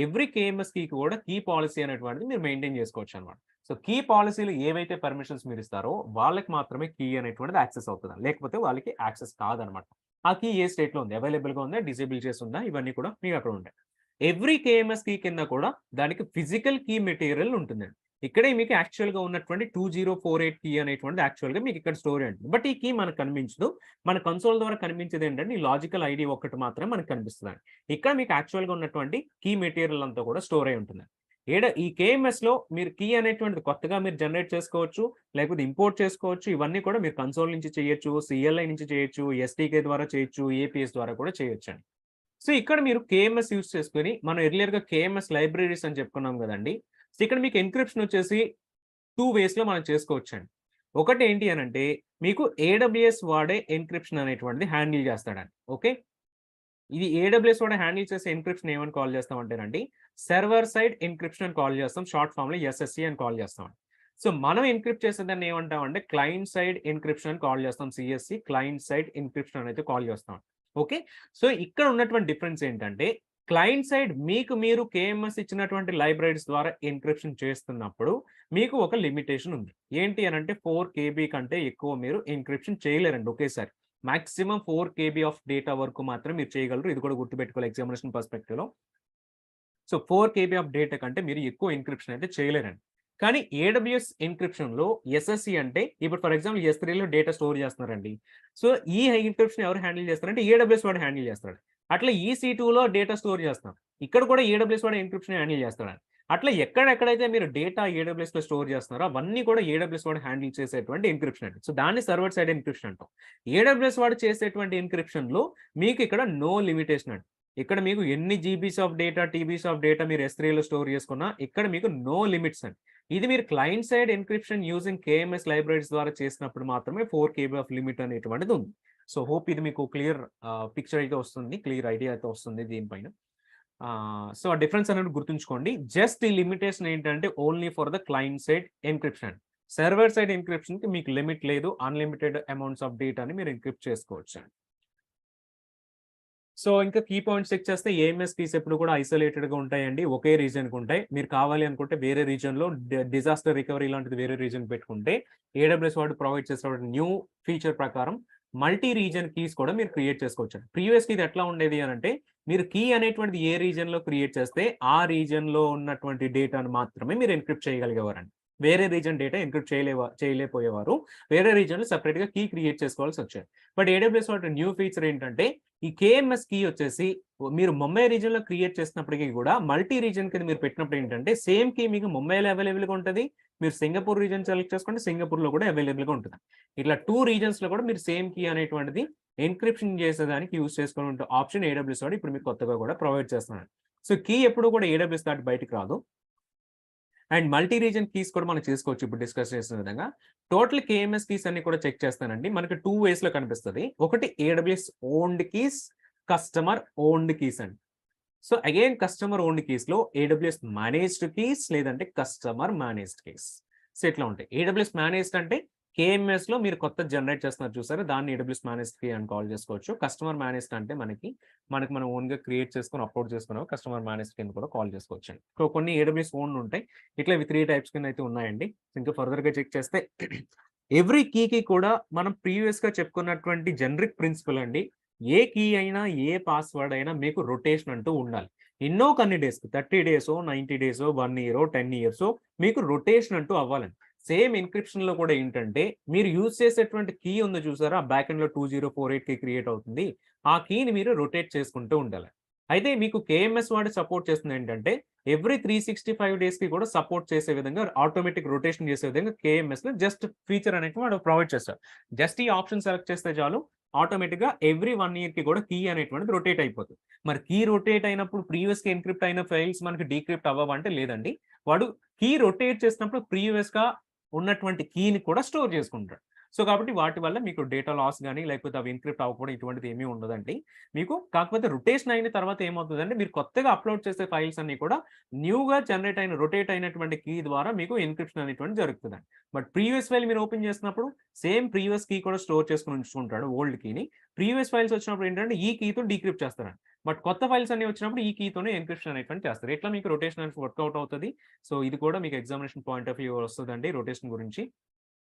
ఎవ్రీ కేఎంఎస్ కీకి కూడా కీ పాలిసీ అనేటువంటిది మీరు మెయింటైన్ చేసుకోవచ్చనమాట. సో కీ పాలిసీలు ఏవైతే పర్మిషన్స్ మీరిస్తారో, వాళ్ళకి మాత్రమే కీ అనేటువంటిది యాక్సెస్ అవుతది. లేకపోతే వాళ్ళకి యాక్సెస్ కాదనమాట. ఆ కీ ఏ స్టేట్‌లో ఉంది? అవైలబుల్‌గా ఉందా? డిసేబుల్ చేసి ఉందా? ఇవన్నీ కూడా మీకు అక్కడ ఉంటాయి. ఎవ్రీ కేఎంఎస్ కీ కింద కూడా దానికి ఫిజికల్ కీ మెటీరియల్ ఉంటుందండి. ఇక్కడే మీకు యాక్చువల్‌గా ఉన్నటువంటి 2048 కీ అనేటువంటిది యాక్చువల్‌గా మీకు ఇక్కడ స్టోర్ ఉంటుంది. బట్ ఈ కీ మనకు కనిపించదు. మన కన్సోల్ ద్వారా కనిపించేది ఏంటంటే ఈ లాజికల్ ఐడీ ఒక్కటి మాత్రమే మనకు కనిపిస్తదండి. ఇక్కడ మీకు యాక్చువల్‌గా ఉన్నటువంటి కీ మెటీరియల్ అంతా కూడా స్టోర్ అయ్యి ఉంటుంది. ఈ కేఎంఎస్‌లో మీరు కీ అనేటువంటిది కొత్తగా మీరు జనరేట్ చేసుకోవచ్చు. లేకపోతే ఇంపోర్ట్ చేసుకోవచ్చు. ఇవన్నీ కూడా మీరు కన్సోల్ నుంచి చేయొచ్చు. సీఎల్ఐ నుంచి చేయొచ్చు. ఎస్‌డీకే ద్వారా చేయొచ్చు. ఏపీఎస్ ద్వారా కూడా చేయొచ్చండి. సో, ఇక్కడ మీరు కేఎంఎస్ యూజ్ చేసుకొని, మనం ఎర్లియర్‌గా కేఎంఎస్ లైబ్రరీస్ అని చెప్పుకున్నాం గదండీ! సో, ఇక్కడ మీకు ఎన్క్రిప్షన్ వచ్చేసి 2 వేస్‌లో మనం చేసుకోవచ్చండి. ఒకటేంటి అనంటే, మీకు ఏడబ్ల్యూఎస్ వాడే ఎన్క్రిప్షన్ అనేటువంటిది హ్యాండిల్ చేస్తాడండి. ఓకే. ఇది ఏడబ్ల్యూఎస్ వాడే హ్యాండిల్ చేసే ఎన్క్రిప్షన్ ఏమని కాల్ చేస్తామంటేనండి, సర్వర్ సైడ్ ఎన్క్రిప్షన్ అని కాల్ చేస్తాం. షార్ట్ ఫార్మ్‌లో ఎస్ఎస్‌సి అని కాల్ చేస్తాం. సో, మనం ఎన్క్రిప్ట్ చేసేదాన్ని ఏమంటామంటే, క్లయింట్ సైడ్ ఎన్క్రిప్షన్ అని కాల్ చేస్తాం. సీఎస్‌సి క్లయింట్ సైడ్ ఎన్క్రిప్షన్ అని అయితే కాల్ చేస్తాం. ఓకే. సో, ఇక్కడ ఉన్నటువంటి డిఫరెన్స్ ఏంటంటే, క్లయింట్ సైడ్ మీకు మీరు కేఎంఎస్ ఇచ్చినటువంటి లైబ్రరీస్ ద్వారా ఎన్క్రిప్షన్ చేస్తున్నప్పుడు, మీకు ఒక లిమిటేషన్ ఉంది. ఏంటి అనంటే 4 కేబీ కంటే ఎక్కువ మీరు ఎన్క్రిప్షన్ చేయలేరండి ఒకేసారి. మాక్సిమం 4 కేబీ ఆఫ్ డేటా వరకు మాత్రమే మీరు చేయగలరు. ఇది కూడా గుర్తుపెట్టుకోవాలి ఎగ్జామినేషన్ పర్స్పెక్టివ్‌లో. సో, 4 కేబీ ఆఫ్ డేటా కంటే మీరు ఎక్కువ ఎన్క్రిప్షన్ అయితే చేయలేరండి. కానీ ఏడబ్ల్యూఎస్ ఎన్క్రిప్షన్‌లో ఎస్ఎస్‌సి అంటే ఇప్పుడు ఫర్ ఎగ్జాంపుల్ ఎస్3లో డేటా స్టోర్ చేస్తున్నారండి. సో, ఈ ఎన్క్రిప్షన్ ఎవరు హ్యాండిల్ చేస్తారంటే ఏడబ్ల్యూఎస్ వాడు హ్యాండిల్ చేస్తాడు. అట్లా ఈసీ2లో డేటా స్టోర్ చేస్తాం. ఇక్కడ కూడా ఏడబ్ల్యూఎస్ వాడు ఎన్క్రిప్షన్ హ్యాండిల్ చేస్తాడండి. అట్లా ఎక్కడెక్కడైతే మీరు డేటా ఏడబ్ల్యూఎస్‌లో స్టోర్ చేస్తున్నారో అవన్నీ కూడా ఏడబ్ల్యూఎస్ వాడు హ్యాండిల్ చేసేటువంటి ఎన్క్రిప్షన్ అండి. సో, దాన్ని సర్వర్ సైడ్ ఎన్క్రిప్షన్ అంటాం. ఏడబ్ల్యూఎస్ వాడు చేసేటువంటి ఎన్క్రిప్షన్‌లో మీకు ఇక్కడ నో లిమిటేషన్ అండి. ఇక్కడ మీకు ఎన్ని GBs of data, TBs of data మీరు ఎస్3లో స్టోర్ చేసుకున్నా ఇక్కడ మీకు నో లిమిట్స్ అండి. ఇది మీరు client side encryption using KMS libraries ద్వారా చేసినప్పుడు మాత్రమే 4 కేబీ ఆఫ్ లిమిట్ అనేటువంటిది ఉంది. సో, హోప్ ఇది మీకు క్లియర్ పిక్చర్ అయితే వస్తుంది. క్లియర్ ఐడియా అయితే వస్తుంది దీనిపైన. సో, ఆ డిఫరెన్స్ అనేది గుర్తుంచుకోండి. జస్ట్ ఈ లిమిటేషన్ ఏంటంటే only for the client side encryption. Server side ఎన్క్రిప్షన్‌కి మీకు లిమిట్ లేదు. అన్‌లిమిటెడ్ అమౌంట్స్ ఆఫ్ డేటాని మీరు ఎన్క్రిప్ట్ చేసుకోవచ్చండి. సో, ఇంకా కీ పాయింట్స్ చెక్ చేస్తే ఏఎంఎస్ కీస్ ఎప్పుడు కూడా ఐసోలేటెడ్‌గా ఉంటాయండి. ఒకే రీజియన్‌కి ఉంటాయి. మీరు కావాలి అనుకుంటే వేరే రీజియన్‌లో డిజాస్టర్ రికవరీ లాంటిది వేరే రీజియన్ పెట్టుకుంటే ఏడబ్ల్యూఎస్ వాడు ప్రొవైడ్ చేసినటువంటి న్యూ ఫీచర్ ప్రకారం మల్టీ రీజియన్ కీస్ కూడా మీరు క్రియేట్ చేసుకోవచ్చండి. ప్రీవియస్‌గా ఇది ఎట్లా ఉండేది అనంటే మీరు కీ అనేటువంటిది ఏ రీజియన్‌లో క్రియేట్ చేస్తే ఆ రీజియన్‌లో ఉన్నటువంటి డేటాను మాత్రమే మీరు ఎన్క్రిప్ట్ చేయగలిగేవారండి. వేరే రీజియన్ డేటా ఎన్క్రిప్ట్ చేయలేకపోయేవారు. వేరే రీజియన్‌లో సెపరేట్‌గా కీ క్రియేట్ చేసుకోవాల్సొచ్చేది. బట్ ఏడబ్ల్యూఎస్ వాటి న్యూ ఫీచర్ ఏంటంటే ఈ కేఎంఎస్ కీ వచ్చేసి మీరు ముంబై రీజియన్‌లో క్రియేట్ చేసినప్పటికి కూడా మల్టీ రీజియన్ కింద మీరు పెట్టినప్పుడు ఏంటంటే సేమ్ కీ మీకు ముంబైలో అవైలబుల్‌గా ఉంటది. మీరు సింగపూర్ రీజియన్ సెలెక్ట్ చేసుకుంటే సింగపూర్‌లో కూడా అవైలబుల్‌గా ఉంటది. ఇట్లా 2 రీజియన్స్‌లో కూడా మీరు సేమ్ కీ అనేటువంటిది ఎన్క్రిప్షన్ చేసేదానికి యూజ్ చేసుకునే ఆప్షన్ ఏడబ్ల్యూఎస్ వాడు ఇప్పుడు మీకు కొత్తగా కూడా ప్రొవైడ్ చేస్తున్నాడు. సో, కీ ఎప్పుడు కూడా ఏడబ్ల్యూఎస్ దాటి బయటికి రాదు. అండ్ మల్టీ రీజియన్ కీస్ కూడా మనం చేసుకోవచ్చు ఇప్పుడు డిస్కస్ చేసిన విధంగా. టోటల్ కేఎంఎస్ కీస్ అన్ని కూడా చెక్ చేస్తానండి. మనకి 2 వేస్‌లో కనిపిస్తది. ఒకటి AWS owned keys, customer owned keys అండి. సో అగైన్ కస్టమర్ ఓన్డ్ కీస్లో ఏడబ్ల్యూఎస్ మేనేజ్డ్ కీస్ లేదంటే కస్టమర్ మేనేజ్డ్ కీస్. సో ఇట్లా ఉంటాయి. ఏడబ్ల్యూఎస్ మేనేజ్డ్ అంటే కేఎంఎస్లో మీరు కొత్త జనరేట్ చేస్తున్నారు చూసారు, దాన్ని ఏడబ్ల్యూఎస్ మేనేజ్డ్ కీ అని కాల్ చేసుకోవచ్చు. కస్టమర్ మేనేజ్డ్ అంటే మనకి మనం ఓన్గా క్రియేట్ చేసుకొని అప్లోడ్ చేసుకున్నాం కస్టమర్ మేనేజ్డ్ కింద కూడా కాల్ చేసుకోవచ్చు అండి. సో కొన్ని ఏడబ్ల్యూఎస్ ఓన్ ఉంటాయి. ఇట్లా ఇవి 3 టైప్స్ కింద అయితే ఉన్నాయండి. ఇంకా ఫర్దర్గా చెక్ చేస్తే ఎవ్రీ కీకి కూడా మనం ప్రీవియస్గా చెప్పుకున్నటువంటి జనరిక్ ప్రిన్సిపల్ అండి. ఏ కీ అయినా ఏ పాస్వర్డ్ అయినా మీకు రొటేషన్ అంటూ ఉండాలి. ఎన్నో కొన్ని డేస్‌కి 30 డేసో, 90 డేసో, 1 ఇయరో, 10 ఇయర్సో మీకు రొటేషన్ అంటూ అవ్వాలండి. సేమ్ ఎన్క్రిప్షన్‌లో కూడా ఏంటంటే మీరు యూజ్ చేసేటువంటి కీ ఉంది చూసారా? బ్యాక్ ఎండ్‌లో 2048 కీ క్రియేట్ అవుతుంది. ఆ కీని మీరు రొటేట్ చేసుకుంటూ ఉండాలి. అయితే మీకు కేఎంఎస్ వాడు సపోర్ట్ చేస్తుంది ఏంటంటే ఎవ్రీ 365 డేస్‌కి కూడా సపోర్ట్ చేసే విధంగా ఆటోమేటిక్ రొటేషన్ చేసే విధంగా కేఎంఎస్‌లో జస్ట్ ఫీచర్ అనేది వాడు ప్రొవైడ్ చేస్తారు. జస్ట్ ఈ ఆప్షన్ సెలెక్ట్ చేస్తే చాలు ఆటోమేటిక్‌గా ఎవ్రీ 1 ఇయర్‌కి కూడా కీ అనేటువంటిది రొటేట్ అయిపోతుంది. మరి కీ రొటేట్ అయినప్పుడు ప్రీవియస్‌గా ఎన్క్రిప్ట్ అయిన ఫైల్స్ మనకి డీక్రిప్ట్ అవ్వవా అంటే లేదండి. వాడు కీ రొటేట్ చేసినప్పుడు ప్రీవియస్‌గా ఉన్నటువంటి కీని కూడా స్టోర్ చేసుకుంటాడు. సో, కాబట్టి వాటి వల్ల మీకు డేటా లాస్ గాని, లేకపోతే అవి ఎన్క్రిప్ట్ అవ్వకపోవడం ఇటువంటిది ఏమీ ఉండదండి. మీకు కాకపోతే రొటేషన్ అయిన తర్వాత ఏమవుతదంటే మీరు కొత్తగా అప్‌లోడ్ చేసే ఫైల్స్ అన్నీ కూడా న్యూగా జనరేట్ అయిన రొటేట్ అయినటువంటి కీ ద్వారా మీకు ఎన్క్రిప్షన్ అనేటువంటిది జరుగుతదండి. బట్ ప్రీవియస్ ఫైల్ మీరు ఓపెన్ చేసినప్పుడు సేమ్ ప్రీవియస్ కీ కూడా స్టోర్ చేసుకొని ఉంచుకుంటాడు ఓల్డ్ కీని. ప్రీవియస్ ఫైల్స్ వచ్చినప్పుడు ఏంటంటే ఈ కీతో డీక్రిప్ట్ చేస్తారండి. బట్ కొత్త ఫైల్స్ అన్నీ వచ్చినప్పుడు ఈ కీతోనే ఎన్క్రిప్షన్ అనేటువంటిది చేస్తారు. ఇట్లా మీకు రొటేషన్ అనేది వర్కౌట్ అవుతది. సో, ఇది కూడా మీకు ఎగ్జామినేషన్ పాయింట్ ఆఫ్ వ్యూ వస్తదండి రొటేషన్ గురించి.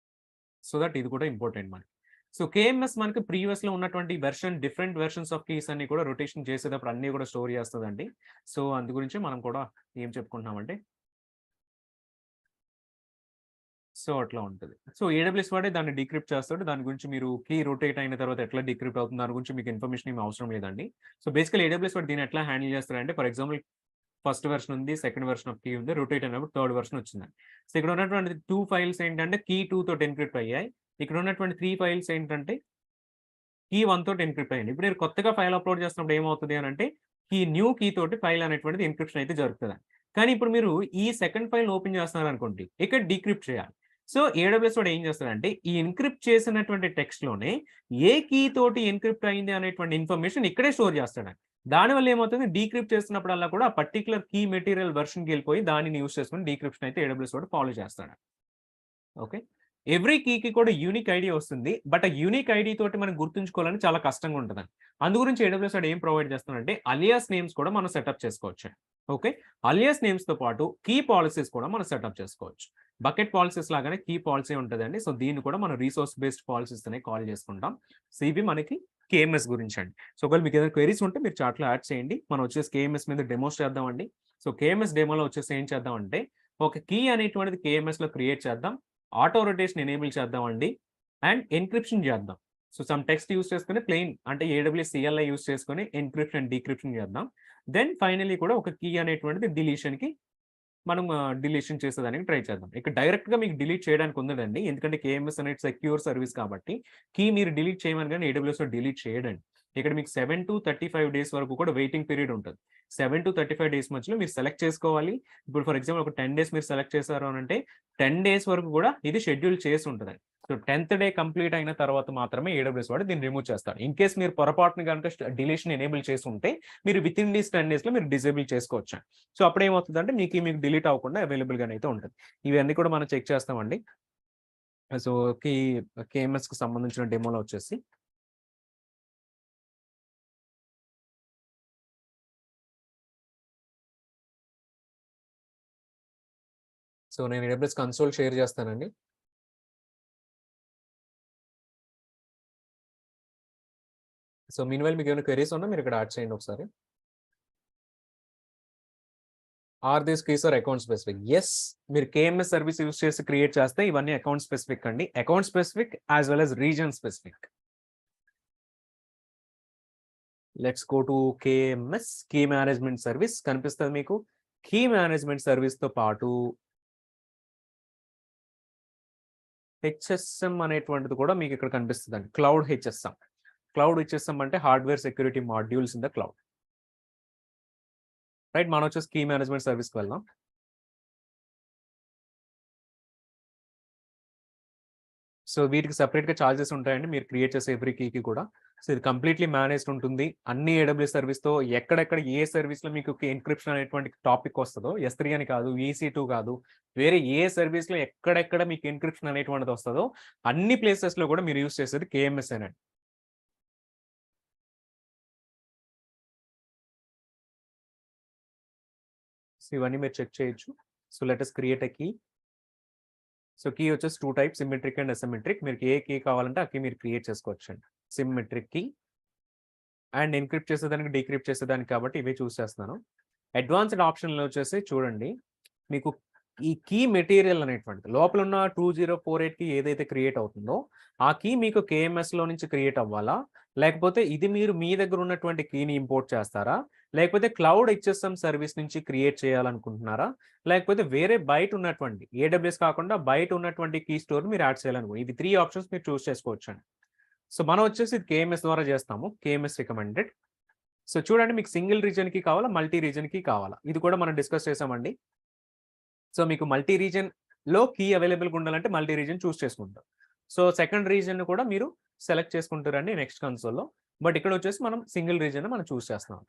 సో దట్ ఇది కూడా ఇంపార్టెంట్ మనకి. సో, కేఎంఎస్ మనకి ప్రీవియస్‌లో ఉన్నటువంటి డిఫరెంట్ వెర్షన్స్ ఆఫ్ కీస్ అన్ని కూడా రొటేషన్ చేసేటప్పుడు అన్నీ కూడా స్టోర్ చేస్తదండి. సో, అందు గురించి మనం కూడా ఏం చెప్పుకుంటున్నామంటే సో, అట్లా ఉంటది. సో, ఏడబ్ల్యూఎస్ వాడే దాన్ని డీక్రిప్ట్ చేస్తాడు. దాని గురించి మీరు కీ రొటేట్ అయిన తర్వాత ఎట్లా డీక్రిప్ట్ అవుతుంది దాని గురించి మీకు ఇన్ఫర్మేషన్ ఏమి అవసరం లేదండి. సో, బేసికల్లీ ఏడబ్ల్యూఎస్ వాడు దీన్ని ఎట్లా హ్యాండిల్ చేస్తాడంటే ఫర్ ఎగ్జాంపుల్ ఫస్ట్ వెర్షన్ ఉంది. సెకండ్ వెర్షన్ ఆఫ్ కీ ఉంది. రొటేట్ అయినప్పుడు థర్డ్ వెర్షన్ వచ్చిందండి. సో, ఇక్కడ ఉన్నటువంటి 2 ఫైల్స్ ఏంటంటే కీ 2 తోటి ఎన్క్రిప్ట్ అయ్యాయి. ఇక్కడ ఉన్నటువంటి 3 ఫైల్స్ ఏంటంటే కీ 1 తోటి ఎన్క్రిప్ట్ అయ్యింది. ఇప్పుడు మీరు కొత్తగా ఫైల్ అప్‌లోడ్ చేస్తున్నప్పుడు ఏమవుతది అనంటే న్యూ కీ తోటి ఫైల్ అనేటువంటిది ఎన్క్రిప్షన్ అయితే జరుగుతదండి. కానీ ఇప్పుడు మీరు ఈ సెకండ్ ఫైల్‌ని ఓపెన్ చేస్తున్నారనుకోండి. ఇక్కడ డీక్రిప్ట్ చేయాలి. సో, ఏడబ్ల్యూఎస్ వాడు ఏం చేస్తాడంటే ఈ ఎన్క్రిప్ట్ చేసినటువంటి టెక్స్ట్‌లోనే ఏ కీ తోటి ఎన్క్రిప్ట్ అయింది అనేటువంటి ఇన్ఫర్మేషన్ ఇక్కడే స్టోర్ చేస్తాడండి. దానివల్ల ఏమవుతుంది డీక్రిప్ట్ చేస్తున్నప్పుడల్లా కూడా ఆ పర్టిక్యులర్ కీ మెటీరియల్ వెర్షన్‌కెళ్ళిపోయి దానిని యూజ్ చేసుకొని డీక్రిప్షన్ అయితే ఏడబ్ల్యూఎస్ వాడు ఫాలో చేస్తాడు. ఓకే. ఎవ్రీ కీకి కూడా యూనిక్ ఐడీ వస్తుంది. బట్ ఆ యూనిక్ ఐడీ తోటి మనం గుర్తుంచుకోవాలని చాలా కష్టంగా ఉంటదండి. అందు గురించి ఏడబ్ల్యూఎస్ వాడు ఏం ప్రొవైడ్ చేస్తున్నాడంటే అలియాస్ నేమ్స్ కూడా మనం సెటప్ చేసుకోవచ్చు. ఓకే. అలియాస్ నేమ్స్‌తో పాటు కీ పాలిసీస్ కూడా మనం సెటప్ చేసుకోవచ్చు. బకెట్ పాలిసీస్ లాగానే కీ పాలిసీ ఉంటదండి. సో, దీన్ని కూడా మనం రిసోర్స్ బేస్డ్ పాలిసీస్ అనే కాల్ చేసుకుంటాం. సో, ఇవి మనకి కేఎంఎస్ గురించండి. సో, ఒకవేళ మీకు ఏదైనా క్వెరీస్ ఉంటే మీరు చాట్‌లో యాడ్ చేయండి. మనం వచ్చేసి కేఎంఎస్ మీద డెమోస్ చేద్దామండి. సో, కేఎంఎస్ డెమోలో వచ్చేసి ఏం చేద్దామంటే ఒక కీ అనేటువంటిది కేఎంఎస్‌లో క్రియేట్ చేద్దాం. ఆటో రొటేషన్ ఎనేబుల్ చేద్దామండి. అండ్ ఎన్క్రిప్షన్ చేద్దాం. సో, సమ్ టెక్స్ట్ యూజ్ చేసుకొని ప్లెయిన్ అంటే ఏడబ్ల్యూఎస్ సీఎల్ఐ యూజ్ చేసుకొని ఎన్క్రిప్షన్, డీక్రిప్షన్ చేద్దాం. దెన్ ఫైనల్లీ కూడా ఒక కీ అనేటువంటిది డిలీషన్‌కి మనం డిలీషన్ చేసేదానికి ట్రై చేద్దాం. ఇక్కడ డైరెక్ట్‌గా మీకు డిలీట్ చేయడానికి ఉండదండి. ఎందుకంటే కేఎంఎస్ అనేది సెక్యూర్ సర్వీస్ కాబట్టి కీ మీరు డిలీట్ చేయమనగానే ఏడబ్ల్యూఎస్‌లో డిలీట్ చేయడండి. ఇక్కడ మీకు 7-35 డేస్ వరకు కూడా వెయిటింగ్ పీరియడ్ ఉంటది. 7-35 డేస్ మధ్యలో మీరు సెలెక్ట్ చేసుకోవాలి. ఇప్పుడు ఫర్ ఎగ్జాంపుల్ ఒక 10 డేస్ మీరు సెలెక్ట్ చేశారు అనంటే 10 డేస్ వరకు కూడా ఇది షెడ్యూల్ చేసి ఉంటదండి. సో, 10థ్ డే కంప్లీట్ అయిన తర్వాత మాత్రమే ఏడబ్ల్యూఎస్ వాడు దీన్ని రిమూవ్ చేస్తాడు. ఇన్ కేస్ మీరు పొరపాటున గనుక డిలీషన్ ఎనేబుల్ చేసుంటే మీరు వితిన్ 10 డేస్‌లో మీరు డిజేబుల్ చేసుకోవచ్చండి. సో, అప్పుడేమవుతదంటే మీకు డిలీట్ అవ్వకుండా అవైలబుల్‌గానైతే ఉంటది. ఇవన్నీ కూడా మనం చెక్ చేస్తామండి. సో, కేఎంఎస్‌కి సంబంధించిన డెమోలో వచ్చేసి సో, నేను ఏడబ్ల్యూఎస్ కన్సోల్ షేర్ చేస్తానండి. సో, మీన్‌వైల్ మీకేమైనా క్వెరీస్ ఉన్నా మీరు ఇక్కడ యాడ్ చేయండి ఒకసారి. Are these keys are account specific. Yes. మీరు కేఎంఎస్ సర్వీస్ యూజ్ చేసి క్రియేట్ చేస్తే ఇవన్నీ అకౌంట్ స్పెసిఫిక్ అండి. Account specific as well as region specific. Let's go to KMS key management service కనిపిస్తది మీకు. కీ మేనేజ్మెంట్ సర్వీస్‌తో పాటు హెచ్ఎస్ఎం అనేటువంటిది కూడా మీకు ఇక్కడ కనిపిస్తదండి. Cloud HSM. క్లౌడ్ హెచ్ఎస్ఎం అంటే hardware security modules in the cloud. Right. మనం వచ్చేసి కీ మేనేజ్మెంట్ సర్వీస్‌కి వెళ్దాం. సో, వీటికి సెపరేట్‌గా చార్జెస్ ఉంటాయండి. మీరు క్రియేట్ చేసే ఎవ్రీ కీకి కూడా. సో ఇది కంప్లీట్లీ మేనేజ్డ్ ఉంటుంది. అన్ని ఏడబ్ల్యూఎస్ సర్వీస్‌తో ఎక్కడెక్కడ ఏ సర్వీస్‌లో మీకు ఎన్క్రిప్షన్ అనేటువంటి టాపిక్ వస్తదో, S3 అని కాదు, EC2 కాదు, వేరే ఏ సర్వీస్‌లో ఎక్కడెక్కడ మీకు ఎన్క్రిప్షన్ అనేటువంటిది వస్తదో, అన్ని ప్లేసెస్‌లో కూడా మీరు యూజ్ చేసేది KMS ఏనండి. సో ఇవన్నీ మీరు చెక్ చేయొచ్చు. So let us create a key. So key వచ్చేసి 2 టైప్స్, సిమెట్రిక్ అండ్ అసిమెట్రిక్. మీకు ఏ కీ కావాలంటే ఆ కీ మీరు క్రియేట్ చేసుకోవచ్చండి. సిమెట్రిక్ కీ అండ్ ఎన్క్రిప్ట్ చేసేదానికి, డీక్రిప్ట్ చేసేదానికి కాబట్టి ఇవే చూస్ చేస్తున్నాను. అడ్వాన్స్డ్ ఆప్షన్‌లో వచ్చేసి చూడండి, మీకు ఈ కీ మెటీరియల్ అనేటువంటిది లోపల ఉన్న 2048కి ఏదైతే క్రియేట్ అవుతుందో, ఆ కీ మీకు KMSలో నుంచి క్రియేట్ అవ్వాలా? లేకపోతే ఇది మీరు మీ దగ్గర ఉన్నటువంటి కీని ఇంపోర్ట్ చేస్తారా? లేకపోతే క్లౌడ్ HSM సర్వీస్ నుంచి క్రియేట్ చేయాలనుకుంటున్నారా? లేకపోతే వేరే బయట ఉన్నటువంటి AWS కాకుండా బయట ఉన్నటువంటి కీ స్టోర్‌ని మీరు యాడ్ చేయాలనుకో ఇవి 3 ఆప్షన్స్ మీరు చూస్ చేసుకోవచ్చండి. సో మనం వచ్చేసి ఇది KMS ద్వారా చేస్తాము. KMS recommended. సో చూడండి, మీకు సింగిల్ రీజియన్‌కి కావాలా? మల్టీ రీజియన్‌కి కావాలా? ఇది కూడా మనం డిస్కస్ చేసామండి. సో మీకు మల్టీ రీజియన్‌లో కీ అవైలబుల్‌గా ఉండాలంటే మల్టీ రీజియన్ చూస్ చేసుకుంటారు. సో సెకండ్ రీజియన్‌ని కూడా మీరు సెలెక్ట్ చేసుకుంటారండి నెక్స్ట్ కన్సోల్‌లో. బట్ ఇక్కడ వచ్చేసి మనం సింగిల్ రీజియన్ మనం చూస్ చేస్తున్నాం.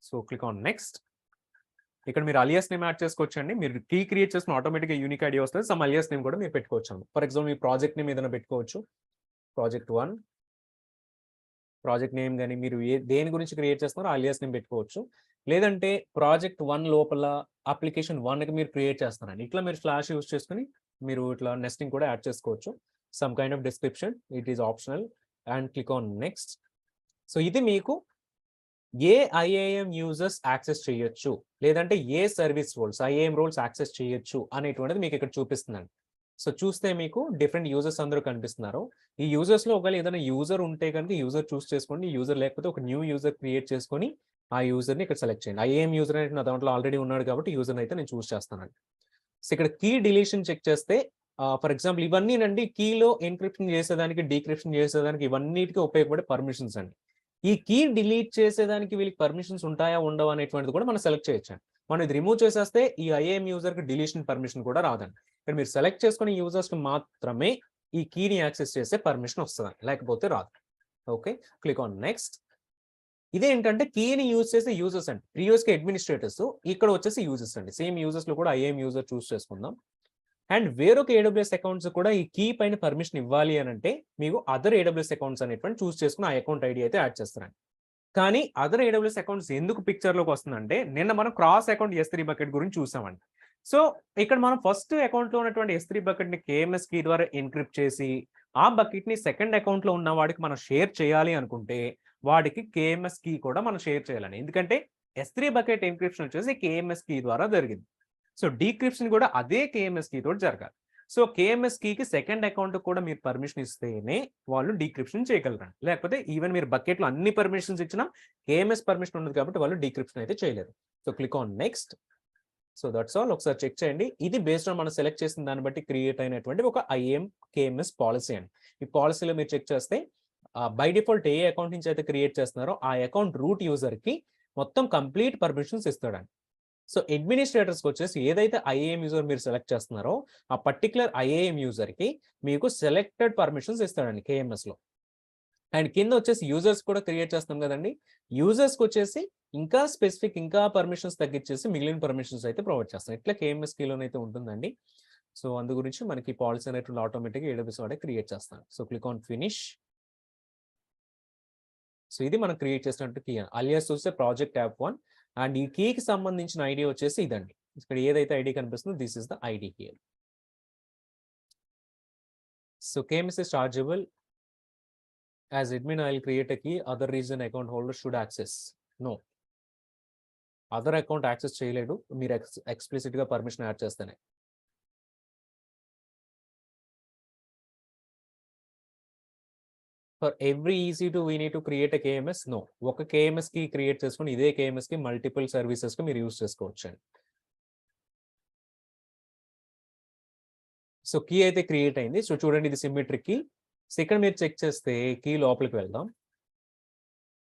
So click on next. ఇక్కడ మీరు అలియాస్ నేమ్ యాడ్ చేసుకోవచ్చండి. మీరు కీ క్రియేట్ చేసిన ఆటోమేటిక్‌గా యూనిక్ ఐడీ వస్తది. సమ్ అలియాస్ నేమ్ కూడా మీరు పెట్టుకోవచ్చు. For example me project name ఏదైనా పెట్టుకోవచ్చు. ప్రాజెక్ట్ 1 ప్రాజెక్ట్ నేమ్ గాని, మీరు దేని గురించి క్రియేట్ చేస్తున్నారో అలియాస్ నేమ్ పెట్టుకోవచ్చు. లేదంటే ప్రాజెక్ట్ 1 లోపల అప్లికేషన్ 1కి మీరు క్రియేట్ చేస్తారండి. ఇట్లా మీరు స్లాష్ యూజ్ చేసుకొని మీరు ఇట్లా నెస్టింగ్ కూడా యాడ్ చేసుకోవచ్చు. Some kind of description, it is optional and click on next. So ఇది మీకు ఏ IAM యూజర్స్ యాక్సెస్ చేయొచ్చు, లేదంటే ఏ service roles IAM roles access చేయొచ్చు అనేటువంటిది మీకు ఇక్కడ చూపిస్తుందండి. సో చూస్తే మీకు డిఫరెంట్ యూజర్స్ అందరూ కనిపిస్తున్నారు. ఈ యూజర్స్‌లో ఒకవేళ ఏదైనా యూజర్ ఉంటే కనుక యూజర్ చూస్ చేసుకోండి. యూజర్ లేకపోతే ఒక న్యూ యూజర్ క్రియేట్ చేసుకొని ఆ యూజర్‌ని ఇక్కడ సెలెక్ట్ చేయండి. IAM యూజర్ అనేది నా దాంట్లో ఆల్రెడీ ఉన్నాడు కాబట్టి యూజర్‌ని అయితే నేను చూస్ చేస్తానండి. సో ఇక్కడ కీ డిలీషన్ చెక్ చేస్తే ఫర్ ఎగ్జాంపుల్ ఇవన్నీనండి కీలో ఎన్క్రిప్షన్ చేసేదానికి, డీక్రిప్షన్ చేసేదానికి ఇవన్నిటికి ఉపయోగపడే పర్మిషన్స్ అండి. ఈ కీ డిలీట్ చేసేదానికి వీళ్ళకి పర్మిషన్స్ ఉంటాయా, ఉండవా అనేటువంటిది కూడా మనం సెలెక్ట్ చేయొచ్చండి. మనం ఇది రిమూవ్ చేసేస్తే ఈ IAM యూజర్‌కి డిలీషన్ పర్మిషన్ కూడా రాదండి. ఇక్కడ మీరు సెలెక్ట్ చేసుకునే యూజర్స్‌కి మాత్రమే ఈ కీని యాక్సెస్ చేసే పర్మిషన్ వస్తదండి. లేకపోతే రాదు. ఓకే. Click on next. ఇదేంటంటే కీని యూజ్ చేసే యూజర్స్ అండి. ప్రీవియస్‌గా అడ్మినిస్ట్రేటర్స్, ఇక్కడ వచ్చేసి యూజర్స్ అండి. సేమ్ యూజర్స్‌లో కూడా IAM యూజర్ చూస్ చేసుకుందాం. అండ్ వేరొక AWS అకౌంట్స్ కూడా ఈ కీ పైన పర్మిషన్ ఇవ్వాలి అనంటే మీకు అదర్ AWS అకౌంట్స్ అనేటువంటి చూస్ చేసుకొని ఆ అకౌంట్ ఐడీ అయితే యాడ్ చేస్తారండి. కానీ అదర్ AWS అకౌంట్స్ ఎందుకు పిక్చర్‌లోకి వస్తుందంటే, నిన్న మనం క్రాస్ అకౌంట్ S3 బకెట్ గురించి చూసామండి. సో ఇక్కడ మనం ఫస్ట్ అకౌంట్‌లో ఉన్నటువంటి S3 బకెట్‌ని KMS కీ ద్వారా ఎన్క్రిప్ట్ చేసి, ఆ బకెట్‌ని సెకండ్ అకౌంట్‌లో ఉన్న వాడికి మనం షేర్ చేయాలి అనుకుంటే, వాడికి KMS కీ కూడా మనం షేర్ చేయాలండి. ఎందుకంటే S3 బకెట్ ఎన్క్రిప్షన్ వచ్చేసి KMS కీ ద్వారా జరిగింది. సో డీక్రిప్షన్ కూడా అదే KMS కీ తోటి జరగాలి. సో KMS కీకి సెకండ్ అకౌంట్ కూడా మీరు పర్మిషన్ ఇస్తేనే వాళ్ళు డీక్రిప్షన్ చేయగలరండి. లేకపోతే ఈవెన్ మీరు బకెట్‌లో అన్ని పర్మిషన్స్ ఇచ్చినా KMS పర్మిషన్ ఉండదు కాబట్టి వాళ్ళు డీక్రిప్షన్ అయితే చేయలేరు. So click on next. So that's all. ఒకసారి చెక్ చేయండి. ఇది బేస్డ్ ఆన్ మనం సెలెక్ట్ చేసిన దాన్ని బట్టి క్రియేట్ అయినటువంటి ఒక IAM KMS పాలిసీ అండి. ఈ పాలిసీలో మీరు చెక్ చేస్తే బై డిఫాల్ట్ ఏ అకౌంట్ నుంచి అయితే క్రియేట్ చేస్తున్నారో ఆ అకౌంట్ రూట్ యూజర్‌కి మొత్తం కంప్లీట్ పర్మిషన్స్ ఇస్తాడండి. సో అడ్మినిస్ట్రేటర్స్‌కి వచ్చేసి ఏదైతే IAM యూజర్ మీరు సెలెక్ట్ చేస్తున్నారో ఆ పర్టిక్యులర్ IAM యూజర్‌కి మీకు సెలెక్టెడ్ పర్మిషన్స్ ఇస్తాడండి KMSలో. అండ్ కింద వచ్చేసి యూజర్స్ కూడా క్రియేట్ చేస్తాం కదండీ. యూజర్స్‌కి వచ్చేసి ఇంకా స్పెసిఫిక్ ఇంకా పర్మిషన్స్ తగ్గించేసి మిగిలిన పర్మిషన్స్ అయితే ప్రొవైడ్ చేస్తాం. ఇట్లా KMS కీలోనైతే ఉంటుందండి. సో అందు గురించి మనకి పాలిసీ అనేటువంటి ఆటోమేటిక్‌గా AWS వాడే క్రియేట్ చేస్తాడు. So click on finish. So ఇది మనం క్రియేట్ చేసినట్టు కీ. అలియాస్ చూస్తే ప్రాజెక్ట్ యాప్ 1 అండ్ ఈ కీకి సంబంధించిన ఐడీ వచ్చేసి ఇదండి. ఇక్కడ ఏదైతే ఐడీ కనిపిస్తుందో this is the ID here. So KMS is chargeable. As admin, I will create a key. Other region account holder should access. No. Other account access చేయలేడు. మీరు ఎక్స్‌ప్లిసిట్‌గా పర్మిషన్ యాడ్ చేస్తేనే. For every EC2 we need to create a KMS. No. ఒక KMS‌కి create చేసుకొని ఇదే KMS‌కి multiple సర్వీసెస్‌కి మీరు use చేసుకోవచ్చండి. సో కీ అయితే క్రియేట్ అయింది. సో చూడండి ఇది సిమెట్రిక్ కీ. సో ఇక్కడ మీరు చెక్ చేస్తే కీ లోపలికి వెళ్దాం.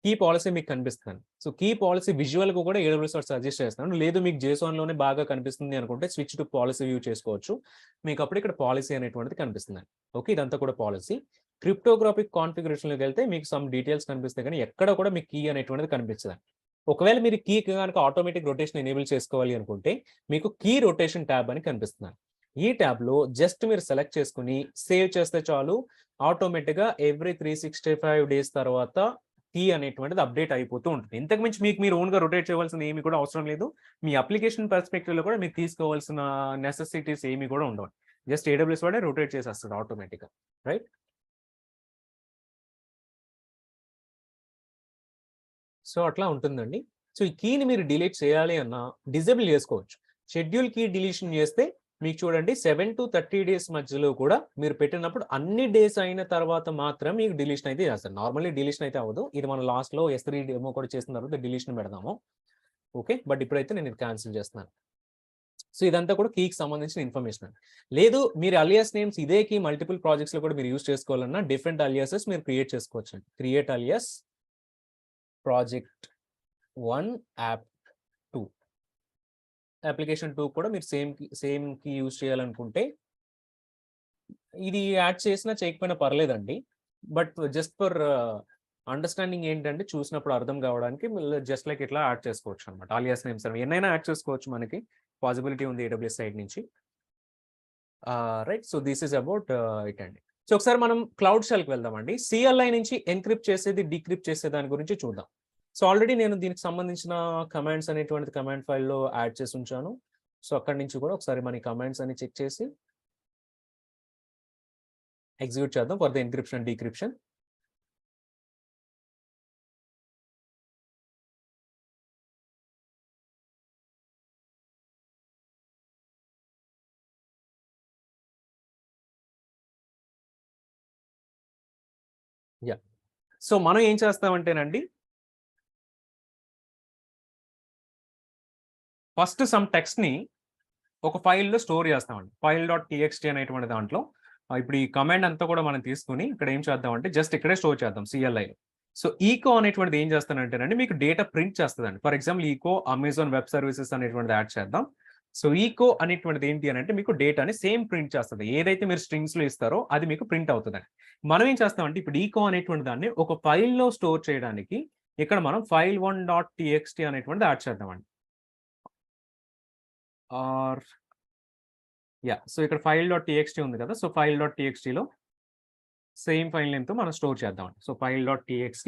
కీ పాలిసీ మీకు కనిపిస్తుంది. సో కీ పాలిసీ విజువల్‌గా కూడా AWS వాడు సజెస్ట్ చేస్తున్నాడు. లేదు మీకు JSONలోనే బాగా కనిపిస్తుంది అనుకుంటే స్విచ్ టు పాలిసీ వ్యూ చేసుకోవచ్చు. మీకు అప్పుడు ఇక్కడ పాలిసీ అనేటువంటిది కనిపిస్తుందండి. ఓకే. ఇదంతా కూడా పాలిసీ. క్రిప్టోగ్రాఫిక్ కాన్ఫిగరేషన్లోకి వెళ్తే మీకు సమ్ డీటెయిల్స్ కనిపిస్తాయి, కానీ ఎక్కడ కూడా మీకు కీ అనేటువంటిది కనిపించదు. ఒకవేళ మీరు కీ కనుక ఆటోమేటిక్ రొటేషన్ ఎనేబుల్ చేసుకోవాలి అనుకుంటే మీకు కీ రొటేషన్ ట్యాబ్ అని కనిపిస్తుంది. ఈ ట్యాబ్లో జస్ట్ మీరు సెలెక్ట్ చేసుకుని సేవ్ చేస్తే చాలు, ఆటోమేటిక్గా ఎవ్రీ 365 డేస్ తర్వాత కీ అనేటువంటిది అప్డేట్ అయిపోతూ ఉంటుంది. ఇంతకు మించి మీకు మీరు ఓన్గా రొటేట్ చేయవలసిన ఏమి కూడా అవసరం లేదు. మీ అప్లికేషన్ పర్స్పెక్టివ్లో కూడా మీకు తీసుకోవాల్సిన నెసెసిటీస్ ఏమి కూడా ఉండవు. జస్ట్ AWS వాడే రొటేట్ చేసేస్తుంది ఆటోమేటిక్గా, రైట్? సో అట్లా ఉంటుందండి. సో ఈ కీని మీరు డిలీట్ చేయాలి అన్నా డిజేబుల్ చేసుకోవచ్చు. షెడ్యూల్ కీ డిలీషన్ చేస్తే మీకు చూడండి 7 to 30 డేస్ మధ్యలో కూడా మీరు పెట్టినప్పుడు అన్ని డేస్ అయిన తర్వాత మాత్రం మీకు డిలీషన్ అయితే చేస్తారు. నార్మల్లీ డిలీషన్ అయితే అవ్వదు. ఇది మనం లాస్ట్‌లో S3 డెమో కూడా చేసిన తర్వాత డిలీషన్ పెడదాము. ఓకే. బట్ ఇప్పుడైతే నేను ఇది క్యాన్సిల్ చేస్తున్నాను. సో ఇదంతా కూడా కీకి సంబంధించిన ఇన్ఫర్మేషన్ అండి. లేదు మీరు అలియాస్ నేమ్స్ ఇదే కీ మల్టిపుల్ ప్రాజెక్ట్స్‌లో కూడా మీరు యూజ్ చేసుకోవాలన్నా డిఫరెంట్ అలియాసెస్ మీరు క్రియేట్ చేసుకోవచ్చండి. Create alias project 1 app 2 application 2 కూడా మీరు సేమ్ కీ యూజ్ చేయాలనుకుంటే ఇది యాడ్ చేసినా చేయకపోయినా పర్లేదండి. బట్ జస్ట్ ఫర్ అండర్‌స్టాండింగ్ ఏంటంటే చూసినప్పుడు అర్థం కావడానికి జస్ట్ లైక్ ఇట్లా యాడ్ చేసుకోవచ్చు అనమాట. అలియాస్ నేమ్స్ ఎన్నైనా యాడ్ చేసుకోవచ్చు, మనకి పాసిబిలిటీ ఉంది AWS సైడ్ నుంచి. Right. So this is about it అండి. సో ఒకసారి మనం క్లౌడ్ షెల్‌కి వెళ్దామండి. CLI నుంచి ఎన్క్రిప్ట్ చేసేది, డీక్రిప్ట్ చేసే దాని గురించి చూద్దాం. సో ఆల్రెడీ నేను దీనికి సంబంధించిన కమాండ్స్ అనేటువంటిది కమాండ్ ఫైల్‌లో యాడ్ చేసి ఉంచాను. సో అక్కడి నుంచి కూడా ఒకసారి మన కమాండ్స్ అన్ని చెక్ చేసి ఎగ్జిక్యూట్ చేద్దాం for the encryption, decryption. Yeah! So మనం ఏం చేస్తామంటేనండి ఫస్ట్ సమ్ టెక్స్ట్‌ని ఒక ఫైల్‌లో స్టోర్ చేస్తామండి. file.txt అనేటువంటి దాంట్లో ఇప్పుడు ఈ కమాండ్ అంతా కూడా మనం తీసుకొని ఇక్కడ ఏం చేద్దామంటే జస్ట్ ఇక్కడే స్టోర్ చేద్దాం CLIలో. సో ఈకో అనేటువంటిది ఏం చేస్తానంటేనండి మీకు డేటా ప్రింట్ చేస్తదండి. For example echo Amazon web services అనేటువంటిది యాడ్ చేద్దాం. సో ఈకో అనేటువంటిది ఏంటి అనంటే మీకు డేటాని సేమ్ ప్రింట్ చేస్తది. ఏదైతే మీరు స్ట్రింగ్స్‌లో ఇస్తారో అది మీకు ప్రింట్ అవుతదండి. మనం ఏం చేస్తామంటే ఇప్పుడు ఈకో అనేటువంటి దాన్ని ఒక ఫైల్‌లో స్టోర్ చేయడానికి ఇక్కడ మనం file1.txt అనేటువంటిది యాడ్ చేద్దామండి. Are yeah! సో ఇక్కడ file.txt ఉంది కదా! సో file.txtలో సేమ్ ఫైల్ నేమ్‌తో మనం స్టోర్ చేద్దామండి. So file.txt.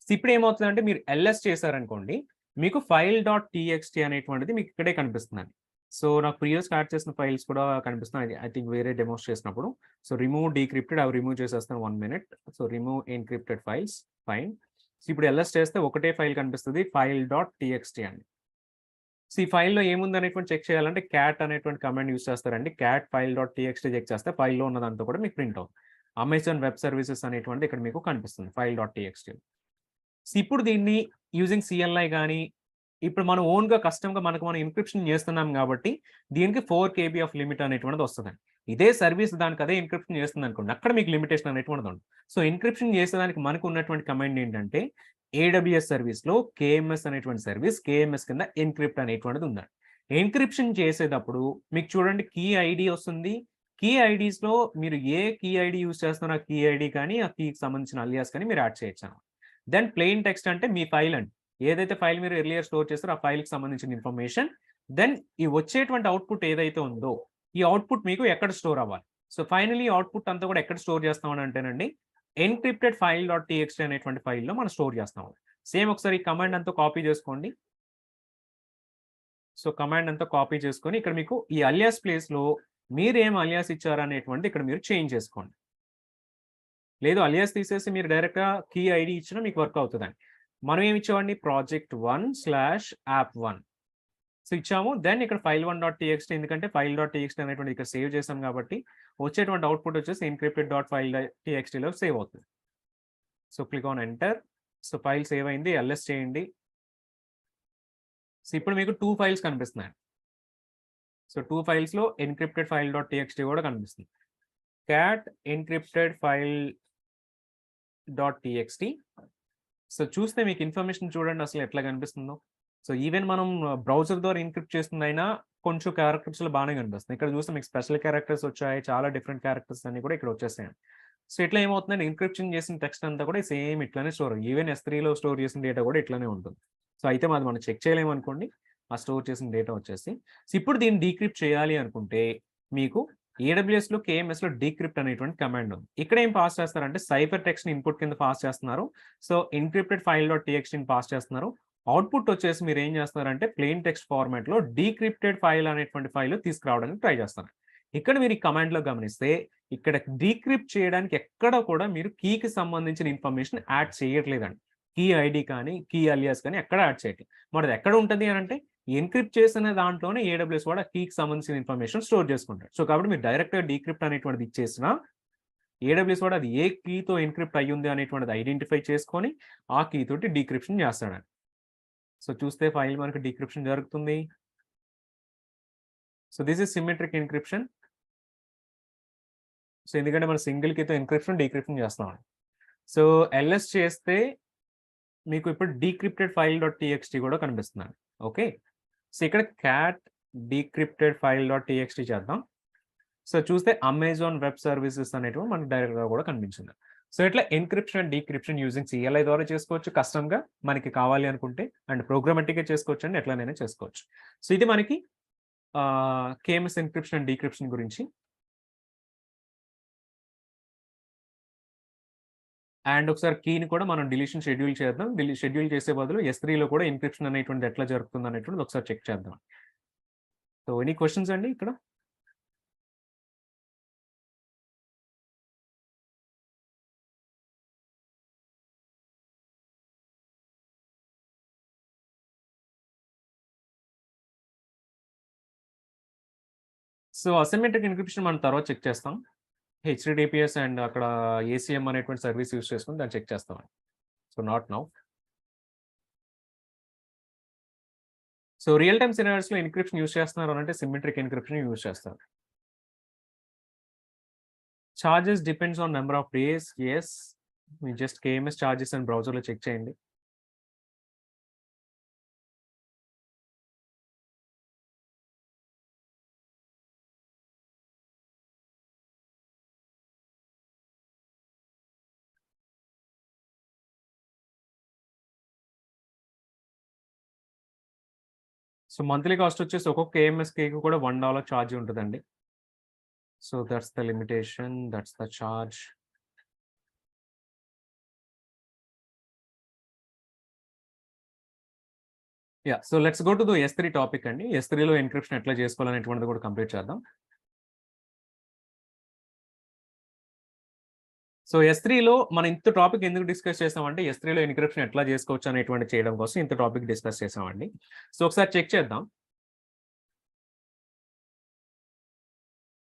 ఇప్పుడు ఏమవుతుందంటే మీరు ls చేశారనుకోండి, మీకు file.txt అనేటువంటిది మీకు ఇక్కడే కనిపిస్తుందండి. సో నాకు ప్రీవియస్‌గా యాడ్ చేసిన ఫైల్స్ కూడా కనిపిస్తున్నాయి. ఐ థింక్ వేరే డెమోస్ చేసినప్పుడు. సో రిమూవ్ డీక్రిప్టెడ్ అవి రిమూవ్ చేసేస్తాను 1 minute. So remove encrypted files fine. So ఇప్పుడు ls చేస్తే ఒకటే ఫైల్ కనిపిస్తది file.txt అండి. సో ఈ ఫైల్‌లో ఏముంది అనేటువంటి చెక్ చేయాలంటే క్యాట్ అనేటువంటి కమాండ్ యూజ్ చేస్తారండి. క్యాట్ file.txt చెక్ చేస్తే ఫైల్‌లో ఉన్నదంతా కూడా మీకు ప్రింట్ అవుతుంది. అమెజాన్ వెబ్ సర్వీసెస్ అనేటువంటిది ఇక్కడ మీకు కనిపిస్తుంది file.txt. సో ఇప్పుడు దీన్ని యూజింగ్ CLI గాని, ఇప్పుడు మనం ఓన్‌గా కస్టమ్‌గా మనం ఎన్క్రిప్షన్ చేస్తున్నాం కాబట్టి దీనికి 4 KB ఆఫ్ లిమిట్ అనేటువంటిది వస్తదండి. ఇదే సర్వీస్ దానికి అదే ఎన్క్రిప్షన్ చేస్తుందనుకోండి, అక్కడ మీకు లిమిటేషన్ అనేటువంటిది ఉండదు. సో ఎన్క్రిప్షన్ చేసేదానికి మనకు ఉన్నటువంటి కమాండ్ ఏంటంటే AWS సర్వీస్‌లో KMS అనేటువంటి సర్వీస్, KMS కింద ఎన్క్రిప్ట్ అనేటువంటిది ఉందండి. ఎన్క్రిప్షన్ చేసేటప్పుడు మీకు చూడండి కీ ఐడీ వస్తుంది. కీ ఐడీస్‌లో మీరు ఏ కీ ఐడీ యూజ్ చేస్తున్నారో ఆ కీ ఐడీ కానీ, ఆ కీకి సంబంధించిన అలియాస్ కానీ మీరు యాడ్ చేయొచ్చనమాట. దెన్ ప్లెయిన్ టెక్స్ట్ అంటే మీ ఫైల్ అండి. ఏదైతే ఫైల్ మీరు ఎర్లియర్ స్టోర్ చేస్తారో ఆ ఫైల్‌కి సంబంధించిన ఇన్ఫర్మేషన్. దెన్ ఈ వచ్చేటువంటి అవుట్‌పుట్ ఏదైతే ఉందో, ఈ అవుట్‌పుట్ మీకు ఎక్కడ స్టోర్ అవ్వాలి. సో ఫైనల్లీ అవుట్‌పుట్ అంతా కూడా ఎక్కడ స్టోర్ చేస్తామని అంటేనండి ఎన్క్రిప్టెడ్ file.txt అనేటువంటి ఫైల్‌లో మనం స్టోర్ చేస్తాం. సేమ్ ఒకసారి ఈ కమాండ్ అంతా కాపీ చేసుకోండి. సో కమాండ్ అంతా కాపీ చేసుకొని ఇక్కడ మీకు ఈ అలియాస్ ప్లేస్‌లో మీరేం అలియాస్ ఇచ్చారనేటువంటిది ఇక్కడ మీరు చేంజ్ చేసుకోండి. లేదు అలియాస్ తీసేసి మీరు డైరెక్ట్‌గా కీ ఐడీ ఇచ్చినా మీకు వర్క్ అవుతదండి. మనం ఏమి ఇచ్చామండి project1/app1 సో ఇచ్చాము. దెన్ ఇక్కడ file1.txt ఎందుకంటే file.txt అనేటువంటిది ఇక్కడ సేవ్ చేసాం కాబట్టి వచ్చేటువంటి అవుట్‌పుట్ వచ్చేసి encrypted.file.txtలో సేవ్ అవుతుంది. So click on enter. So file save అయింది. ls చేయండి. సో ఇప్పుడు మీకు 2 ఫైల్స్ కనిపిస్తున్నాయి. సో 2 ఫైల్స్‌లో ఎన్క్రిప్టెడ్ file.txt కూడా కనిపిస్తుంది. cat encrypted file.txt. సో చూస్తే మీకు ఇన్ఫర్మేషన్ చూడండి అసలు ఎట్లా కనిపిస్తుందో. సో ఈవెన్ మనం బ్రౌజర్ ద్వారా ఎన్క్రిప్ట్ చేస్తుందైనా కొంచెం క్యారెక్టర్స్‌లో బాగానే కనిపిస్తుంది. ఇక్కడ చూస్తే మీకు స్పెషల్ క్యారెక్టర్స్ వచ్చాయి. చాలా డిఫరెంట్ క్యారెక్టర్స్ అన్ని కూడా ఇక్కడ వచ్చేసాయండి. సో ఇట్లా ఏమవుతుందంటే ఎన్క్రిప్షన్ చేసిన టెక్స్ట్ అంతా కూడా సేమ్ ఇట్లానే స్టోర్, ఈవెన్ S3లో స్టోర్ చేసిన డేటా కూడా ఇట్లానే ఉంటుంది. సో అయితే మాది మనం చెక్ చేయలేము అనుకోండి ఆ స్టోర్ చేసిన డేటా వచ్చేసి. సో ఇప్పుడు దీన్ని డీక్రిప్ట్ చేయాలి అనుకుంటే మీకు AWSలో KMSలో డీక్రిప్ట్ అనేటువంటి కమాండ్ ఉంది. ఇక్కడ ఏం పాస్ చేస్తారంటే సైఫర్ టెక్స్ట్ని ఇన్పుట్ కింద పాస్ చేస్తున్నారు. సో ఎన్క్రిప్టెడ్ ఫైల్ డాట్ టీఎక్స్టీని పాస్ చేస్తున్నారు. అవుట్పుట్ వచ్చేసి మీరు ఏం చేస్తున్నారంటే ప్లెయిన్ టెక్స్ట్ ఫార్మాట్ లో డీక్రిప్టెడ్ ఫైల్ అనేటువంటి ఫైల్ తీసుకురావడానికి ట్రై చేస్తారు. ఇక్కడ మీరు ఈ కమాండ్ లో గమనిస్తే ఇక్కడ డీక్రిప్ట్ చేయడానికి ఎక్కడ కూడా మీరు కీకి సంబంధించిన ఇన్ఫర్మేషన్ యాడ్ చేయట్లేదండి. కీ ఐడి కానీ కీ అలియాస్ కానీ ఎక్కడ యాడ్ చేయట్లేదు. మరి ఎక్కడ ఉంటుంది అని అంటే ఎన్క్రిప్ట్ చేసిన దాంట్లోనే AWS వాడు ఆ కీకి సంబంధించిన ఇన్ఫర్మేషన్ స్టోర్ చేసుకుంటాడు. సో కాబట్టి మీరు డైరెక్ట్ గా డీక్రిప్ట్ అనేటువంటిది ఇచ్చేసినా AWS వాడు అది ఏ కీతో ఎన్క్రిప్ట్ అయ్యింది అనేటువంటిది ఐడెంటిఫై చేసుకొని ఆ కీ తోటి డీక్రిప్షన్ చేస్తాడండి. సో చూస్తే ఫైల్ మనకు డీక్రిప్షన్ జరుగుతుంది. So this is symmetric encryption. So ఎందుకంటే మనం సింగిల్ కీతో ఎన్క్రిప్షన్ డీక్రిప్షన్ చేస్తున్నాం. సో LS చేస్తే మీకు ఇప్పుడు డీక్రిప్టెడ్ ఫైల్ డాట్ టీఎక్స్టీ కూడా కనిపిస్తుంది. ఓకే, సో ఇక్కడ cat decrypted file dot TXT చేద్దాం. సో చూస్తే అమెజాన్ వెబ్ సర్వీసెస్ అనేటివి మనకు డైరెక్ట్ గా కూడా కనిపించింది. సో ఇట్లా encryption and decryption using CLI ద్వారా చేసుకోవచ్చు, కస్టమ్ గా మనకి కావాలి అనుకుంటే, అండ్ ప్రోగ్రామాటిక్ గా చేసుకోవచ్చు అండి, ఎట్లానైనా చేసుకోవచ్చు. సో ఇది మనకి KMS ఎన్క్రిప్షన్ అండ్ డీక్రిప్షన్ గురించి. అండ్ ఒకసారి కీని కూడా మనం డిలీషన్ షెడ్యూల్ చేద్దాం. షెడ్యూల్ చేసే బదులు S3లో కూడా ఎన్క్రిప్షన్ అనేటువంటిది ఎట్లా జరుగుతుంది అనేటువంటిది ఒకసారి చెక్ చేద్దాం. సో ఎనీ క్వశ్చన్స్ అండి ఇక్కడ? సో అసిమెట్రిక్ ఎన్క్రిప్షన్ మనం తర్వాత చెక్ చేస్తాం. HTTPS అండ్ అక్కడ ACM అనేటువంటి సర్వీస్ యూస్ చేసుకుని దాన్ని చెక్ చేస్తాం. So not now. So real time scenarios లో ఎన్క్రిప్షన్ యూస్ చేస్తున్నారు అంటే సిమెట్రిక్ ఎన్క్రిప్షన్ యూస్ చేస్తారు. Charges depends on number of days. Yes, మీ జస్ట్ KMS చార్జెస్ అని బ్రౌజర్ లో చెక్ చేయండి. సో మంత్లీ కాస్ట్ వచ్చేసి ఒక్కొక్క KMS కేక్ కూడా $1 ఛార్జ్ ఉంటుందండి. So that's the limitation, that's the charge. Ya, so let's go to the S3 topic అండి. S3లో ఎన్క్రిప్షన్ ఎట్లా చేసుకోవాలనేటువంటిది కూడా కంప్లీట్ చేద్దాం. సో S3లో మనం ఇంత టాపిక్ ఎందుకు డిస్కస్ చేసామంటే S3లో ఎన్క్రిప్షన్ ఎట్లా చేసుకోవచ్చు అనేటువంటి చేయడం కోసం ఇంత టాపిక్ డిస్కస్ చేసామండి. సో ఒకసారి చెక్ చేద్దాం.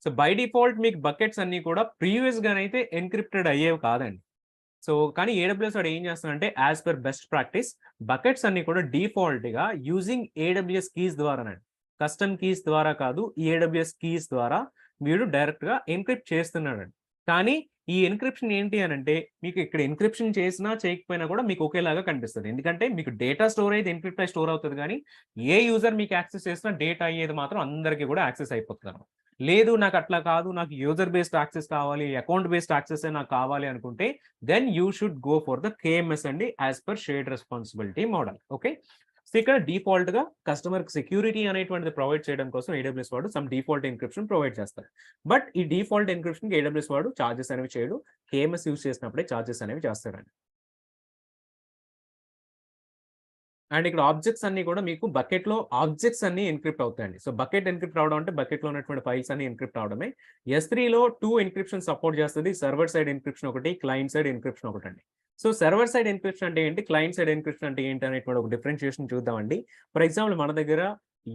సో బై డిఫాల్ట్ మీకు బకెట్స్ అన్ని కూడా ప్రీవియస్ గానైతే ఎన్క్రిప్టెడ్ అయ్యేవి కాదండి. సో కానీ AWS వాడు ఏం చేస్తాడంటే as per best practice buckets అన్ని కూడా డిఫాల్ట్ గా యూజింగ్ AWS కీస్ ద్వారానండి, కస్టమ్ కీస్ ద్వారా కాదు, AWS కీస్ ద్వారా వీడు డైరెక్ట్ గా ఎన్క్రిప్ట్ చేస్తున్నాడండి. కానీ ఈ ఎన్క్రిప్షన్ ఏంటి అని అంటే మీకు ఇక్కడ ఎన్క్రిప్షన్ చేసినా చేయకపోయినా కూడా మీకు ఒకేలాగా కనిపిస్తుంది. ఎందుకంటే మీకు డేటా స్టోర్ అయితే ఎన్క్రిప్ట్ అయి స్టోర్ అవుతుంది, కానీ ఏ యూజర్ మీకు యాక్సెస్ చేసినా డేటా అయ్యేది మాత్రం అందరికీ కూడా యాక్సెస్ అయిపోతుంది. లేదు నాకు అట్లా కాదు, నాకు యూజర్ బేస్డ్ యాక్సెస్ కావాలి, అకౌంట్ బేస్డ్ యాక్సెస్ నాకు కావాలి అనుకుంటే then you should go for the KMS అండి, as per shared responsibility model. Okay, so ఇక్కడ డిఫాల్ట్ గా కస్టమర్ సెక్యూరిటీ అనేటువంటిది ప్రొవైడ్ చేయడం కోసం AWS వాడు సమ్ డిఫాల్ట్ ఎన్క్రిప్షన్ ప్రొవైడ్ చేస్తారు. బట్ ఈ డిఫాల్ట్ ఎన్క్రిప్షన్ AWS వాడు చార్జెస్ అనేవి చేయడు, KMS యూస్ చేసినప్పుడే చార్జెస్ అనేవి చేస్తాడండి. అండ్ ఇక్కడ ఆబ్జెక్ట్స్ అన్ని కూడా మీకు బకెట్ లో ఆబ్జెక్ట్స్ అన్ని ఎన్క్రిప్ట్ అవుతాయండి. సో బకెట్ ఎన్క్రిప్ట్ అవడం అంటే బకెట్ లో ఉన్నటువంటి ఫైల్స్ అన్ని ఎన్క్రిప్ట్ అవడమే. S3లో 2 ఎన్క్రిప్షన్ సపోర్ట్ చేస్తుంది. సర్వర్ సైడ్ ఎన్క్రిప్షన్ ఒకటి, క్లయింట్ సైడ్ ఎన్క్రిప్షన్ ఒకటి అండి. సో సర్వర్ సైడ్ ఎన్క్రిప్షన్ అంటే ఏంటి, క్లయింట్ సైడ్ ఎన్క్రిప్షన్ అంటే ఏంటి అనేటువంటి ఒక డిఫరెన్షియేషన్ చూద్దామండి. ఫర్ ఎగ్జాంపుల్ మన దగ్గర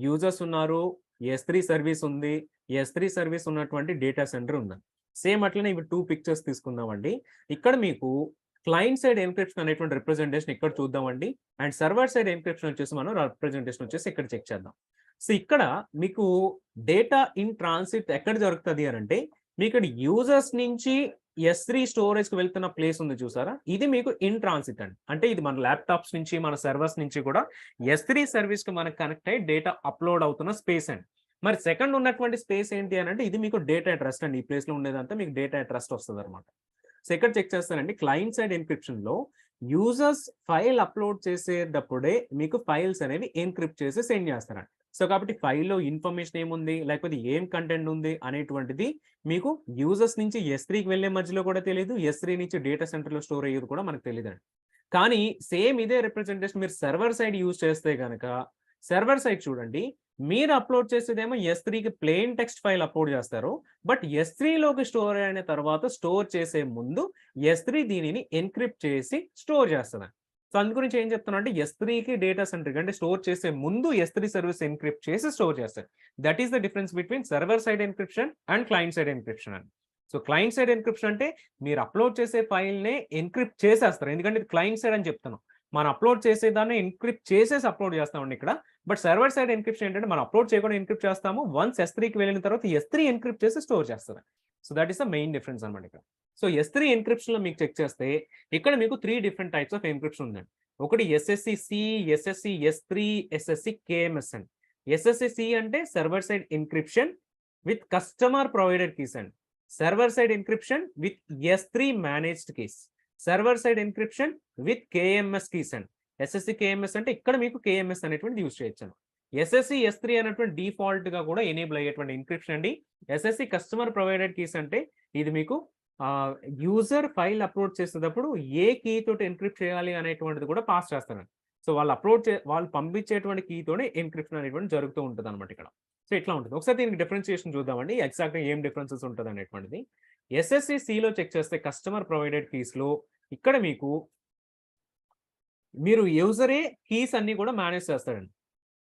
యూజర్స్ ఉన్నారు, S3 సర్వీస్ ఉంది, S3 సర్వీస్ ఉన్నటువంటి డేటా సెంటర్ ఉందండి. సేమ్ అట్లనే ఇవి 2 పిక్చర్స్ తీసుకుందామండి. ఇక్కడ మీకు క్లయింట్ సైడ్ ఎన్క్రిప్షన్ అనేటువంటి రిప్రజెంటేషన్ ఇక్కడ చూద్దామండి. అండ్ సర్వర్ సైడ్ ఎన్క్రిప్షన్ వచ్చేసి మనం రిప్రజెంటేషన్ వచ్చేసి ఇక్కడ చెక్ చేద్దాం. సో ఇక్కడ మీకు డేటా ఇన్ ట్రాన్సిట్ ఎక్కడ జరుగుతుంది అని అంటే మీకు ఇక్కడ యూజర్స్ నుంచి S3 స్టోరేజ్ కి వెళ్తున్న ప్లేస్ ఉంది చూసారా, ఇది మీకు ఇన్ ట్రాన్సిట్ అండి. అంటే ఇది మన ల్యాప్టాప్స్ నుంచి మన సర్వర్స్ నుంచి కూడా S3 సర్వీస్ కి మనకు కనెక్ట్ అయ్యి డేటా అప్లోడ్ అవుతున్న స్పేస్ అండి. మరి సెకండ్ ఉన్నటువంటి స్పేస్ ఏంటి అని అంటే ఇది మీకు డేటా అట్ రెస్ట్ అండి. ఈ ప్లేస్ లో ఉండేదంతా మీకు డేటా అట్ రెస్ట్ వస్తుంది అనమాట. సో ఇక్కడ చెక్ చేస్తానండి క్లయింట్ సైడ్ ఎన్క్రిప్షన్ లో యూజర్స్ ఫైల్ అప్లోడ్ చేసేటప్పుడే మీకు ఫైల్స్ అనేవి ఎన్క్రిప్ట్ చేసి సెండ్ చేస్తారండి. సో కాబట్టి ఫైల్లో ఇన్ఫర్మేషన్ ఏముంది లేకపోతే ఏం కంటెంట్ ఉంది అనేటువంటిది మీకు యూజర్స్ నుంచి S3కి వెళ్ళే మధ్యలో కూడా తెలియదు, S3 నుంచి డేటా సెంటర్లో స్టోర్ అయ్యేది కూడా మనకు తెలియదండి. కానీ సేమ్ ఇదే రిప్రజెంటేషన్ మీరు సర్వర్ సైడ్ యూజ్ చేస్తే కనుక సర్వర్ సైడ్ చూడండి, మీరు అప్లోడ్ చేసేదేమో S3కి ప్లెయిన్ టెక్స్ట్ ఫైల్ అప్లోడ్ చేస్తారు. బట్ S3లోకి స్టోర్ అయిన తర్వాత స్టోర్ చేసే ముందు S3 దీనిని ఎన్క్రిప్ట్ చేసి స్టోర్ చేస్తుంది. సో అందు గురించి ఏం చెప్తున్నా అంటే S3కి డేటా సెంటర్కి అంటే స్టోర్ చేసే ముందు S3 సర్వీస్ ఎన్క్రిప్ట్ చేసి స్టోర్ చేస్తారు. That is the difference between server side encryption and client side encryption అని. సో క్లయింట్ సైడ్ ఎన్క్రిప్షన్ అంటే మీరు అప్లోడ్ చేసే ఫైల్నే ఎన్క్రిప్ట్ చేసేస్తారు. ఎందుకంటే ఇది క్లయింట్ సైడ్ అని చెప్తున్నాం. మనం అప్లోడ్ చేసేదాన్ని ఎన్క్రిప్ట్ చేసేసి అప్లోడ్ చేస్తామండి ఇక్కడ. బట్ సర్వర్ సైడ్ ఎన్క్రిప్షన్ ఏంటంటే మనం అప్లోడ్ చేయకుండా ఎన్క్రిప్ట్ చేస్తాము. వన్స్ S3కి వెళ్ళిన తర్వాత S3 ఎన్క్రిప్ట్ చేసి స్టోర్ చేస్తుంది. So that is the main difference అనమాట ఇక్కడ. సో S3 ఎన్క్రిప్షన్ లో మీకు చెక్ చేస్తే ఇక్కడ మీకు 3 డిఫరెంట్ టైప్స్ ఆఫ్ ఎన్క్రిప్షన్ ఉందండి. ఒకటి SSC, SSC S3, SSC KMS అండి. SSC అంటే server side encryption with customer provided keys అండి. Server side encryption with S3 managed keys. Server side encryption with KMS keys అండి. SSC KMS అంటే ఇక్కడ మీకు KMS అనేటువంటి యూజ్ చేయొచ్చు. SSC S3 అనేటువంటి డిఫాల్ట్ గా కూడా ఎనేబుల్ అయ్యేటువంటి ఎన్క్రిప్షన్ అండి. SSC కస్టమర్ ప్రొవైడెడ్ కీస్ అంటే ఇది మీకు యూజర్ ఫైల్ అప్లోడ్ చేసేటప్పుడు ఏ కీ తోటి ఎన్క్రిప్ట్ చేయాలి అనేటువంటిది కూడా పాస్ చేస్తారండి. సో వాళ్ళు పంపించేటువంటి కీతోనే ఎన్క్రిప్షన్ అనేటువంటి జరుగుతూ ఉంటుంది అనమాట ఇక్కడ. సో ఇట్లా ఉంటుంది. ఒకసారి దీనికి డిఫరెన్షియేషన్ చూద్దామండి, ఎగ్జాక్ట్ గా ఏం డిఫరెన్సెస్ ఉంటుంది అనేటువంటిది. SSC లో చెక్ చేస్తే కస్టమర్ ప్రొవైడెడ్ కీస్ లో ఇక్కడ మీరు యూజరే కీస్ అన్ని కూడా మేనేజ్ చేస్తారండి.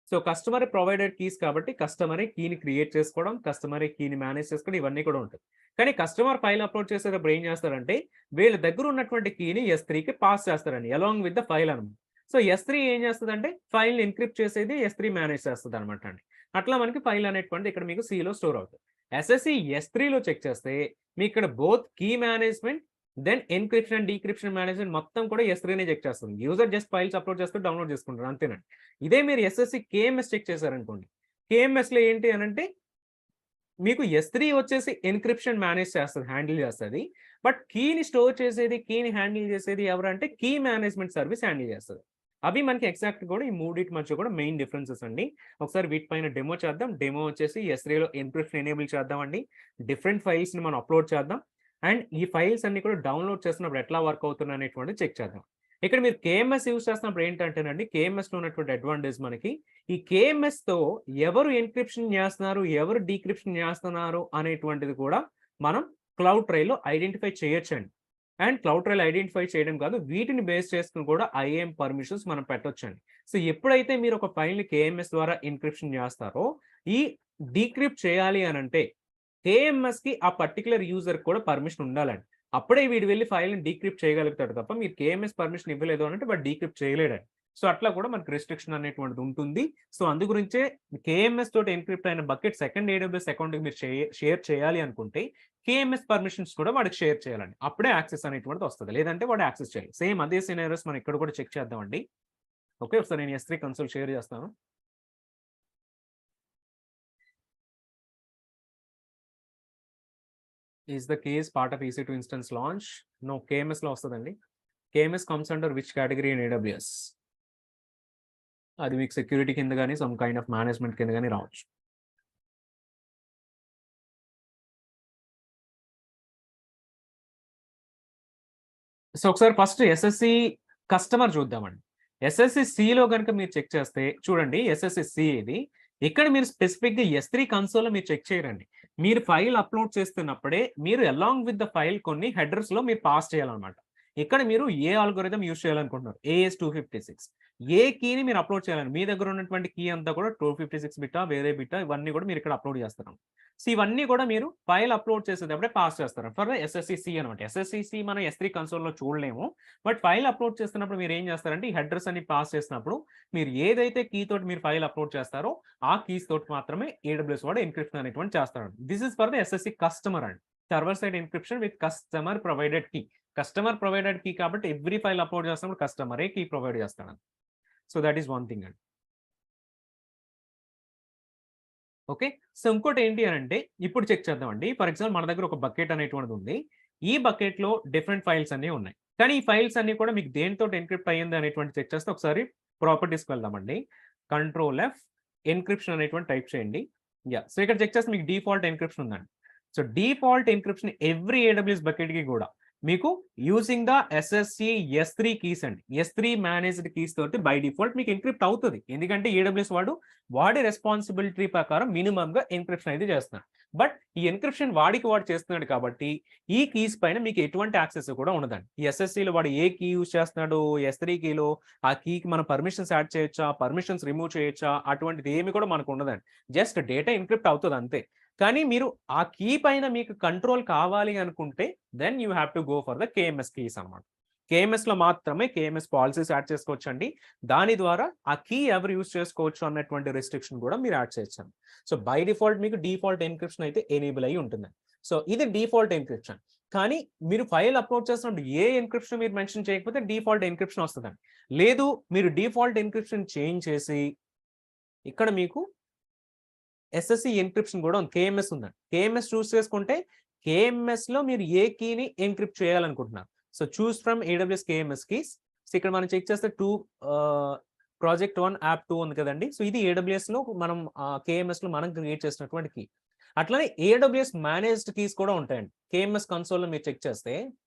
సో కస్టమర్ ప్రొవైడెడ్ కీస్ కాబట్టి కస్టమరే కీని క్రియేట్ చేసుకోవడం, కస్టమరే కీని మేనేజ్ చేసుకోవడం ఇవన్నీ కూడా ఉంటుంది. కానీ కస్టమర్ ఫైల్ అప్లోడ్ చేసేటప్పుడు ఏం చేస్తారంటే వీళ్ళ దగ్గర ఉన్నటువంటి కీని S3కి పాస్ చేస్తారండి అలాంగ్ విత్ ద ఫైల్ అనమాట. సో S3 ఏం చేస్తుందంటే ఫైల్ ఎన్క్రిప్ట్ చేసేది S3 మేనేజ్ చేస్తుంది అనమాట అండి. అట్లా మనకి ఫైల్ అనేటువంటి ఇక్కడ మీకు C లో స్టోర్ అవుతుంది. SSC S3లో చెక్ చేస్తే మీకు ఇక్కడ both key management then encryption and decryption management మొత్తం కూడా S3నే చెక్ చేస్తుంది. యూజర్ జస్ట్ ఫైల్స్ అప్లోడ్ చేస్తూ డౌన్లోడ్ చేసుకుంటారు అంతేనండి. ఇదే మీరు SSC KMS చెక్ చేశారనుకోండి, KMS లో ఏంటి అని అంటే మీకు S3 వచ్చేసి ఎన్క్రిప్షన్ మేనేజ్ చేస్తుంది, హ్యాండిల్ చేస్తుంది. బట్ కీని స్టోర్ చేసేది, కీని హ్యాండిల్ చేసేది ఎవరంటే కీ మేనేజ్మెంట్ సర్వీస్ హ్యాండిల్ చేస్తుంది. అవి మనకి ఎగ్జాక్ట్ కూడా ఈ మూడింటి మధ్య కూడా మెయిన్ డిఫరెన్సెస్ అండి. ఒకసారి వీటిపైన డెమో చేద్దాం. డెమో వచ్చేసి S3లో ఎన్క్రిప్షన్ ఎనేబుల్ చేద్దామండి. డిఫరెంట్ ఫైల్స్ ని మనం అప్లోడ్ చేద్దాం. అండ్ ఈ ఫైల్స్ అన్ని కూడా డౌన్లోడ్ చేస్తున్నప్పుడు ఎట్లా వర్క్ అవుతుంది అనేటువంటి చెక్ చేద్దాం. ఇక్కడ మీరు KMS యూజ్ చేస్తున్నప్పుడు ఏంటంటేనండి, KMS లో ఉన్నటువంటి అడ్వాంటేజ్ మనకి ఈ KMS తో ఎవరు ఎన్క్రిప్షన్ చేస్తున్నారు, ఎవరు డీక్రిప్షన్ చేస్తున్నారు అనేటువంటిది కూడా మనం క్లౌడ్ ట్రైలో ఐడెంటిఫై చేయొచ్చండి. అండ్ క్లౌడ్ ట్రైల్ ఐడెంటిఫై చేయడం కాదు, వీటిని బేస్ చేసుకుని కూడా IAM పర్మిషన్స్ మనం పెట్టొచ్చండి. సో ఎప్పుడైతే మీరు ఒక ఫైల్ని KMS ద్వారా ఎన్క్రిప్షన్ చేస్తారో ఈ డీక్రిప్ట్ చేయాలి అని అంటే KMS కి ఆ పర్టికులర్ యూజర్ కూడా పర్మిషన్ ఉండాలండి. అప్పుడే వీడు వెళ్ళి ఫైల్ని డీక్రిప్ట్ చేయగలుగుతాడు తప్ప మీరు KMS పర్మిషన్ ఇవ్వలేదు అంటే వాడు డీక్రిప్ట్ చేయలేడండి. సో అట్లా కూడా మనకు రెస్ట్రిక్షన్ అనేటువంటిది ఉంటుంది. సో అందు గురించే KMS తోటి ఎన్క్రిప్ట్ అయిన బకెట్ సెకండ్ AWS అకౌంట్కి మీరు షేర్ చేయాలి అనుకుంటే KMS పర్మిషన్స్ కూడా వాడికి షేర్ చేయాలండి. అప్పుడే యాక్సెస్ అనేటువంటిది వస్తుంది, లేదంటే వాడు యాక్సెస్ చేయాలి. సేమ్ అదే సినారియోస్ మనం ఇక్కడ కూడా చెక్ చేద్దామండి. ఓకే, ఒకసారి నేను S3 కన్సోల్ షేర్ చేస్తాను. Is the case part of EC2 instance launch? No, KMS లో వస్తుందండి. KMS comes under which category in AWS? అది మీకు సెక్యూరిటీ కింద కానీ సమ్ కైండ్ ఆఫ్ మేనేజ్మెంట్ కింద కానీ రావచ్చు. సో ఒకసారి ఫస్ట్ SSC కస్టమర్ చూద్దామండి. SSC లో కనుక మీరు చెక్ చేస్తే చూడండి, SSC ఇది ఇక్కడ మీరు స్పెసిఫిక్ గా S3 కన్సోల్ లో మీరు చెక్ చేయరండి. మీరు ఫైల్ అప్లోడ్ చేస్తున్నప్పుడే మీరు అలాంగ్ విత్ ద ఫైల్ కొన్ని హెడర్స్ లో మీరు పాస్ చేయాలన్నమాట. ఇక్కడ మీరు ఏ ఆల్గోరిథం యూజ్ చేయాలనుకుంటున్నారు, AES-256 ఏ కీని మీరు అప్లోడ్ చేయాలని మీ దగ్గర ఉన్నటువంటి కీ అంతా కూడా 256 బిట్టా వేరే బిట్టా ఇవన్నీ కూడా మీరు ఇక్కడ అప్లోడ్ చేస్తారు. సో ఇవన్నీ కూడా మీరు ఫైల్ అప్లోడ్ చేసేటప్పుడే పాస్ చేస్తారు ఫర్ SSC అనమాట. SSC మనం S3 కన్సోల్ లో చూడలేము, బట్ ఫైల్ అప్లోడ్ చేస్తున్నప్పుడు మీరు ఏం చేస్తారంటే ఈ హెడర్స్ అన్ని పాస్ చేసినప్పుడు మీరు ఏదైతే కీ తోటి మీరు ఫైల్ అప్లోడ్ చేస్తారో ఆ కీస్ తోటి మాత్రమే AWS వాడు ఎన్క్రిప్షన్ అనేటువంటి చేస్తాడు. This is for the SSC customer and server side encryption with customer provided key. Customer provided key కాబట్టి ఎవ్రీ ఫైల్ అప్లోడ్ చేస్తున్నప్పుడు కస్టమరే కీ ప్రొవైడ్ చేస్తాడు. So that is one thing అండి. ఓకే, సో ఇంకోటి ఏంటి అని అంటే ఇప్పుడు చెక్ చేద్దామండి. ఫర్ ఎగ్జాంపుల్ మన దగ్గర ఒక బకెట్ అనేటువంటిది ఉంది. ఈ బకెట్‌లో డిఫరెంట్ ఫైల్స్ అన్నీ ఉన్నాయి. కానీ ఈ ఫైల్స్ అన్నీ కూడా మీకు దేనితోటి ఎన్‌క్రిప్ట్ అయ్యింది అనేటువంటి చెక్ చేస్తే ఒకసారి ప్రాపర్టీస్‌కి వెళ్దామండి. కంట్రోల్ ఎఫ్ ఎన్‌క్రిప్షన్ అనేటువంటి టైప్ చేయండి. సో ఇక్కడ చెక్ చేస్తే మీకు డిఫాల్ట్ ఎన్‌క్రిప్షన్ ఉందండి. So default encryption every AWS బకెట్‌కి కూడా మీకు using the SSC S3 keys అండి. S3 మేనేజ్డ్ కీస్ తోటి బై డిఫాల్ట్ మీకు ఎన్‌క్రిప్ట్ అవుతది. ఎందుకంటే ఏడబ్ల్యూఎస్ వాడి రెస్పాన్సిబిలిటీ ప్రకారం మినిమమ్‌గా ఎన్‌క్రిప్షన్ అయితే చేస్తున్నాడు. బట్ ఈ ఎన్‌క్రిప్షన్ వాడు చేస్తున్నాడు కాబట్టి ఈ కీస్ పైన మీకు ఎటువంటి యాక్సెస్ కూడా ఉండదండి. ఈ ఎస్ఎస్సిలో వాడు ఏ కీ యూజ్ చేస్తున్నాడు, S3 కీలో ఆ కీకి మనం పర్మిషన్స్ యాడ్ చేయొచ్చా, పర్మిషన్స్ రిమూవ్ చేయొచ్చా, అటువంటిది ఏమి కూడా మనకు ఉండదండి. జస్ట్ డేటా ఎన్‌క్రిప్ట్ అవుతది అంతే. కానీ మీరు ఆ కీ పైన మీకు కంట్రోల్ కావాలి అనుకుంటే then you have to go for the KMS keys అన్నమాట. కేఎంఎస్‌లో మాత్రమే కేఎంఎస్ పాలిసీస్ యాడ్ చేసుకోవచ్చండి. దాని ద్వారా ఆ కీ ఎవరు యూజ్ చేసుకోవచ్చు అన్నటువంటి రిస్ట్రిక్షన్ కూడా మీరు యాడ్ చేయొచ్చండి. సో బై డిఫాల్ట్ మీకు డిఫాల్ట్ ఎన్‌క్రిప్షన్ అయితే ఎనేబుల్ అయ్యి ఉంటుందండి. సో ఇది డిఫాల్ట్ ఎన్‌క్రిప్షన్. కానీ మీరు ఫైల్ అప్‌లోడ్ చేస్తున్నప్పుడు ఏ ఎన్‌క్రిప్షన్ మీరు మెన్షన్ చేయకపోతే డిఫాల్ట్ ఎన్‌క్రిప్షన్ వస్తదండి. లేదు మీరు డిఫాల్ట్ ఎన్‌క్రిప్షన్ చేంజ్ చేసి ఇక్కడ మీకు ఎస్ఎస్సి ఎన్‌క్రిప్షన్ కూడా ఉంది. కేఎంఎస్ ఉందండి. కేఎంఎస్ చూస్ చేసుకుంటే కేఎంఎస్‌లో మీరు ఏ కీని ఎన్‌క్రిప్ట్ చేయాలనుకుంటున్నారు. So choose from AWS KMS keys. So ఇక్కడ మనం చెక్ చేస్తే ప్రాజెక్ట్ 1 యాప్ 2 ఉంది కదండీ. సో ఇది ఏడబ్ల్యూఎస్‌లో మనం కేఎంఎస్‌లో మనం క్రియేట్ చేసినటువంటి కీ. అట్లనే ఏడబ్ల్యూఎస్ మేనేజ్డ్ కీస్ కూడా ఉంటాయండి. కేఎంఎస్ కన్సోల్‌లో మీరు చెక్ చేస్తే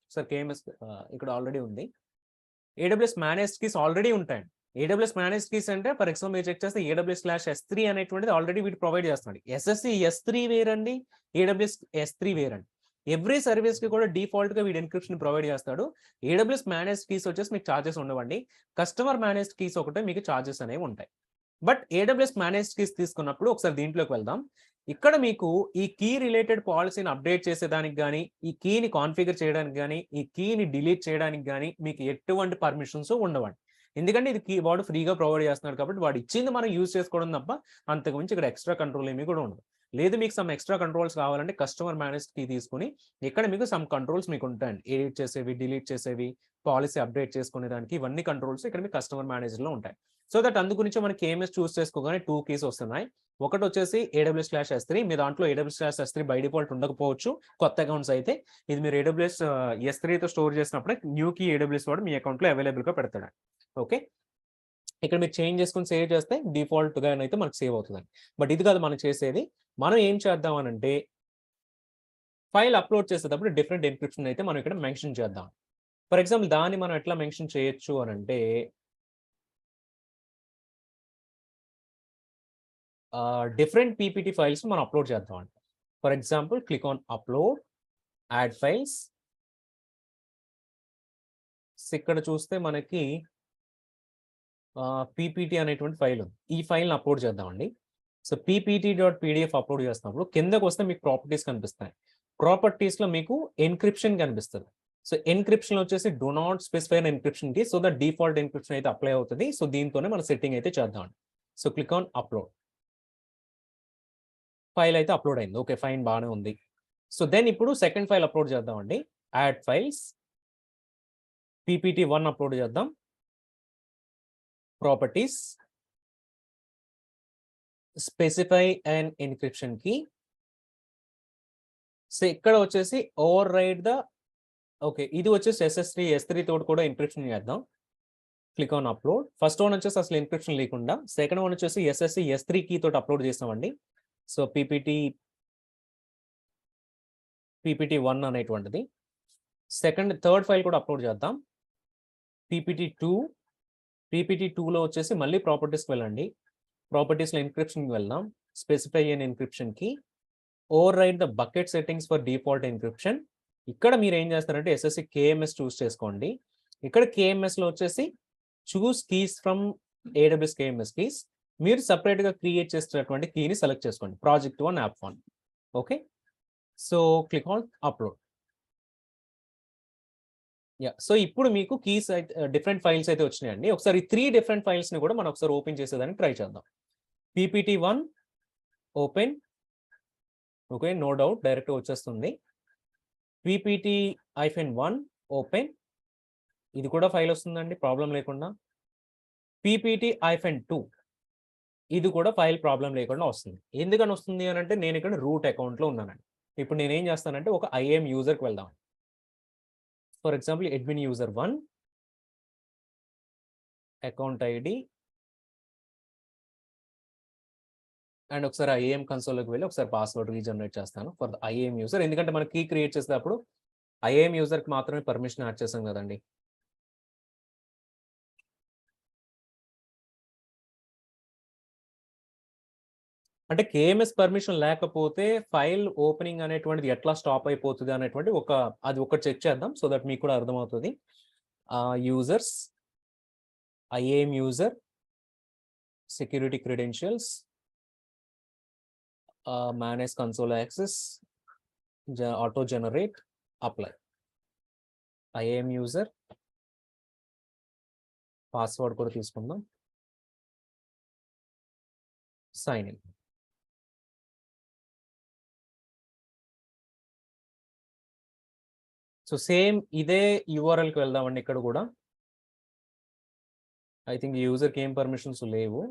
కేఎంఎస్ ఇక్కడ ఆల్రెడీ ఉంది. ఏడబ్ల్యూఎస్ మేనేజ్డ్ కీస్ ఆల్రెడీ ఉంటాయండి. ఏడబ్ల్యూఎస్ మేనేజ్డ్ కీస్ అంటే ఫర్ ఎగ్జాంపుల్ మీరు చెక్ చేస్తే AWS/S3 అనేటువంటిది ఆల్రెడీ వీడు ప్రొవైడ్ చేస్తున్నాడు. ఎస్ఎస్సి S3 వేరండి, AWS S3 వేరండి. ఎవ్రీ సర్వీస్‌కి కూడా డిఫాల్ట్‌గా వీడు ఎన్‌క్రిప్షన్ ప్రొవైడ్ చేస్తాడు. AWS మేనేజ్డ్ కీస్ వచ్చేసి మీకు చార్జెస్ ఉండవండి. కస్టమర్ మేనేజ్డ్ కీస్ ఒకటే మీకు చార్జెస్ అనేవి ఉంటాయి. బట్ AWS మేనేజ్డ్ కీస్ తీసుకున్నప్పుడు ఒకసారి దీంట్లోకి వెళ్దాం. ఇక్కడ మీకు ఈ కీ రిలేటెడ్ పాలిసీని అప్డేట్ చేసేదానికి గాని, ఈ కీని కాన్ఫిగర్ చేయడానికి గాని, ఈ కీని డిలీట్ చేయడానికి గాని మీకు ఎటువంటి పర్మిషన్స్ ఉండవండి. ఎందుకంటే ఇది వాడు ఫ్రీగా ప్రొవైడ్ చేస్తున్నాడు కాబట్టి వాడు ఇచ్చింది మనం యూజ్ చేసుకోవడం తప్ప అంతకు మించి ఇక్కడ ఎక్స్ట్రా కంట్రోల్ ఏమీ కూడా ఉండదు. లేదు మీకు సమ్ ఎక్స్ట్రా కంట్రోల్స్ కావాలంటే కస్టమర్ మేనేజ్డ్ కీ తీసుకొని ఇక్కడ మీకు సమ్ కంట్రోల్స్ మీకు ఉంటాయండి. ఎడిట్ చేసేవి, డిలీట్ చేసేవి, పాలిసీ అప్డేట్ చేసుకునే దానికి ఇవన్నీ కంట్రోల్స్ ఇక్కడ మీకు కస్టమర్ మేనేజ్‌లో ఉంటాయి. సో దట్ అందు గురించి మనకి కేఎంఎస్ చూస్ చేసుకోగానే 2 కీస్ వస్తున్నాయి. ఒకటి వచ్చేసి AWS/S3 మీ దాంట్లో AWS/S3 బై డిఫాల్ట్ ఉండకపోవచ్చు కొత్త అకౌంట్స్ అయితే. ఇది మీరు AWS S3తో స్టోర్ చేసినప్పుడే న్యూ కీ AWS వాడు మీ అకౌంట్‌లో అవైలబుల్‌గా పెడతాడు. ఓకే. ఇక్కడ మీరు చేంజ్ చేసుకొని సేవ్ చేస్తే డిఫాల్ట్‌గానైతే మనకు సేవ్ అవుతదండి. బట్ ఇది కాదు మనం చేసేది. మనం ఏం చేద్దాం అనంటే ఫైల్ అప్‌లోడ్ చేసేటప్పుడు డిఫరెంట్ ఎన్‌క్రిప్షన్ అయితే మనం ఇక్కడ మెన్షన్ చేద్దాం. ఫర్ ఎగ్జాంపుల్ దాన్ని మనం ఎట్లా మెన్షన్ చేయొచ్చు అనంటే డిఫరెంట్ పీపీటీ ఫైల్స్ మనం అప్‌లోడ్ చేద్దాం అండి. For example click on upload, add files. ఇక్కడ చూస్తే మనకి పీపీటీ అనేటువంటి ఫైల్ ఉంది. ఈ ఫైల్‌ని అప్‌లోడ్ చేద్దామండి. సో ppt.pdf అప్‌లోడ్ చేస్తున్నప్పుడు కిందకొస్తే మీకు ప్రాపర్టీస్ కనిపిస్తాయి. ప్రాపర్టీస్‌లో మీకు ఎన్‌క్రిప్షన్ కనిపిస్తది. సో ఎన్‌క్రిప్షన్‌లో వచ్చేసి do not specify an encryption key so that default encryption అయితే అప్లై అవుతది. సో దీంతోనే మనం సెట్టింగ్ అయితే చేద్దామండి. So click on upload. File అయితే అప్‌లోడ్ అయింది. ఓకే. ఫైన్ బానే ఉంది. సో దెన్ ఇప్పుడు సెకండ్ ఫైల్ అప్‌లోడ్ చేద్దామండి. Add files. ppt1 అప్‌లోడ్ చేద్దాం. Properties. Specify an encryption key. So ఇక్కడ వచ్చేసి ఓవర్‌రైడ్ ద ఓకే. ఇది వచ్చేసి S3 తోటి కూడా ఎన్‌క్రిప్షన్ చేద్దాం. Click on upload. First one వచ్చేసి అసలు ఎన్‌క్రిప్షన్ లేకుండా. సెకండ్ వన్ వచ్చేసి SSC S3 కీ తోటి అప్‌లోడ్ చేసామండి. సో ppt1 అనేటువంటిది. థర్డ్ ఫైల్ కూడా అప్‌లోడ్ చేద్దాం. ppt2లో వచ్చేసి మళ్ళీ ప్రాపర్టీస్‌కి వెళ్ళండి. ప్రాపర్టీస్‌లో ఎన్‌క్రిప్షన్‌కి వెళ్దాం. Specify an encryption key. Override the bucket settings for default encryption. ఇక్కడ మీరు ఏం చేస్తారంటే SSC KMS చూస్ చేసుకోండి. ఇక్కడ KMS‌లో వచ్చేసి choose keys from AWS KMS keys. మీరు సెపరేట్‌గా క్రియేట్ చేసినటువంటి కీని సెలెక్ట్ చేసుకోండి. Project 1 app 1. Okay. So click on upload. So ఇప్పుడు మీకు కీస్ అయితే డిఫరెంట్ ఫైల్స్ అయితే వచ్చినాయండి. ఒకసారి 3 డిఫరెంట్ ఫైల్స్‌ని కూడా మనం ఒకసారి ఓపెన్ చేసేదానికి ట్రై చేద్దాం. ppt1 open. Okay. No doubt డైరెక్ట్‌గా వచ్చేస్తుంది. ppt-1 open. ఇది కూడా ఫైల్ వస్తుందండి ప్రాబ్లమ్ లేకుండా. ppt-2 ఇది కూడా ఫైల్ ప్రాబ్లమ్ లేకుండా వస్తుంది. ఎందుకని వస్తుంది అనంటే నేను ఇక్కడ రూట్ అకౌంట్‌లో ఉన్నానండి. ఇప్పుడు నేనేం చేస్తానంటే ఒక IAM యూజర్‌కి వెళ్దాం. For example admin user 1 account ID and ఒకసారి ఐఏఎం కన్సోల్లోకి వెళ్ళి ఒకసారి పాస్వర్డ్ రీజనరేట్ చేస్తాను ఫర్ ద ఐఏఎం యూజర్. ఎందుకంటే మనం కీ క్రియేట్ చేసేటప్పుడు ఐఏఎం యూజర్కి మాత్రమే పర్మిషన్ యాడ్ చేసాం కదండి. అంటే కేఎంఎస్ పర్మిషన్ లేకపోతే ఫైల్ ఓపెనింగ్ అనేటువంటిది ఎట్లా స్టాప్ అయిపోతుంది అనేటువంటి అది ఒకటి చెక్ చేద్దాం సో దట్ మీకు కూడా అర్థమవుతుంది. Users, IAM user, security credentials, manage console access, auto generate, apply. IAM user password కూడా తీసుకుందాం, సైన్ ఇన్. సో సేమ్ ఇదే యూఆర్ఎల్కి వెళ్దామండి. ఇక్కడ కూడా ఐ థింక్ యూజర్కి ఏం పర్మిషన్స్ లేవు.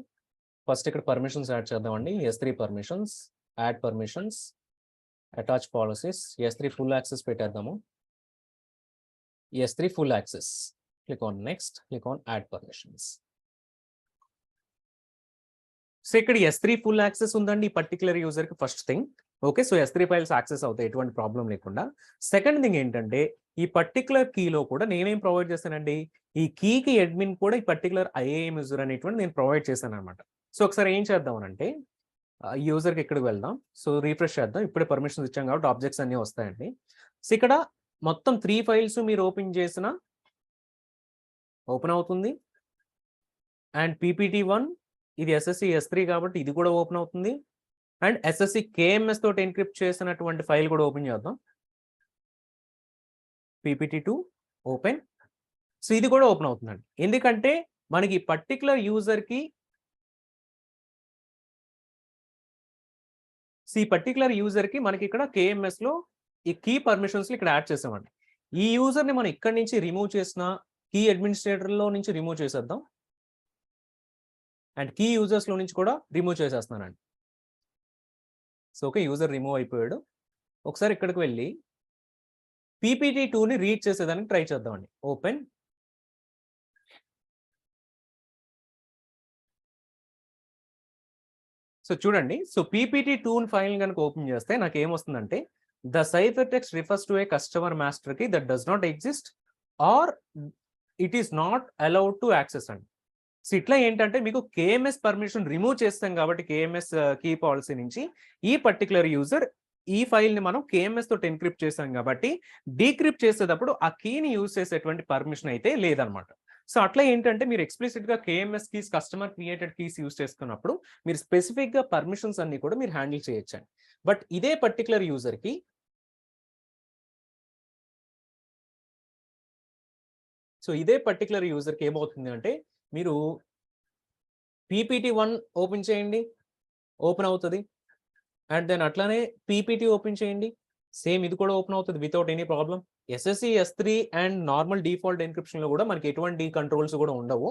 ఫస్ట్ ఇక్కడ పర్మిషన్స్ యాడ్ చేద్దామండి. S3 permissions, add permissions, attach policies, S3 full access పెట్టేద్దాము. S3 full access, click on next, click on add permissions. So ఇక్కడ S3 ఫుల్ యాక్సెస్ ఉందండి ఈ పర్టికులర్ యూజర్కి first thing. Okay, so S3 files access అవుతాయి ఎటువంటి problem లేకుండా. Second thing ఏంటంటే ఈ పర్టికులర్ కీలో కూడా నేనేం ప్రొవైడ్ చేశానండి, ఈ కీకి అడ్మిన్ కూడా ఈ పర్టికులర్ ఐఏఎం యూజర్ అనేటువంటి నేను ప్రొవైడ్ చేశాను అనమాట. సో ఒకసారి ఏం చేద్దాం అంటే యూజర్కి ఇక్కడికి వెళ్దాం. సో రీఫ్రెష్ చేద్దాం. ఇప్పుడే పర్మిషన్స్ ఇచ్చాం కాబట్టి ఆబ్జెక్ట్స్ అన్నీ వస్తాయండి. సో ఇక్కడ మొత్తం 3 ఫైల్స్ మీరు ఓపెన్ చేసిన ఓపెన్ అవుతుంది. అండ్ PPT1 ఇది SSC S3 కాబట్టి ఇది కూడా ఓపెన్ అవుతుంది. అండ్ SSC KMS తోటి ఎన్క్రిప్ట్ చేసినటువంటి ఫైల్ కూడా ఓపెన్ చేద్దాం. PPT2 open. సో ఇది కూడా ఓపెన్ అవుతుందండి. ఎందుకంటే మనకి పర్టికులర్ యూజర్కి మనకి ఇక్కడ KMS లో ఈ కీ పర్మిషన్స్ ఇక్కడ యాడ్ చేసామండి. ఈ యూజర్ని మనం ఇక్కడి నుంచి రిమూవ్ చేసిన కీ అడ్మినిస్ట్రేటర్లో నుంచి రిమూవ్ చేసేద్దాం. అండ్ కీ యూజర్స్లో నుంచి కూడా రిమూవ్ చేసేస్తున్నానండి. సో ఓకే, యూజర్ రిమూవ్ అయిపోయాడు. ఒకసారి ఇక్కడికి వెళ్ళి PPT2ని రీడ్ చేసేదానికి ట్రై చేద్దామండి. ఓపెన్. సో చూడండి, సో PPT2 ఫైల్ కనుక ఓపెన్ చేస్తే నాకు ఏమొస్తుందంటే the cipher text refers to a customer master key that does not exist or it is not allowed to access అండి. సో ఇట్లా ఏంటంటే మీకు KMS పర్మిషన్ రిమూవ్ చేస్తాం కాబట్టి KMS కీ పాలసీ నుంచి ఈ పర్టికులర్ యూజర్ ఈ ఫైల్ని మనం KMS తోటి ఎన్క్రిప్ట్ చేసాం కాబట్టి డీక్రిప్ట్ చేసేటప్పుడు ఆ కీని యూజ్ చేసేటువంటి పర్మిషన్ అయితే లేదనమాట. సో అట్లా ఏంటంటే మీరు ఎక్స్ప్లిసిట్గా KMS keys, customer created keys use చేసుకున్నప్పుడు మీరు స్పెసిఫిక్గా పర్మిషన్స్ అన్ని కూడా మీరు హ్యాండిల్ చేయొచ్చండి. బట్ ఇదే పర్టికులర్ యూజర్కి ఏమవుతుంది అంటే మీరు PPT1 ఓపెన్ చేయండి, ఓపెన్ అవుతుంది. అండ్ దెన్ అట్లానే PPT ఓపెన్ చేయండి, సేమ్ ఇది కూడా ఓపెన్ అవుతుంది without any problem. SSC S3 and normal default ఎన్క్రిప్షన్లో కూడా మనకి ఎటువంటి కంట్రోల్స్ కూడా ఉండవు.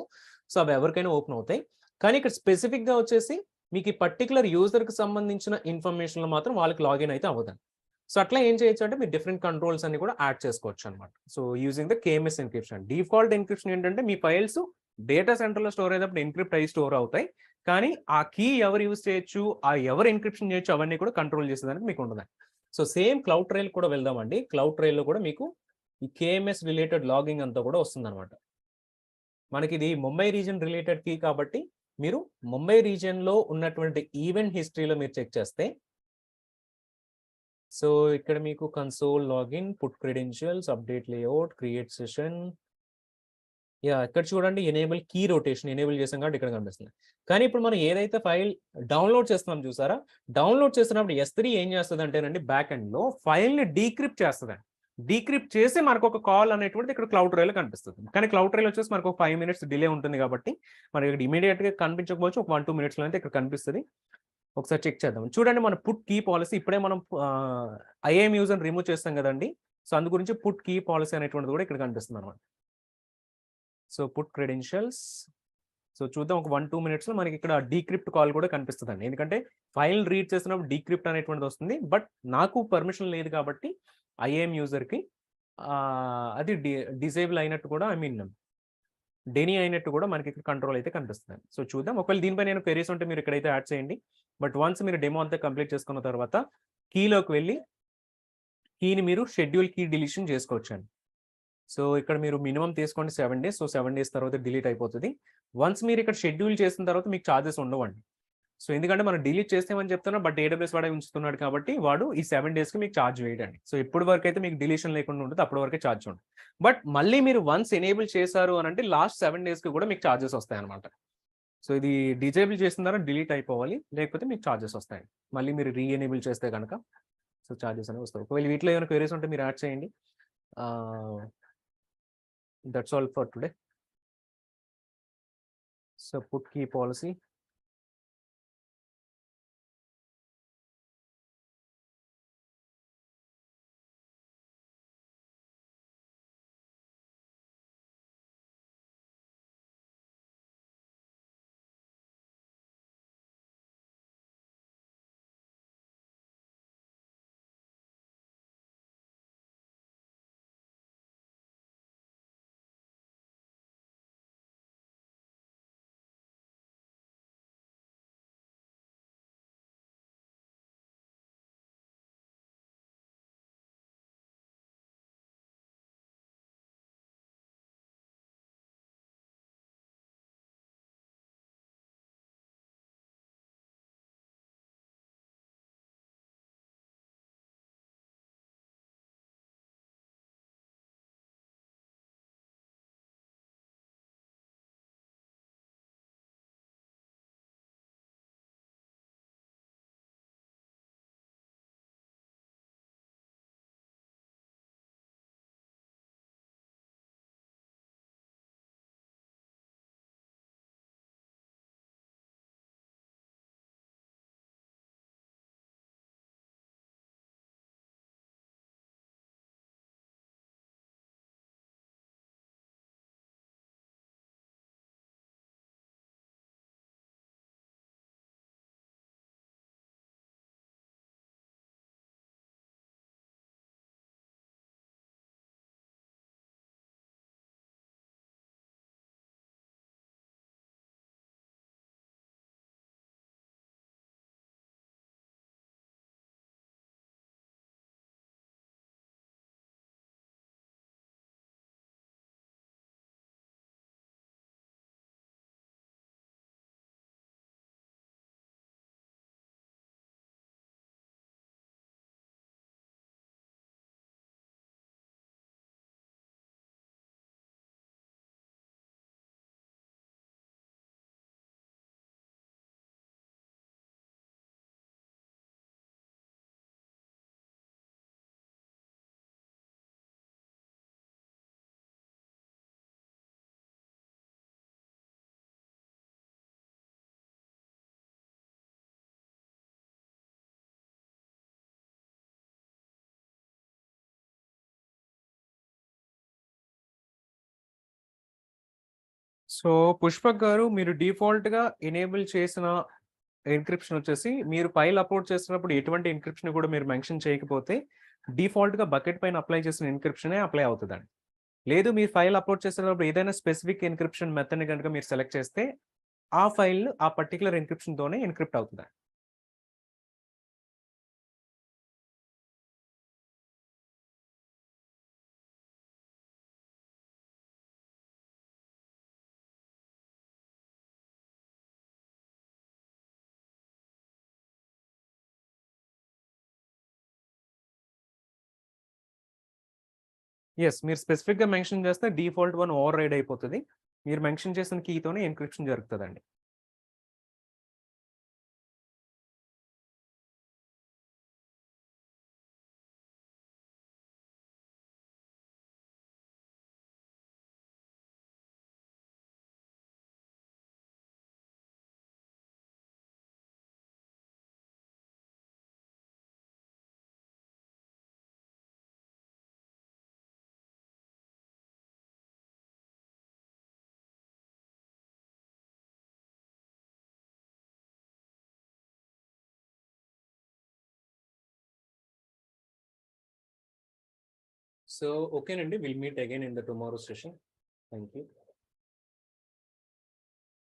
సో అవి ఎవరికైనా ఓపెన్ అవుతాయి. కానీ ఇక్కడ స్పెసిఫిక్గా వచ్చేసి మీకు ఈ పర్టికులర్ యూజర్కి సంబంధించిన ఇన్ఫర్మేషన్లో మాత్రం వాళ్ళకి లాగిన్ అయితే అవ్వదండి. సో అట్లా ఏం చేయొచ్చు అంటే మీరు డిఫరెంట్ కంట్రోల్స్ అన్ని కూడా యాడ్ చేసుకోవచ్చు అనమాట. So using the KMS encryption. Default encryption ఏంటంటే మీ ఫైల్స్ డేటా సెంటర్లో స్టోర్ అయినప్పుడు ఎన్క్రిప్ట్ అయ్యి స్టోర్ అవుతాయి. కానీ ఆ కీ ఎవరు యూజ్ చేయొచ్చు, ఆ ఎవరు ఎన్క్రిప్షన్ చేయొచ్చు అవన్నీ కూడా కంట్రోల్ చేసేదానికి మీకు ఉండదు. సో సేమ్ క్లౌడ్ ట్రైల్ కూడా వెళ్దామండి. క్లౌడ్ ట్రైల్లో కూడా మీకు ఈ KMS రిలేటెడ్ లాగింగ్ అంతా కూడా వస్తుంది అనమాట. మనకి ఇది ముంబై రీజన్ రిలేటెడ్ కీ కాబట్టి మీరు ముంబై రీజన్లో ఉన్నటువంటి ఈవెంట్ హిస్టరీలో మీరు చెక్ చేస్తే సో ఇక్కడ మీకు console login, put credentials, update layout, create session, ఇక్కడ చూడండి ఎనేబుల్ కీ రొటేషన్ ఎనేబుల్ చేసాం కాబట్టి ఇక్కడ కనిపిస్తుంది. కానీ ఇప్పుడు మనం ఏదైతే ఫైల్ డౌన్లోడ్ చేస్తున్నాం చూసారా, డౌన్లోడ్ చేస్తున్నప్పుడు S3 ఏం చేస్తుంది అంటేనండి బ్యాక్ ఎండ్ లో ఫైల్ని డీక్రిప్ట్ చేస్తుంది. డీక్రిప్ట్ చేసి మనకు ఒక కాల్ అనేటువంటిది ఇక్కడ క్లౌడ్ ట్రైల్ కనిపిస్తుంది. కానీ క్లౌడ్ ట్రైల్ వచ్చేసి మనకు ఒక 5 minutes డిలే ఉంటుంది కాబట్టి మనకి ఇక్కడ ఇమీడియట్ గా కనిపించకపోవచ్చు, ఒక 1-2 minutes లో అయితే ఇక్కడ కనిపిస్తుంది. ఒకసారి చెక్ చేద్దాం. చూడండి మన పుట్ కీ పాలసీ ఇప్పుడే మనం ఐఏఎం యూజర్ రిమూవ్ చేస్తాం కదండి. సో అందు గురించి పుట్ కీ పాలసీ అనేటువంటిది కూడా ఇక్కడ కనిపిస్తుంది అనమాట. సో పుట్ క్రెడెన్షియల్స్, సో చూద్దాం ఒక 1-2 minutes లో మనకి ఇక్కడ డీక్రిప్ట్ కాల్ కూడా కనిపిస్తుందండి. ఎందుకంటే ఫైల్ రీడ్ చేసినప్పుడు డీక్రిప్ట్ అనేటువంటిది వస్తుంది. బట్ నాకు పర్మిషన్ లేదు కాబట్టి ఐఏఎం యూజర్కి అది డిజేబుల్ అయినట్టు కూడా ఐ మీన్ డెనీ అయినట్టు కూడా మనకి ఇక్కడ కంట్రోల్ అయితే కనిపిస్తుంది. సో చూద్దాం. ఒకవేళ దీనిపై నేను క్వెరీస్ ఉంటే మీరు ఇక్కడైతే యాడ్ చేయండి. బట్ వన్స్ మీరు డెమో అంతా కంప్లీట్ చేసుకున్న తర్వాత కీలోకి వెళ్ళి కీని మీరు షెడ్యూల్ కీ డిలీషన్ చేసుకోవచ్చండి. సో ఇక్కడ మీరు మినిమమ్ తీసుకోండి 7 డేస్. సో 7 డేస్ తర్వాత డిలీట్ అయిపోతది. వన్స్ మీరు ఇక్కడ షెడ్యూల్ చేసిన తర్వాత మీకు చార్జెస్ ఉండవండి. సో ఎందుకంటే మనం డిలీట్ చేస్తామని చెప్తున్నా బట్ ఏడబ్ల్యూఎస్ వాడే ఉంచుతున్నాడు కాబట్టి వాడు ఈ 7 డేస్‌కి మీకు చార్జ్ వేయడండి. సో ఎప్పటి వరకైతే మీకు డిలీషన్ లేకుండా ఉంటదో అప్పటి వరకే చార్జ్ ఉంటుంది. బట్ మళ్ళీ మీరు వన్స్ ఎనేబుల్ చేశారు అనంటే లాస్ట్ 7 డేస్‌కి కూడా మీకు చార్జెస్ వస్తాయన్నమాట. సో ఇది డిజేబుల్ చేసిన తర్వాత డిలీట్ అయిపోవాలి. లేకపోతే మీకు చార్జెస్ వస్తాయండి. మళ్ళీ మీరు ఎనేబుల్ చేస్తే గనక సో చార్జెస్ అనేవి వస్తాయి. ఒకవేళ వీటిలో ఏమైనా క్వెరీస్ ఉంటే మీరు యాడ్ చేయండి. That's all for today. So put key policy. So Pushpak గారు మీరు డిఫాల్ట్‌గా ఎనేబుల్ చేసిన ఎన్క్రిప్షన్ వచ్చేసి మీరు ఫైల్ అప్‌లోడ్ చేస్తున్నప్పుడు ఎటువంటి ఎన్క్రిప్షన్ కూడా మీరు మెన్షన్ చేయకపోతే డిఫాల్ట్‌గా బకెట్ పైన అప్లై చేసిన ఎన్క్రిప్షనే అప్లై అవుతదండి. లేదు మీరు ఫైల్ అప్‌లోడ్ చేసేటప్పుడు ఏదైనా స్పెసిఫిక్ ఎన్క్రిప్షన్ మెథడ్‌ని గనుక మీరు సెలెక్ట్ చేస్తే ఆ ఫైల్ ఆ పర్టిక్యులర్ ఎన్క్రిప్షన్‌తోనే ఎన్క్రిప్ట్ అవుతదండి. యెస్. మీరు స్పెసిఫిక్‌గా మెన్షన్ చేస్తే డిఫాల్ట్ వన్ ఓవర్ రైడ్ అయిపోతది. మీరు మెన్షన్ చేసిన కీతోనే ఎన్క్రిప్షన్ జరుగుతదండి. సో ఓకేనండి, will meet again in the tomorrow session. Thank you.